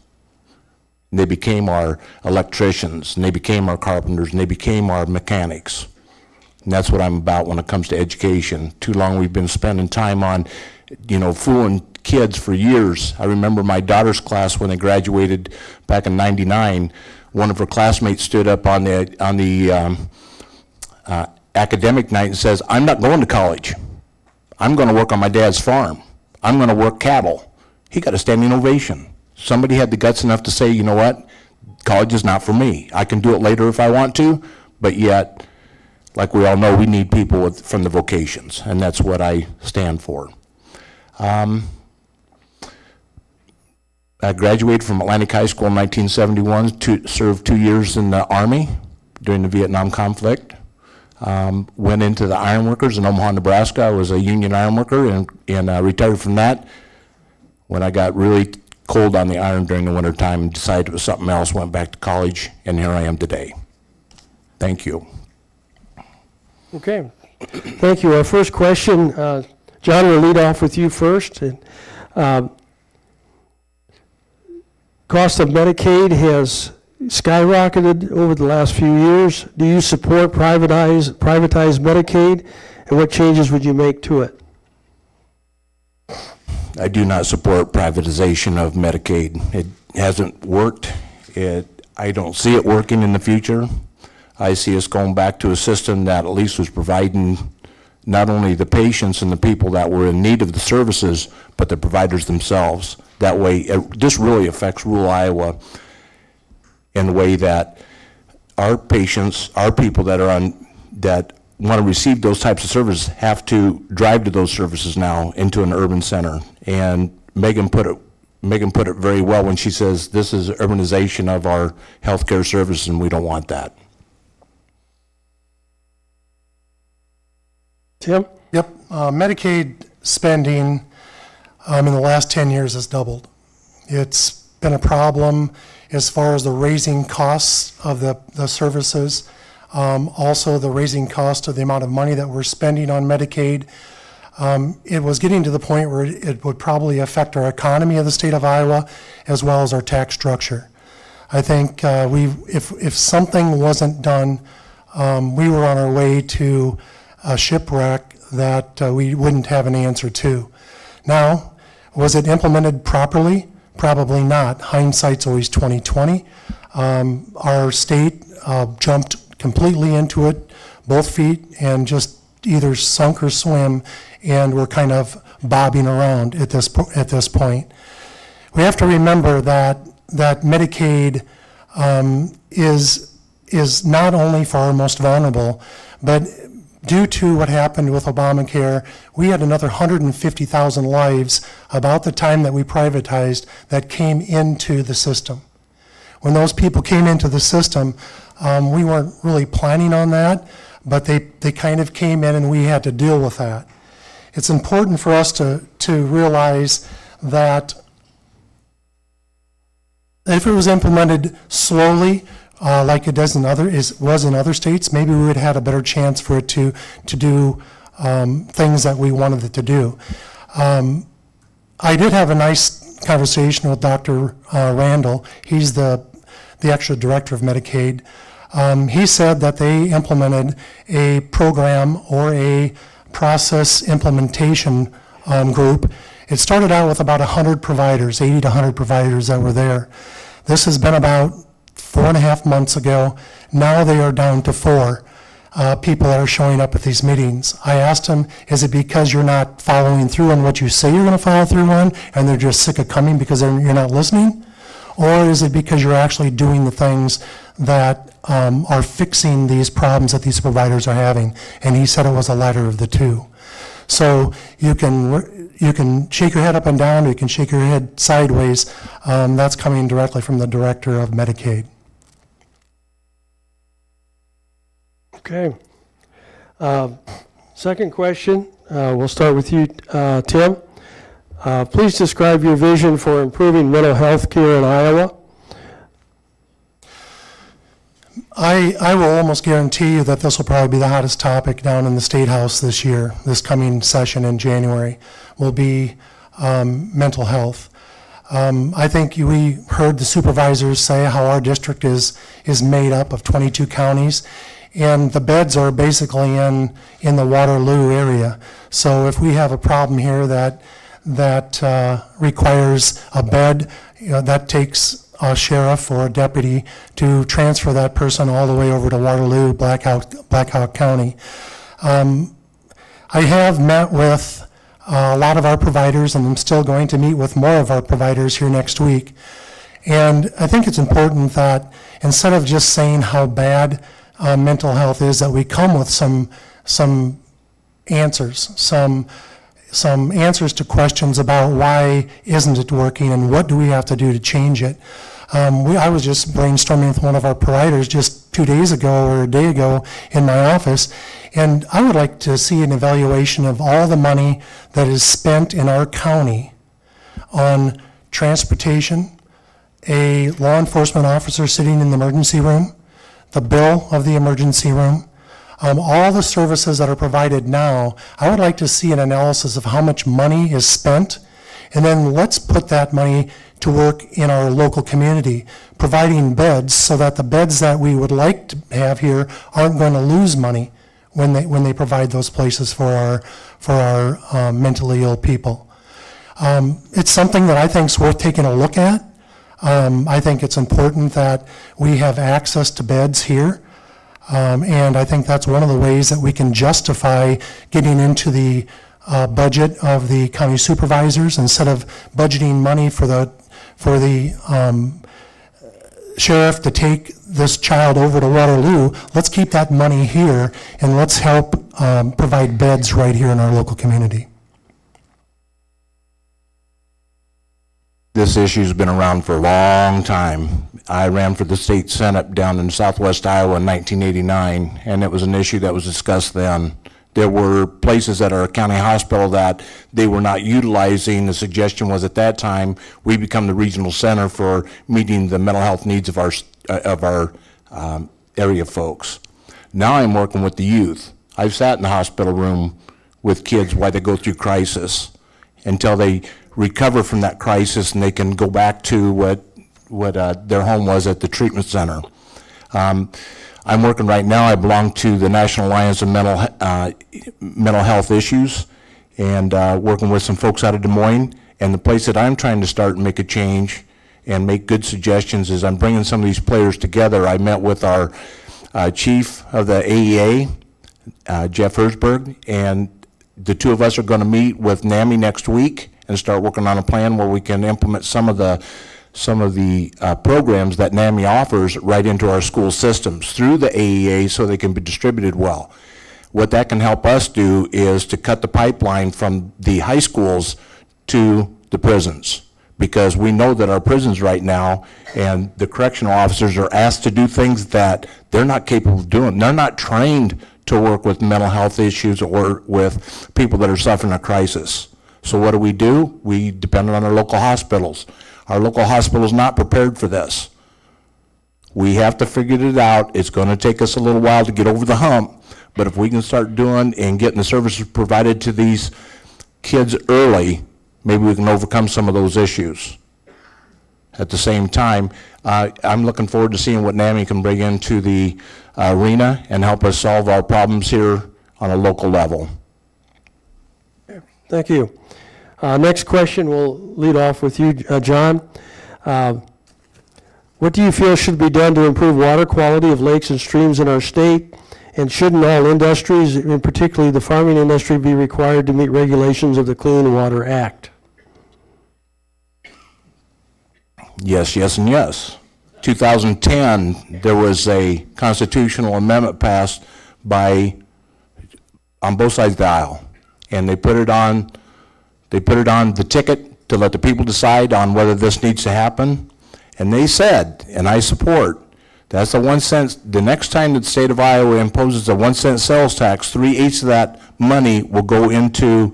[SPEAKER 11] And they became our electricians, and they became our carpenters, and they became our mechanics. And that's what I'm about when it comes to education. Too long we've been spending time on, fooling kids for years. I remember my daughter's class when they graduated back in '99. One of her classmates stood up on the academic night and says, "I'm not going to college. I'm going to work on my dad's farm. I'm going to work cattle." He got a standing ovation. Somebody had the guts enough to say, you know what, college is not for me. I can do it later if I want to, but yet, like we all know, we need people from the vocations, and that's what I stand for. I graduated from Atlantic High School in 1971, served 2 years in the Army during the Vietnam conflict. Went into the ironworkers in Omaha, Nebraska. I was a union ironworker and retired from that. When I got really cold on the iron during the wintertime and decided it was something else, went back to college, and here I am today. Thank you.
[SPEAKER 2] Okay. Thank you. Our first question, John, we'll lead off with you first. Cost of Medicaid has skyrocketed over the last few years. Do you support privatize Medicaid, and what changes would you make to it?
[SPEAKER 11] I do not support privatization of Medicaid. It hasn't worked. I don't see it working in the future. I see us going back to a system that at least was providing not only the patients and the people that were in need of the services, but the providers themselves. That way, this really affects rural Iowa in the way that our patients, our people that want to receive those types of services have to drive to those services now into an urban center. And Megan put it very well when she says this is urbanization of our healthcare services, and we don't want that.
[SPEAKER 2] Tim?
[SPEAKER 10] Yep. Medicaid spending in the last 10 years has doubled. It's been a problem as far as the raising costs of the services, also the raising cost of the amount of money that we're spending on Medicaid. It was getting to the point where it would probably affect our economy of the state of Iowa as well as our tax structure. I think if something wasn't done, we were on our way to a shipwreck that we wouldn't have an answer to. Now, was it implemented properly? Probably not. Hindsight's always 20/20. Our state jumped completely into it, both feet, and just either sunk or swim, and we're kind of bobbing around at this point. We have to remember that Medicaid is not only for our most vulnerable, but due to what happened with Obamacare, we had another 150,000 lives about the time that we privatized that came into the system. When those people came into the system, we weren't really planning on that, but they kind of came in and we had to deal with that. It's important for us to realize that if it was implemented slowly, like it was in other states, maybe we would have had a better chance for it to do things that we wanted it to do. I did have a nice conversation with Dr. Randall. He's the actual director of Medicaid. He said that they implemented a program or a process implementation group. It started out with about 100 providers, 80 to 100 providers that were there. This has been about 4.5 months ago. Now they are down to 4 people that are showing up at these meetings. I asked him, is it because you're not following through on what you say you're going to follow through on, and they're just sick of coming because you're not listening? Or is it because you're actually doing the things that are fixing these problems that these providers are having? And he said it was a latter of the two. So you can shake your head up and down, or you can shake your head sideways. That's coming directly from the director of Medicaid.
[SPEAKER 2] Okay. Second question, we'll start with you, Tim. Please describe your vision for improving mental health care in Iowa.
[SPEAKER 10] I will almost guarantee you that this will probably be the hottest topic down in the State House this year. This coming session in January will be mental health. I think we heard the supervisors say how our district is made up of 22 counties, and the beds are basically in the Waterloo area. So if we have a problem here that requires a bed, that takes a sheriff or a deputy to transfer that person all the way over to Waterloo, Black Hawk County. I have met with a lot of our providers, and I'm still going to meet with more of our providers here next week. And I think it's important that instead of just saying how bad mental health is, that we come with some answers, some answers to questions about why isn't it working and what do we have to do to change it. I was just brainstorming with one of our providers just 2 days ago or a day ago in my office, and I would like to see an evaluation of all the money that is spent in our county on transportation, a law enforcement officer sitting in the emergency room, the bill of the emergency room, all the services that are provided now. I would like to see an analysis of how much money is spent, and then let's put that money to work in our local community, providing beds so that the beds that we would like to have here aren't going to lose money when they provide those places for our mentally ill people. It's something that I think is worth taking a look at. I think it's important that we have access to beds here. And I think that's one of the ways that we can justify getting into the budget of the county supervisors instead of budgeting money for the sheriff to take this child over to Waterloo. Let's keep that money here and let's help provide beds right here in our local community.
[SPEAKER 11] This issue's been around for a long time. I ran for the state senate down in southwest Iowa in 1989, and it was an issue that was discussed then. There were places at our county hospital that they were not utilizing. The suggestion was at that time we become the regional center for meeting the mental health needs of our area folks. Now I'm working with the youth. I've sat in the hospital room with kids while they go through crisis until they recover from that crisis and they can go back to what their home was at the treatment center. I'm working right now. I belong to the National Alliance of Mental Health Issues, and working with some folks out of Des Moines. And the place that I'm trying to start and make a change and make good suggestions is I'm bringing some of these players together. I met with our chief of the AEA, Jeff Herzberg, and the two of us are going to meet with NAMI next week and start working on a plan where we can implement some of the programs that NAMI offers right into our school systems through the AEA so they can be distributed well. What that can help us do is to cut the pipeline from the high schools to the prisons, because we know that our prisons right now and the correctional officers are asked to do things that they're not capable of doing. They're not trained to work with mental health issues or with people that are suffering a crisis. So what do? We depend on our local hospitals. Our local hospital is not prepared for this. We have to figure it out. It's going to take us a little while to get over the hump, but if we can start doing and getting the services provided to these kids early, maybe we can overcome some of those issues. At the same time, I'm looking forward to seeing what NAMI can bring into the arena and help us solve our problems here on a local level.
[SPEAKER 2] Thank you. Next question, we'll lead off with you, John. What do you feel should be done to improve water quality of lakes and streams in our state? And shouldn't all industries, and particularly the farming industry, be required to meet regulations of the Clean Water Act?
[SPEAKER 11] Yes, yes, and yes. 2010, there was a constitutional amendment passed on both sides of the aisle, and they put it on the ticket to let the people decide on whether this needs to happen. And they said, and I support, that's the 1 cent, the next time the state of Iowa imposes a 1 cent sales tax, 3/8 of that money will go into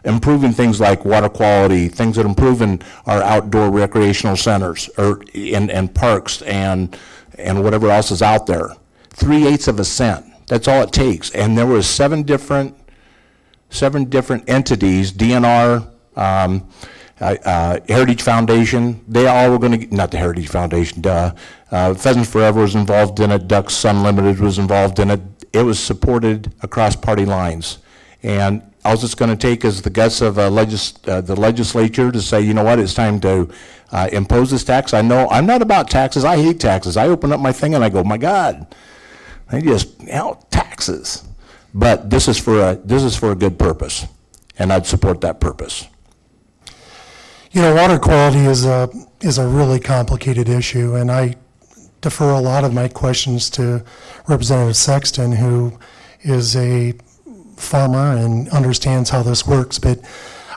[SPEAKER 11] improving things like water quality, things that improve in our outdoor recreational centers or in parks and whatever else is out there. 3/8 of a cent, that's all it takes. And there were seven different entities, DNR, Heritage Foundation, they all were going to, not the Heritage Foundation, Pheasants Forever was involved in it, Ducks Unlimited was involved in it. It was supported across party lines. And all it's going to take is the guts of the legislature to say, you know what, it's time to impose this tax. I know I'm not about taxes. I hate taxes. I open up my thing and I go, my God, I just, taxes. But this is for a good purpose, and I'd support that purpose.
[SPEAKER 10] You know, water quality is a really complicated issue, and I defer a lot of my questions to Representative Sexton, who is a farmer and understands how this works. But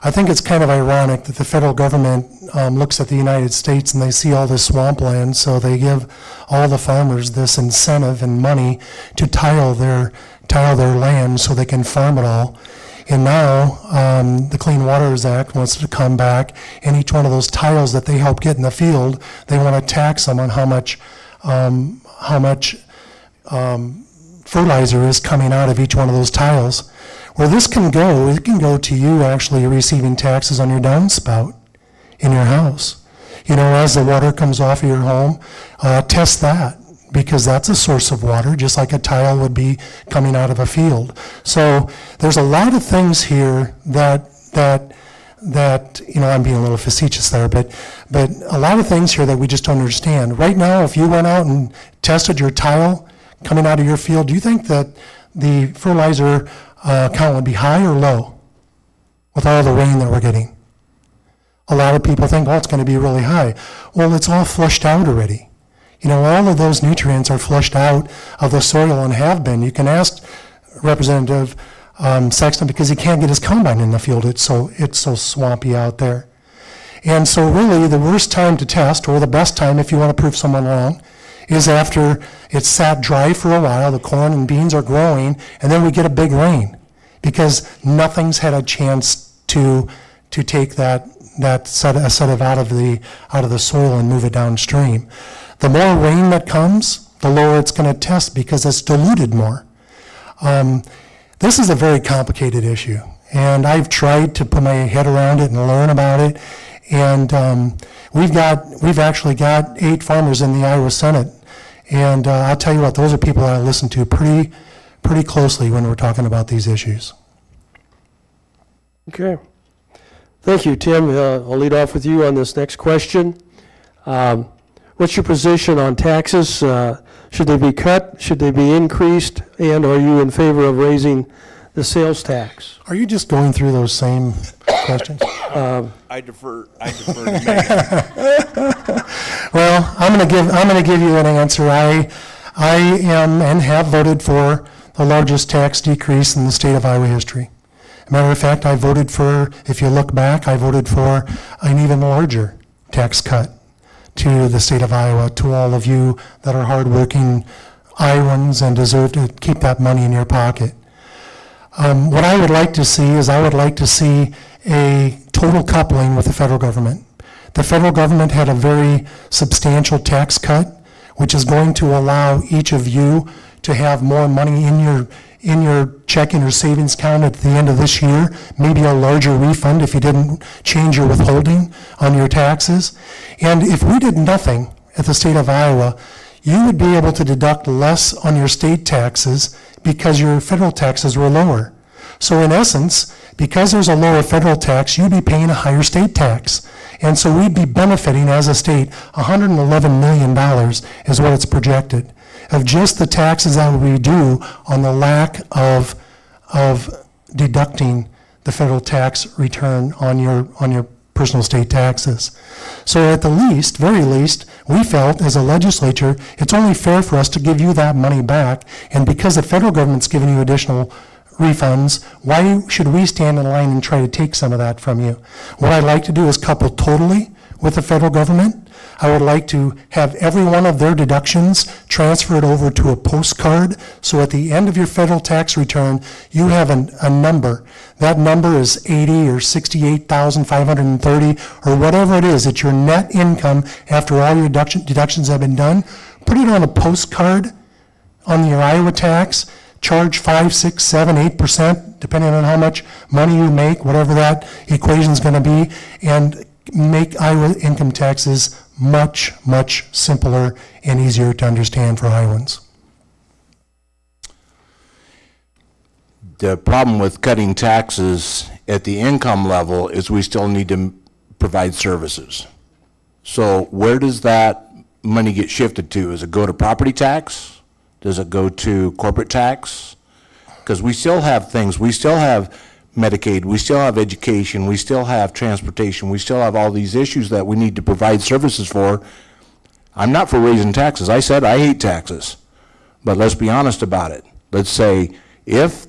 [SPEAKER 10] I think it's kind of ironic that the federal government looks at the United States and they see all this swampland, so they give all the farmers this incentive and money to tile their land so they can farm it all. And now, the Clean Waters Act wants to come back, and each one of those tiles that they help get in the field, they want to tax them on how much fertilizer is coming out of each one of those tiles. Where this can go, it can go to you actually receiving taxes on your downspout in your house. You know, as the water comes off of your home, test that, because that's a source of water, just like a tile would be coming out of a field. So there's a lot of things here that you know, I'm being a little facetious there, but a lot of things here that we just don't understand. Right now, if you went out and tested your tile coming out of your field, do you think that the fertilizer count would be high or low with all the rain that we're getting? A lot of people think, well, it's going to be really high. Well, it's all flushed out already. You know, all of those nutrients are flushed out of the soil and have been. You can ask Representative Sexton, because he can't get his combine in the field. It's so swampy out there. And so really the worst time to test, or the best time if you want to prove someone wrong, is after it's sat dry for a while, the corn and beans are growing, and then we get a big rain, because nothing's had a chance to take that sedative out of the soil and move it downstream. The more rain that comes, the lower it's going to test, because it's diluted more. This is a very complicated issue, and I've tried to put my head around it and learn about it. And we've actually got 8 farmers in the Iowa Senate, and I'll tell you what, those are people I listen to pretty closely when we're talking about these issues.
[SPEAKER 2] Okay. Thank you, Tim. I'll lead off with you on this next question. What's your position on taxes? Should they be cut? Should they be increased? And are you in favor of raising the sales tax?
[SPEAKER 10] Are you just going through those same questions?
[SPEAKER 11] I defer to Megan.
[SPEAKER 10] Well, I'm going to give you an answer. I am and have voted for the largest tax decrease in the state of Iowa history. As a matter of fact, I voted for, if you look back, I voted for an even larger tax cut to the state of Iowa, to all of you that are hardworking Iowans and deserve to keep that money in your pocket. What I would like to see is, I would like to see a total coupling with the federal government. The federal government had a very substantial tax cut, which is going to allow each of you to have more money in your checking or savings account at the end of this year, maybe a larger refund if you didn't change your withholding on your taxes. And if we did nothing at the state of Iowa, you would be able to deduct less on your state taxes because your federal taxes were lower. So in essence, because there's a lower federal tax, you'd be paying a higher state tax. And so we'd be benefiting as a state. $111 million is what it's projected of just the taxes that we do on the lack of deducting the federal tax return on your personal state taxes. So at the least, very least, we felt as a legislature, it's only fair for us to give you that money back. And because the federal government's giving you additional refunds, why should we stand in line and try to take some of that from you? What I'd like to do is couple totally with the federal government. I would like to have every one of their deductions transferred over to a postcard, so at the end of your federal tax return, you have a number. That number is 80 or 68,530 or whatever it is. It's your net income after all your deductions have been done. Put it on a postcard on your Iowa tax. Charge 5, 6, 7, 8%, depending on how much money you make, whatever that equation is going to be, and make Iowa income taxes much, much simpler and easier to understand for Iowans.
[SPEAKER 11] The problem with cutting taxes at the income level is we still need to provide services. So where does that money get shifted to? Does it go to property tax? Does it go to corporate tax? Because we still have things, we still have Medicaid, we still have education, we still have transportation, we still have all these issues that we need to provide services for. I'm not for raising taxes. I said I hate taxes. But let's be honest about it. Let's say if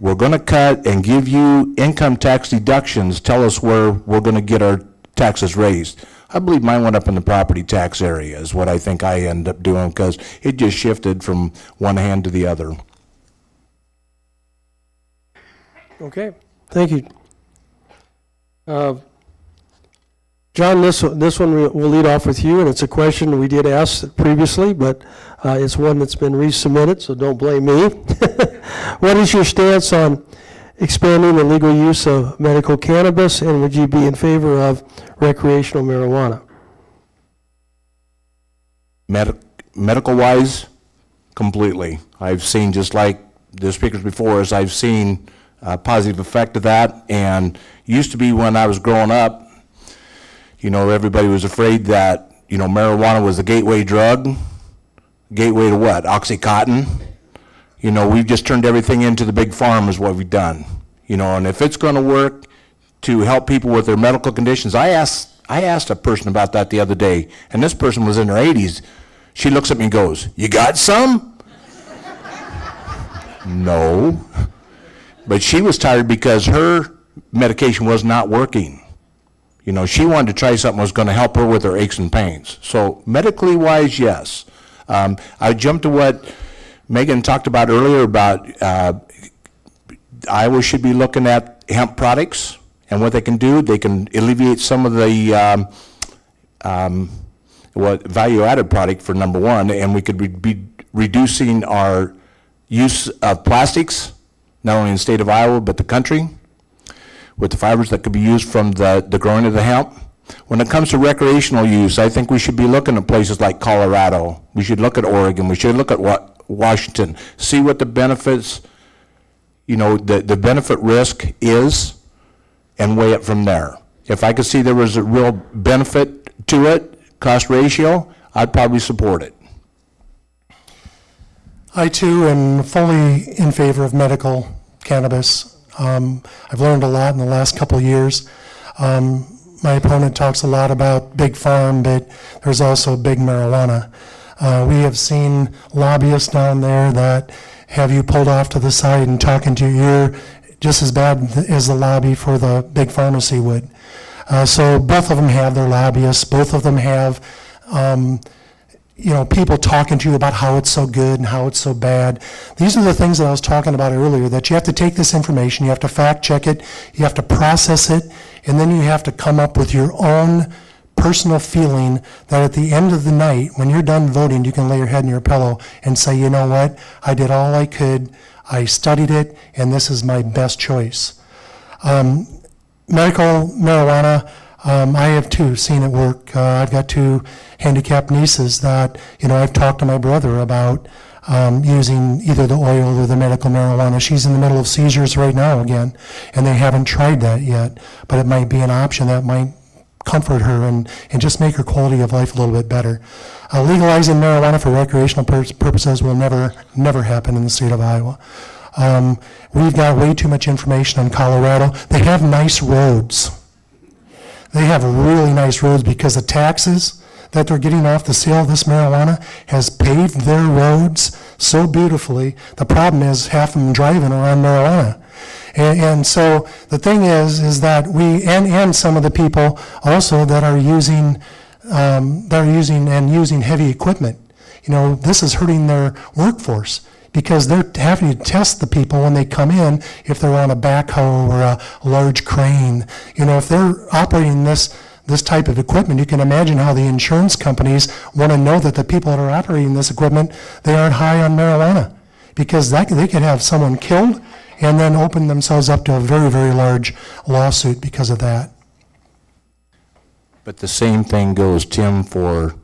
[SPEAKER 11] we're going to cut and give you income tax deductions, tell us where we're going to get our taxes raised. I believe mine went up in the property tax area is what I think I end up doing, because it just shifted from one hand to the other.
[SPEAKER 2] Okay. Thank you. John, this one we'll lead off with you, and it's a question we did ask previously, but it's one that's been resubmitted, so don't blame me. What is your stance on expanding the legal use of medical cannabis, and would you be in favor of recreational marijuana?
[SPEAKER 11] Medical-wise, completely. I've seen, just like the speakers before us, I've seen a positive effect of that, and used to be when I was growing up, you know, everybody was afraid that, you know, marijuana was the gateway drug. Gateway to what? Oxycontin. You know, we've just turned everything into the big farm is what we've done. You know, and if it's going to work to help people with their medical conditions, I asked a person about that the other day, and this person was in her 80s. She looks at me and goes, "You got some?" No. But she was tired because her medication was not working. You know, she wanted to try something that was going to help her with her aches and pains. So medically wise, yes. I jumped to what Megan talked about earlier about Iowa should be looking at hemp products and what they can do. They can alleviate some of the value-added product for number one, and we could be reducing our use of plastics, not only in the state of Iowa, but the country, with the fibers that could be used from the growing of the hemp. When it comes to recreational use, I think we should be looking at places like Colorado. We should look at Oregon. We should look at Washington, see what the benefits, you know, the benefit risk is, and weigh it from there. If I could see there was a real benefit to it, cost ratio, I'd probably support it.
[SPEAKER 10] I too am fully in favor of medical cannabis. I've learned a lot in the last couple of years. My opponent talks a lot about big farm, but there's also big marijuana. We have seen lobbyists down there that have you pulled off to the side and talking to your ear just as bad as the lobby for the big pharmacy would. So both of them have their lobbyists. Both of them have you know, people talking to you about how it's so good and how it's so bad. These are the things that I was talking about earlier, that you have to take this information, you have to fact check it, you have to process it, and then you have to come up with your own personal feeling that at the end of the night, when you're done voting, you can lay your head in your pillow and say, you know what, I did all I could, I studied it, and this is my best choice. Medical marijuana, I have too seen it work. I've got two handicapped nieces that, you know, I've talked to my brother about using either the oil or the medical marijuana. She's in the middle of seizures right now again, and they haven't tried that yet, but it might be an option that might comfort her and just make her quality of life a little bit better. Legalizing marijuana for recreational purposes will never happen in the state of Iowa. We've got way too much information on Colorado. They have nice roads. They have really nice roads because the taxes that they're getting off the sale of this marijuana has paved their roads so beautifully. The problem is half of them driving around marijuana. And so the thing is that we, and some of the people also that are using heavy equipment, you know, this is hurting their workforce, because they're having to test the people when they come in if they're on a backhoe or a large crane. You know, if they're operating this type of equipment, you can imagine how the insurance companies want to know that the people that are operating this equipment, they aren't high on marijuana, because they could have someone killed and then open themselves up to a very, very large lawsuit because of that.
[SPEAKER 11] But the same thing goes, Tim, for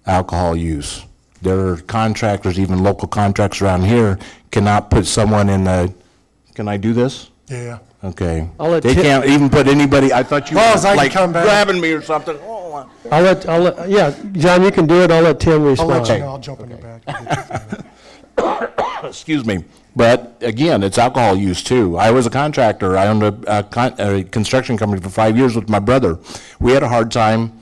[SPEAKER 11] alcohol use. There are contractors, even local contractors around here, cannot put someone in the, can I do this?
[SPEAKER 10] Yeah.
[SPEAKER 11] Okay. They can't even put anybody, I thought you were like grabbing me or something. Oh.
[SPEAKER 2] Yeah, John, you can do it. I'll let Tim respond.
[SPEAKER 10] I'll let you know. I'll jump in the back.
[SPEAKER 11] Excuse me. But again, it's alcohol use too. I was a contractor. I owned a construction company for 5 years with my brother. We had a hard time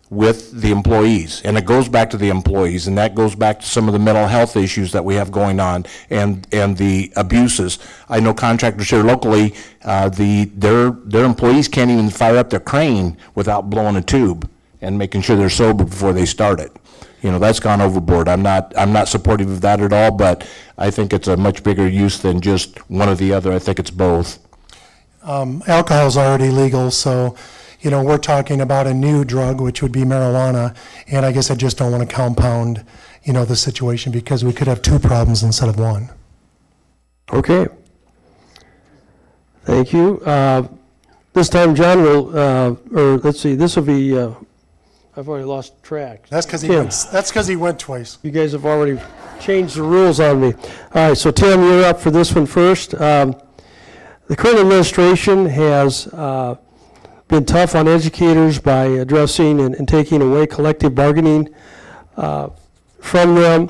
[SPEAKER 11] with the employees, and it goes back to the employees, and that goes back to some of the mental health issues that we have going on, and the abuses. I know contractors here locally, their employees can't even fire up their crane without blowing a tube and making sure they're sober before they start it. You know, that's gone overboard. I'm not supportive of that at all, but I think it's a much bigger use than just one or the other. I think it's both.
[SPEAKER 10] alcohol is already legal, so, you know, we're talking about a new drug, which would be marijuana, and I guess I just don't want to compound, you know, the situation, because we could have two problems instead of one.
[SPEAKER 2] Okay. Thank you. This time, John will, or let's see, this will be, I've already lost track.
[SPEAKER 10] That's because he went twice.
[SPEAKER 2] You guys have already changed the rules on me. All right, so Tim, you're up for this one first. The current administration has been tough on educators by addressing and taking away collective bargaining from them.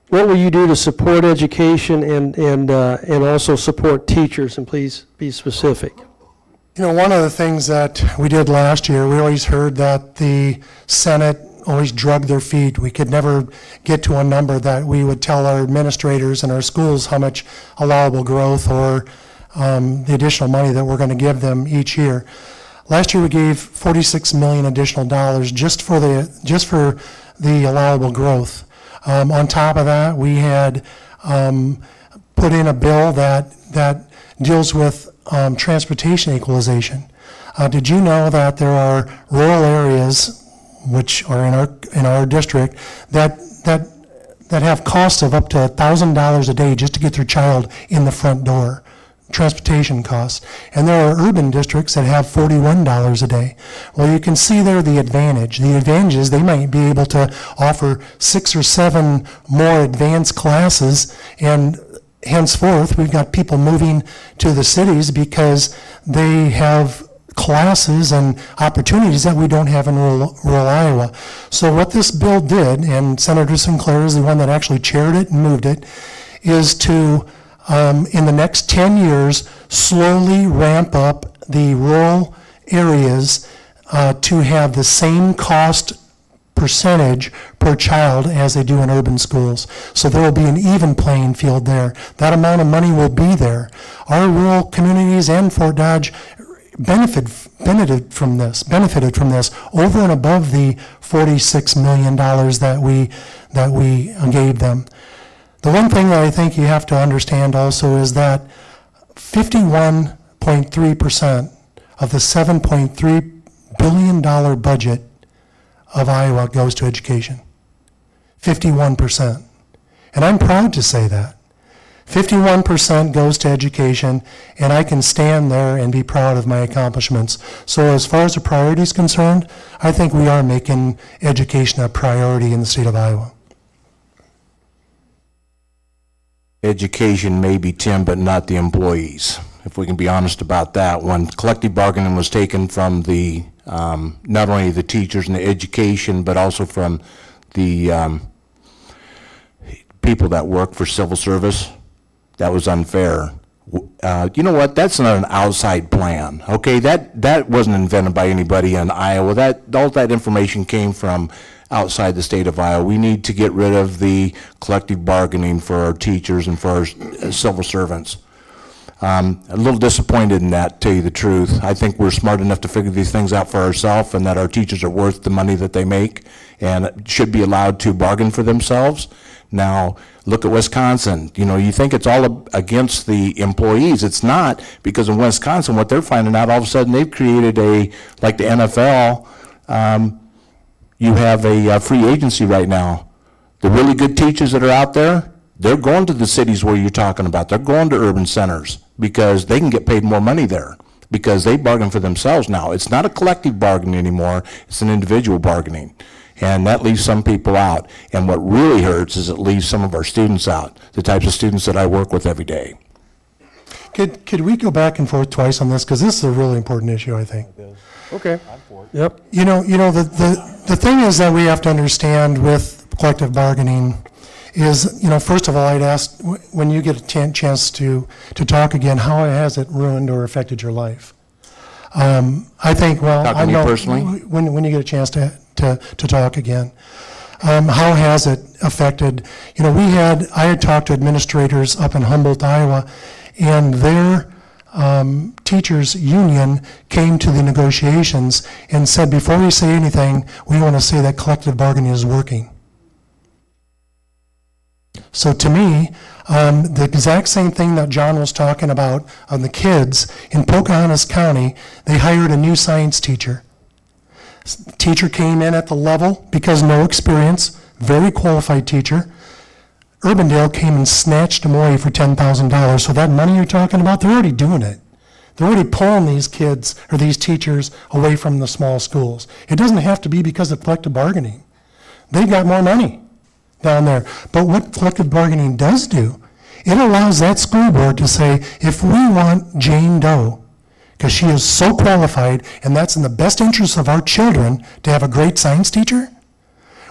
[SPEAKER 2] What will you do to support education and also support teachers? And please be specific.
[SPEAKER 10] You know, one of the things that we did last year, we always heard that the Senate always drug their feet. We could never get to a number that we would tell our administrators and our schools how much allowable growth or the additional money that we're going to give them each year. Last year we gave $46 million additional dollars just for the allowable growth. On top of that, we had put in a bill that deals with transportation equalization. Did you know that there are rural areas which are in our district that have costs of up to $1,000 a day just to get their child in the front door, transportation costs. And there are urban districts that have $41 a day. Well, you can see there the advantage. The advantage is they might be able to offer 6 or 7 more advanced classes, and henceforth we've got people moving to the cities because they have classes and opportunities that we don't have in rural Iowa. So what this bill did, and Senator Sinclair is the one that actually chaired it and moved it, is to, in the next 10 years, slowly ramp up the rural areas to have the same cost percentage per child as they do in urban schools. So there will be an even playing field there. That amount of money will be there. Our rural communities and Fort Dodge benefited from this over and above the $46 million that we gave them. The one thing that I think you have to understand also is that 51.3% of the $7.3 billion budget of Iowa goes to education. 51%. And I'm proud to say that. 51% goes to education, and I can stand there and be proud of my accomplishments. So as far as the priority is concerned, I think we are making education a priority in the state of Iowa.
[SPEAKER 11] Education maybe, Tim, but not the employees, if we can be honest about that. When collective bargaining was taken from the not only the teachers and the education, but also from the people that work for civil service, that was unfair. You know what? That's not an outside plan. Okay, that wasn't invented by anybody in Iowa. All that information came from outside the state of Iowa. We need to get rid of the collective bargaining for our teachers and for our civil servants. A little disappointed in that, to tell you the truth. I think we're smart enough to figure these things out for ourselves, and that our teachers are worth the money that they make and should be allowed to bargain for themselves. Now, look at Wisconsin. You know, you think it's all against the employees. It's not, because in Wisconsin, what they're finding out, all of a sudden they've created like the NFL, you have a free agency right now. The really good teachers that are out there, they're going to the cities where you're talking about. They're going to urban centers because they can get paid more money there because they bargain for themselves now. It's not a collective bargain anymore. It's an individual bargaining. And that leaves some people out. And what really hurts is it leaves some of our students out, the types of students that I work with every day.
[SPEAKER 10] Could we go back and forth twice on this? Because this is a really important issue, I think.
[SPEAKER 2] Okay. Yep.
[SPEAKER 10] You know, the thing is that we have to understand with collective bargaining is, you know, first of all, I'd ask, when you get a chance to talk again, how has it ruined or affected your life? I think, well,
[SPEAKER 11] Talking to me personally?
[SPEAKER 10] When you get a chance to talk again, how has it affected? You know, I had talked to administrators up in Humboldt, Iowa, and their teachers union came to the negotiations and said, before we say anything, we want to say that collective bargaining is working. So to me, the exact same thing that John was talking about on the kids, in Pocahontas County, they hired a new science teacher. Teacher came in at the level because no experience, very qualified teacher. Urbandale came and snatched him away for $10,000. So that money you're talking about, they're already doing it. They're already pulling these kids or these teachers away from the small schools. It doesn't have to be because of collective bargaining. They got more money down there. But what collective bargaining does do, it allows that school board to say, if we want Jane Doe, because she is so qualified, and that's in the best interest of our children to have a great science teacher,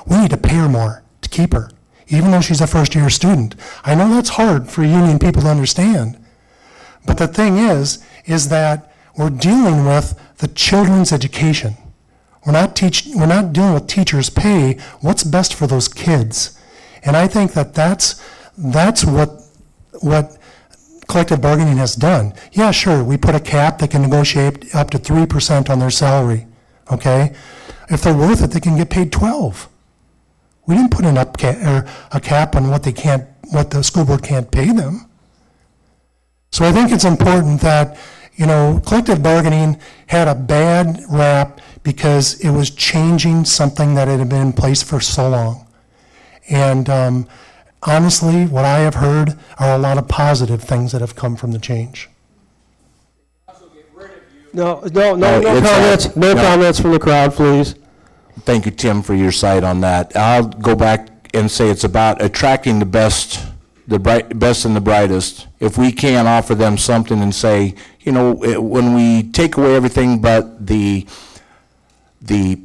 [SPEAKER 10] we need to pay her more to keep her, even though she's a first-year student. I know that's hard for union people to understand, but the thing is that we're dealing with the children's education. We're not dealing with teachers' pay. What's best for those kids? And I think that's what collective bargaining has done. Yeah, sure, we put a cap that can negotiate up to 3% on their salary, okay? If they're worth it, they can get paid 12. We didn't put a cap on what the school board can't pay them. So I think it's important that, collective bargaining had a bad rap because it was changing something that had been in place for so long. And honestly, what I have heard are a lot of positive things that have come from the change.
[SPEAKER 2] No comments. No comments from the crowd, please.
[SPEAKER 11] Thank you, Tim, for your side on that. I'll go back and say it's about attracting the best and the brightest. If we can offer them something and say, when we take away everything but the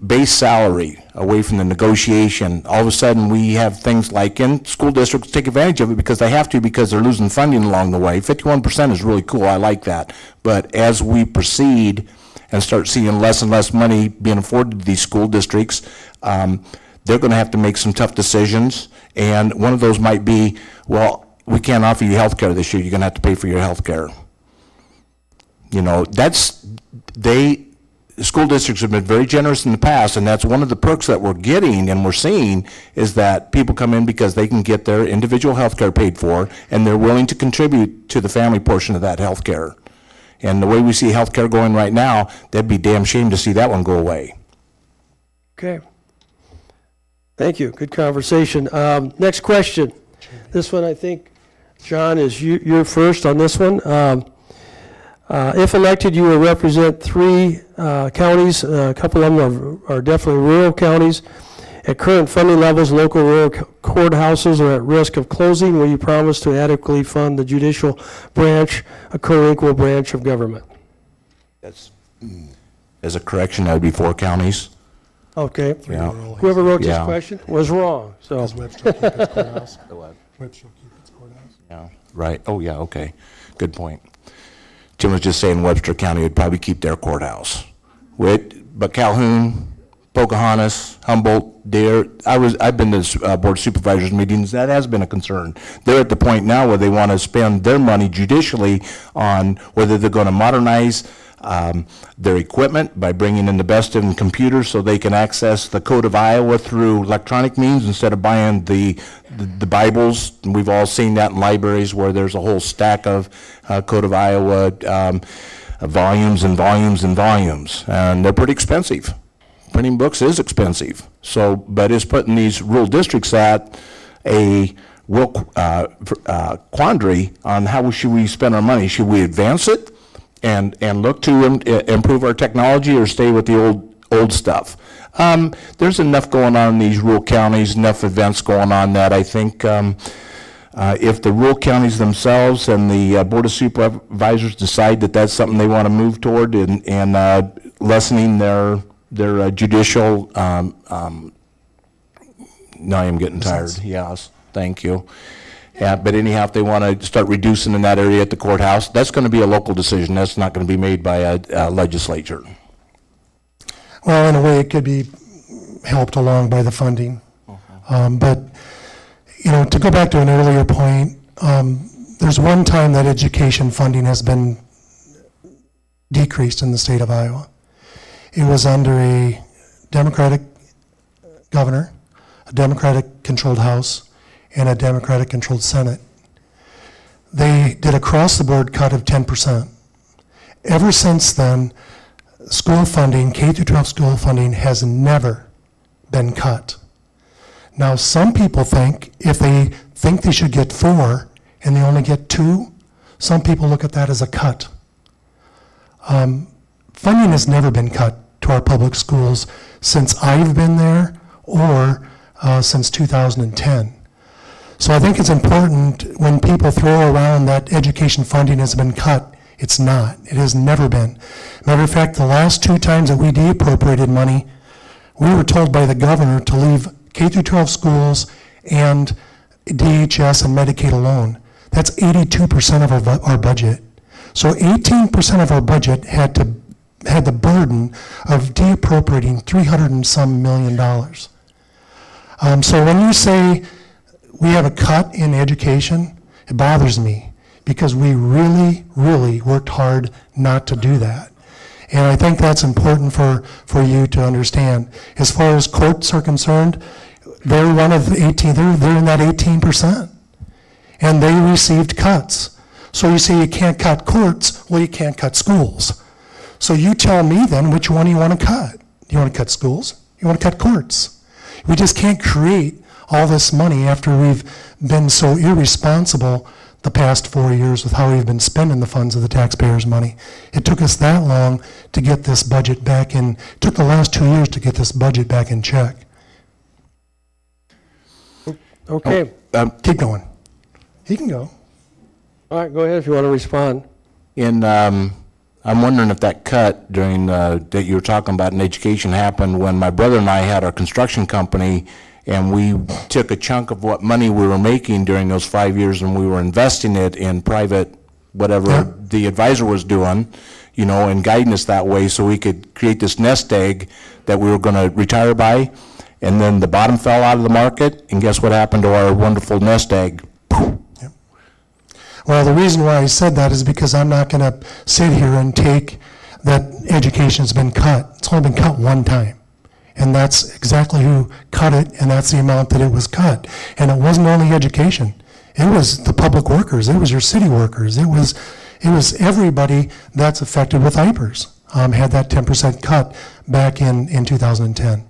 [SPEAKER 11] base salary away from the negotiation, all of a sudden we have things like, and school districts take advantage of it because they have to, because they're losing funding along the way. 51% is really cool, I like that. But as we proceed and start seeing less and less money being afforded to these school districts, they're going to have to make some tough decisions. And one of those might be, well, we can't offer you health care this year, you're going to have to pay for your health care. School districts have been very generous in the past, and that's one of the perks that we're getting and we're seeing, is that people come in because they can get their individual health care paid for, and they're willing to contribute to the family portion of that health care. And the way we see health care going right now, that'd be damn shame to see that one go away.
[SPEAKER 2] Okay. Thank you. Good conversation. Next question. This one, I think, John, is you're first on this one. If elected, you will represent 3 counties. A couple of them are definitely rural counties. At current funding levels, local rural courthouses are at risk of closing. Will you promise to adequately fund the judicial branch, a co-equal branch of government?
[SPEAKER 11] That's, as a correction, that would be 4 counties.
[SPEAKER 2] Okay.
[SPEAKER 11] Yeah.
[SPEAKER 2] Whoever wrote this question was wrong. So.
[SPEAKER 10] Does Webster keep its courthouse? Webster keep its courthouse?
[SPEAKER 11] Yeah, right. Oh, yeah, okay. Good point. Tim was just saying Webster County would probably keep their courthouse. But Calhoun, Pocahontas, Humboldt, Dare, I've been to Board of Supervisors meetings, that has been a concern. They're at the point now where they want to spend their money judicially on whether they're going to modernize their equipment by bringing in the best in computers so they can access the Code of Iowa through electronic means instead of buying the Bibles. And we've all seen that in libraries where there's a whole stack of Code of Iowa volumes and volumes and volumes, and they're pretty expensive. Printing books is expensive. So, but it's putting these rural districts at a real quandary on how should we spend our money. Should we advance it and look to improve our technology, or stay with the old stuff? There's enough going on in these rural counties, enough events going on that I think if the rural counties themselves and the Board of Supervisors decide that that's something they want to move toward and lessening their judicial, now I'm getting tired, yes, thank you. Yeah, but anyhow, if they want to start reducing in that area at the courthouse, that's going to be a local decision. That's not going to be made by a legislature.
[SPEAKER 10] Well, in a way, it could be helped along by the funding. But, to go back to an earlier point, there's one time that education funding has been decreased in the state of Iowa. It was under a Democratic governor, a Democratic-controlled House, and a Democratic-controlled Senate. They did across-the-board cut of 10%. Ever since then, school funding, K-12 school funding, has never been cut. Now, some people think if they think they should get 4 and they only get 2, some people look at that as a cut. Funding has never been cut to our public schools since I've been there or since 2010. So I think it's important when people throw around that education funding has been cut. It's not. It has never been. Matter of fact, the last 2 times that we de-appropriated money, we were told by the governor to leave K-12 schools and DHS and Medicaid alone. That's 82% of our budget. So 18% of our budget had the burden of de-appropriating $300 and some million. So when you say we have a cut in education, it bothers me because we really, really worked hard not to do that. And I think that's important for you to understand. As far as courts are concerned, they're one of the 18, they're in that 18%. And they received cuts. So you say you can't cut courts, well, you can't cut schools. So you tell me then which one you want to cut. You want to cut schools? You want to cut courts? We just can't create all this money after we've been so irresponsible the past 4 years with how we've been spending the funds of the taxpayers' money. It took us that long to get this budget back in, it took the last 2 years to get this budget back in check.
[SPEAKER 2] Okay.
[SPEAKER 10] Keep going. He can go.
[SPEAKER 2] All right, go ahead if you want to respond.
[SPEAKER 11] I'm wondering if that cut during that you were talking about in education happened when my brother and I had our construction company, and we took a chunk of what money we were making during those 5 years and we were investing it in private, whatever the advisor was doing, you know, and guiding us that way so we could create this nest egg that we were going to retire by. And then the bottom fell out of the market, and guess what happened to our wonderful nest egg?
[SPEAKER 10] Yep. Well, the reason why I said that is because I'm not going to sit here and take that education's been cut. It's only been cut one time. And that's exactly who cut it, and that's the amount that it was cut. And it wasn't only education. It was the public workers. It was your city workers. It was everybody that's affected with IPERS had that 10% cut back in 2010.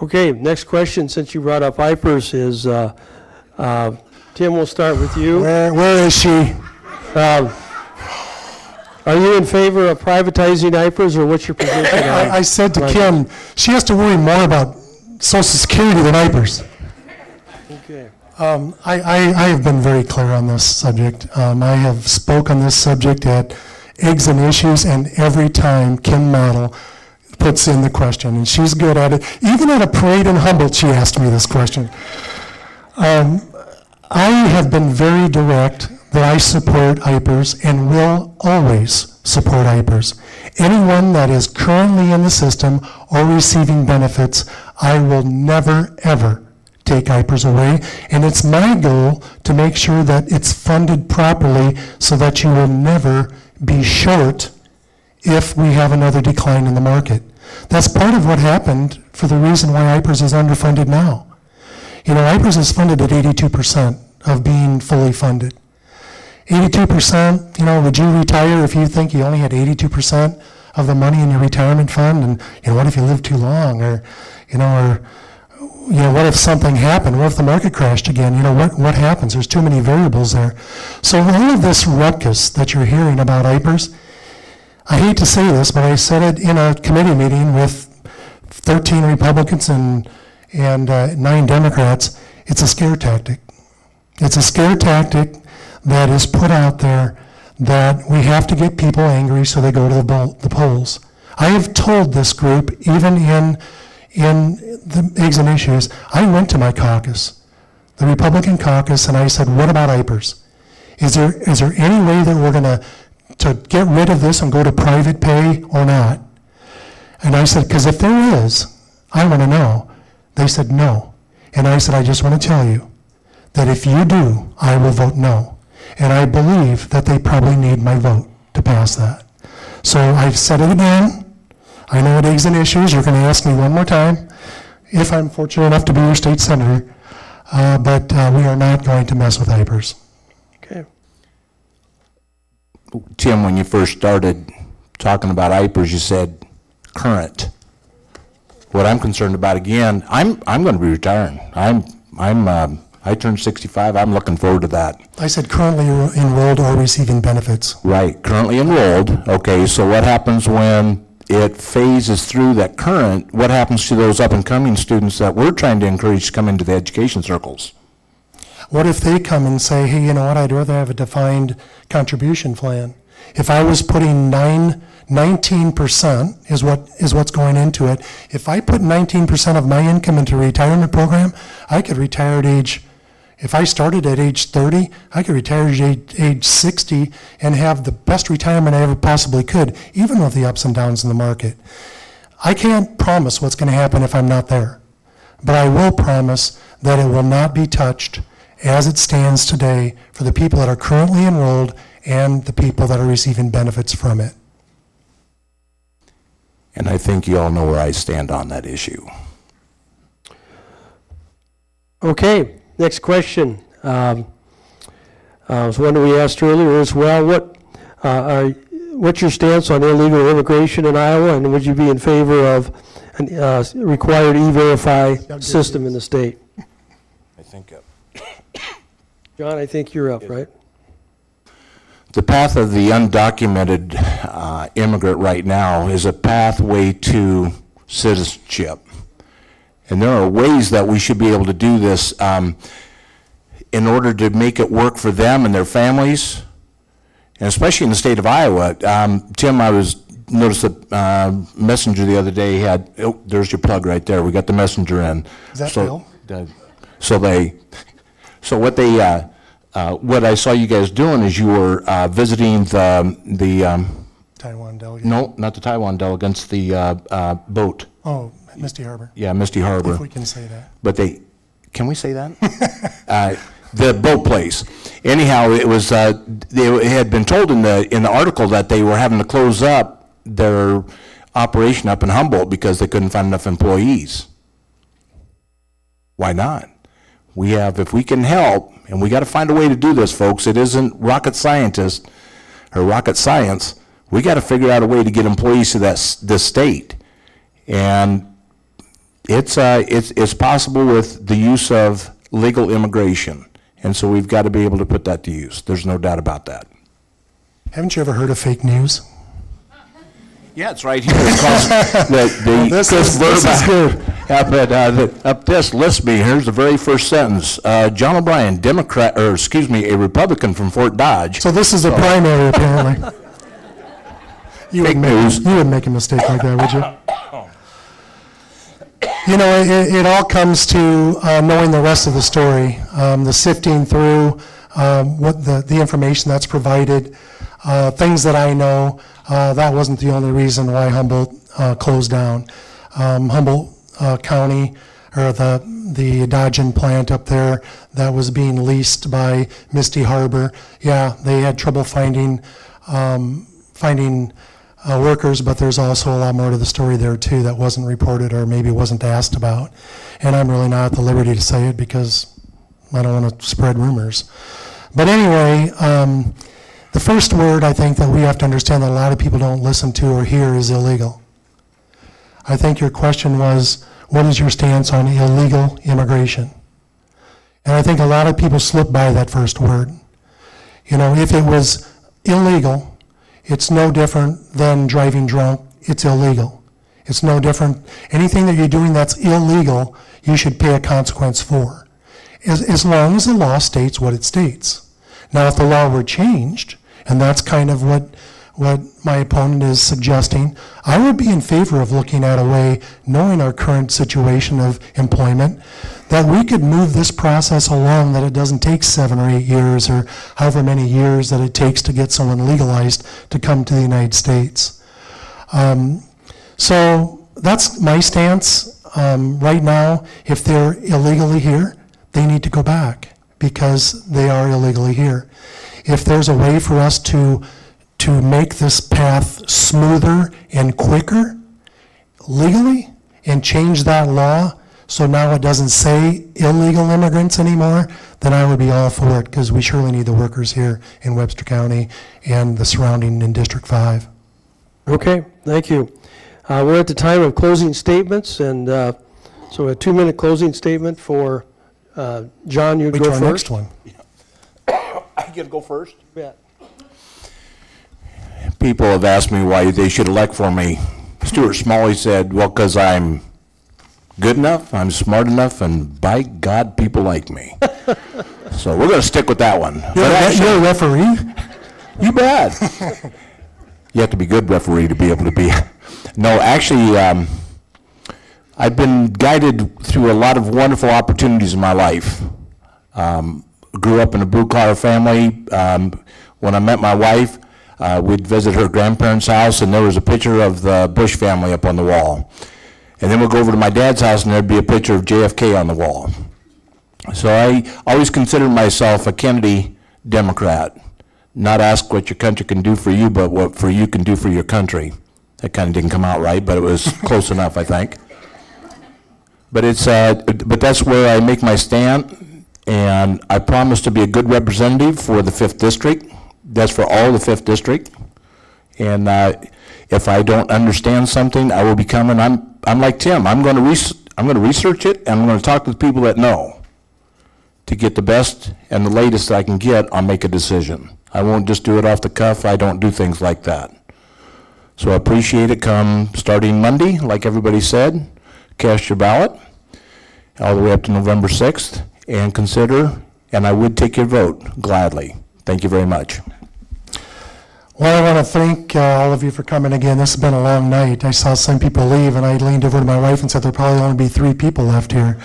[SPEAKER 2] Okay, next question, since you brought up IPERS, is Tim, we'll start with you.
[SPEAKER 10] Where is she?
[SPEAKER 2] Are you in favor of privatizing IPERS, or what's your position on it?
[SPEAKER 10] I said to Kim, she has to worry more about Social Security than IPERS.
[SPEAKER 2] Okay.
[SPEAKER 10] I have been very clear on this subject. I have spoke on this subject at Eggs and Issues, and every time Kim Model puts in the question, and she's good at it. Even at a parade in Humboldt, she asked me this question. I have been very direct that I support IPERS and will always support IPERS. Anyone that is currently in the system or receiving benefits, I will never, ever take IPERS away. And it's my goal to make sure that it's funded properly so that you will never be short if we have another decline in the market. That's part of what happened for the reason why IPERS is underfunded now. You know, IPERS is funded at 82% of being fully funded. 82%, you know, would you retire if you think you only had 82% of the money in your retirement fund? And, you know, what if you live too long? Or, what if something happened? What if the market crashed again? You know, what happens? There's too many variables there. So all of this ruckus that you're hearing about IPERS, I hate to say this, but I said it in a committee meeting with 13 Republicans and 9 Democrats. It's a scare tactic. It's a scare tactic that is put out there that we have to get people angry so they go to the polls. I have told this group, even in the Eggs and Issues, I went to my caucus, the Republican caucus, and I said, what about IPERS? Is there any way that we're going to get rid of this and go to private pay or not? And I said, because if there is, I want to know. They said no. And I said, I just want to tell you that if you do, I will vote no. And I believe that they probably need my vote to pass that. So I've said it again. I know at Eggs and Issues, you're going to ask me one more time if I'm fortunate enough to be your state senator. but we are not going to mess with IPERS.
[SPEAKER 2] Okay.
[SPEAKER 11] Tim, when you first started talking about IPERS, you said current. What I'm concerned about, again, I'm going to be retiring. I turned 65. I'm looking forward to that.
[SPEAKER 10] I said currently enrolled or receiving benefits.
[SPEAKER 11] Right, currently enrolled. Okay, so what happens when it phases through that current? What happens to those up-and-coming students that we're trying to encourage to come into the education circles?
[SPEAKER 10] What if they come and say, hey, you know what, I'd rather have a defined contribution plan. If I was putting 19% is what's going into it. If I put 19% of my income into a retirement program, I could retire at if I started at age 30, I could retire at age 60 and have the best retirement I ever possibly could, even with the ups and downs in the market. I can't promise what's going to happen if I'm not there, but I will promise that it will not be touched as it stands today for the people that are currently enrolled and the people that are receiving benefits from it.
[SPEAKER 11] And I think you all know where I stand on that issue.
[SPEAKER 2] Okay, next question. Was one that we asked earlier as well. What's your stance on illegal immigration in Iowa, and would you be in favor of a required E-Verify system in the state?
[SPEAKER 11] I think
[SPEAKER 2] John, I think you're up, right?
[SPEAKER 11] the path of the undocumented immigrant right now is a pathway to citizenship. And there are ways that we should be able to do this in order to make it work for them and their families, and especially in the state of Iowa. Tim, I noticed the messenger the other day had, oh, there's your plug right there. We got the messenger in.
[SPEAKER 10] Is that Bill?
[SPEAKER 11] What I saw you guys doing is you were visiting the
[SPEAKER 10] Taiwan delegate.
[SPEAKER 11] No, not the Taiwan delegates, the boat.
[SPEAKER 10] Oh, Misty Harbor.
[SPEAKER 11] Yeah, Misty Harbor.
[SPEAKER 10] If we can say that.
[SPEAKER 11] But can we say that? The boat place. Anyhow, it was, they had been told in the article that they were having to close up their operation up in Humboldt because they couldn't find enough employees. Why not? If we can help, and we got to find a way to do this, folks. It isn't rocket scientist or rocket science. We got to figure out a way to get employees to this state, and it's possible with the use of legal immigration, and so we've got to be able to put that to use. There's no doubt about that.
[SPEAKER 10] Haven't you ever heard of fake news?
[SPEAKER 11] Yeah, it's right here. It's called
[SPEAKER 10] This is good.
[SPEAKER 11] Up this list me. Here's the very first sentence. John O'Brien, a Republican from Fort Dodge.
[SPEAKER 10] So this is a primary, apparently. You wouldn't make a mistake like that, would you? You know, it all comes to knowing the rest of the story, the sifting through what the information that's provided, things that I know. That wasn't the only reason why Humboldt closed down. Humboldt County, or the Dodgen plant up there that was being leased by Misty Harbor, yeah, they had trouble finding workers, but there's also a lot more to the story there too that wasn't reported or maybe wasn't asked about. And I'm really not at the liberty to say it because I don't want to spread rumors. But anyway, the first word I think that we have to understand that a lot of people don't listen to or hear is illegal. I think your question was, what is your stance on illegal immigration? And I think a lot of people slip by that first word. You know, if it was illegal, it's no different than driving drunk. It's illegal. It's no different. Anything that you're doing that's illegal, you should pay a consequence for, as long as the law states what it states. Now, if the law were changed, and that's kind of what my opponent is suggesting, I would be in favor of looking at a way, knowing our current situation of employment, that we could move this process along, that it doesn't take 7 or 8 years or however many years that it takes to get someone legalized to come to the United States. So that's my stance. Right now, if they're illegally here, they need to go back because they are illegally here. If there's a way for us to make this path smoother and quicker legally and change that law so now it doesn't say illegal immigrants anymore, then I would be all for it, because we surely need the workers here in Webster County and the surrounding in District 5.
[SPEAKER 2] Okay, thank you. We're at the time of closing statements, and so a 2-minute closing statement for John, you
[SPEAKER 10] Wait
[SPEAKER 2] go
[SPEAKER 10] till our
[SPEAKER 2] first.
[SPEAKER 10] next one.
[SPEAKER 11] I get to go first?
[SPEAKER 2] Yeah.
[SPEAKER 11] People have asked me why they should elect for me. Stuart Smalley said, well, because I'm good enough, I'm smart enough, and by God, people like me. So we're going to stick with that one.
[SPEAKER 10] You're a referee?
[SPEAKER 11] You bet. You have to be a good referee to be able to be. No, actually, I've been guided through a lot of wonderful opportunities in my life. Grew up in a blue-collar family. When I met my wife, we'd visit her grandparents' house, and there was a picture of the Bush family up on the wall. And then we'd go over to my dad's house, and there'd be a picture of JFK on the wall. So I always considered myself a Kennedy Democrat. Not ask what your country can do for you, but what for you can do for your country. That kind of didn't come out right, but it was close enough, I think. But it's but that's where I make my stand, and I promise to be a good representative for the 5th District. That's for all the 5th District. And if I don't understand something, I will be coming. I'm like Tim. I'm going to research it, and I'm going to talk to the people that know to get the best and the latest I can get. I'll make a decision. I won't just do it off the cuff. I don't do things like that. So I appreciate it. Come starting Monday, like everybody said, cast your ballot all the way up to November 6th and consider, and I would take your vote gladly. Thank you very much.
[SPEAKER 10] Well, I want to thank all of you for coming again. This has been a long night. I saw some people leave, and I leaned over to my wife and said there'll probably only be 3 people left here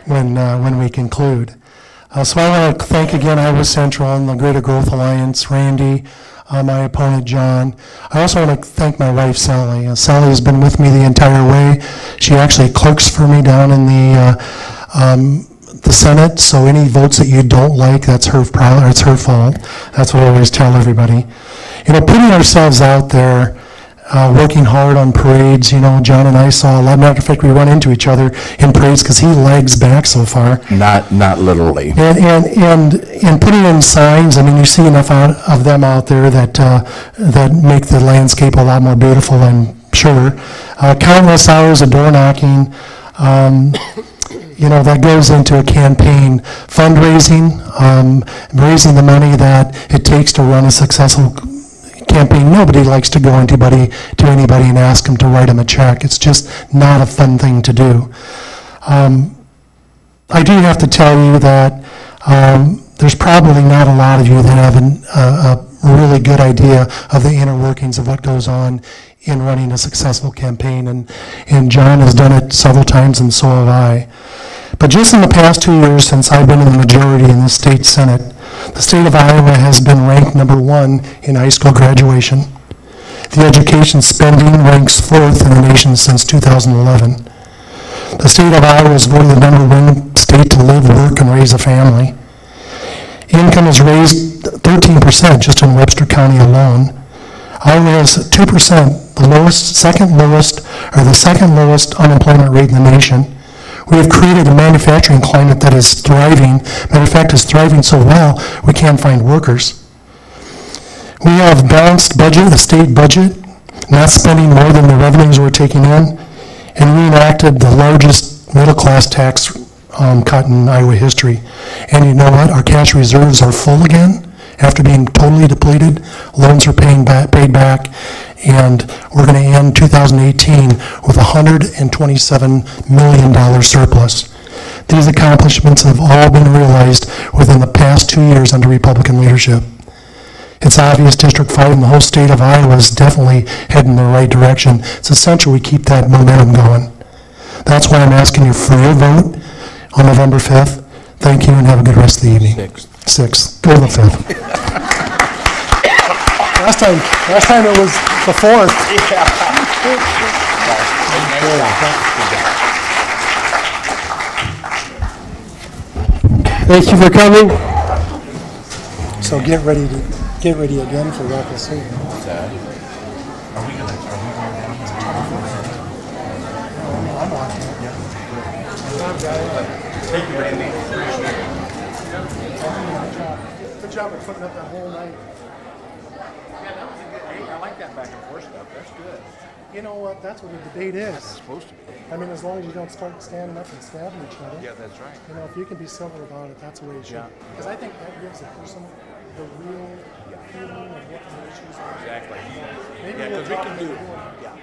[SPEAKER 10] when we conclude. So I want to thank again Iowa Central and the Greater Growth Alliance, Randy, my opponent John. I also want to thank my wife Sally. Sally has been with me the entire way. She actually clerks for me down in the Senate, so any votes that you don't like, that's her problem, it's her fault. That's what I always tell everybody. You know, putting ourselves out there, working hard on parades, you know, John and I saw a lot. Matter of fact, we run into each other in parades because he lags back so far.
[SPEAKER 11] Not literally.
[SPEAKER 10] And putting in signs. I mean, you see enough of them out there that make the landscape a lot more beautiful, I'm sure. Countless hours of door knocking. You know, that goes into a campaign. Fundraising, raising the money that it takes to run a successful campaign. Nobody likes to go to anybody and ask them to write them a check. It's just not a fun thing to do. I do have to tell you that there's probably not a lot of you that have a really good idea of the inner workings of what goes on in running a successful campaign, and John has done it several times, and so have I. But just in the past 2 years since I've been in the majority in the state Senate, the state of Iowa has been ranked #1 in high school graduation. The education spending ranks 4th in the nation since 2011. The state of Iowa is voted the #1 state to live, work, and raise a family. Income is raised 13% just in Webster County alone. Iowa has 2%, the second lowest unemployment rate in the nation. We have created a manufacturing climate that is thriving. Matter of fact, it's thriving so well, we can't find workers. We have balanced budget, the state budget, not spending more than the revenues we're taking in, and we enacted the largest middle-class tax cut in Iowa history. And you know what? Our cash reserves are full again after being totally depleted. Loans are paid back, and we're going to end 2018 with a $127 million surplus. These accomplishments have all been realized within the past 2 years under Republican leadership. It's obvious District 5 and the whole state of Iowa is definitely heading in the right direction. It's essential we keep that momentum going. That's why I'm asking you for your vote on November 5th. Thank you, and have a good rest of the evening. 6th. Go to the 5th. Last time it was the 4th.
[SPEAKER 2] Thank you for coming.
[SPEAKER 10] So get ready again for Rockville State. I'm on. Thank you, Randy. Appreciate it. Good job of putting up that whole night.
[SPEAKER 12] Yeah, that was a good debate. I like that back and forth stuff. That's good.
[SPEAKER 10] You know what? That's what a debate is.
[SPEAKER 12] It's supposed to be.
[SPEAKER 10] I mean, as long as you don't start standing up and stabbing each other.
[SPEAKER 12] Yeah, that's right.
[SPEAKER 10] You know, if you can be civil about it, that's the way you should.
[SPEAKER 12] Yeah.
[SPEAKER 10] Because I think that gives a person the real feeling of what the issues are.
[SPEAKER 12] Exactly.
[SPEAKER 10] Maybe
[SPEAKER 12] Yeah,
[SPEAKER 10] we'll
[SPEAKER 12] because we
[SPEAKER 10] talk
[SPEAKER 12] can
[SPEAKER 10] about
[SPEAKER 12] do
[SPEAKER 10] it
[SPEAKER 12] it.
[SPEAKER 10] more.
[SPEAKER 12] Yeah.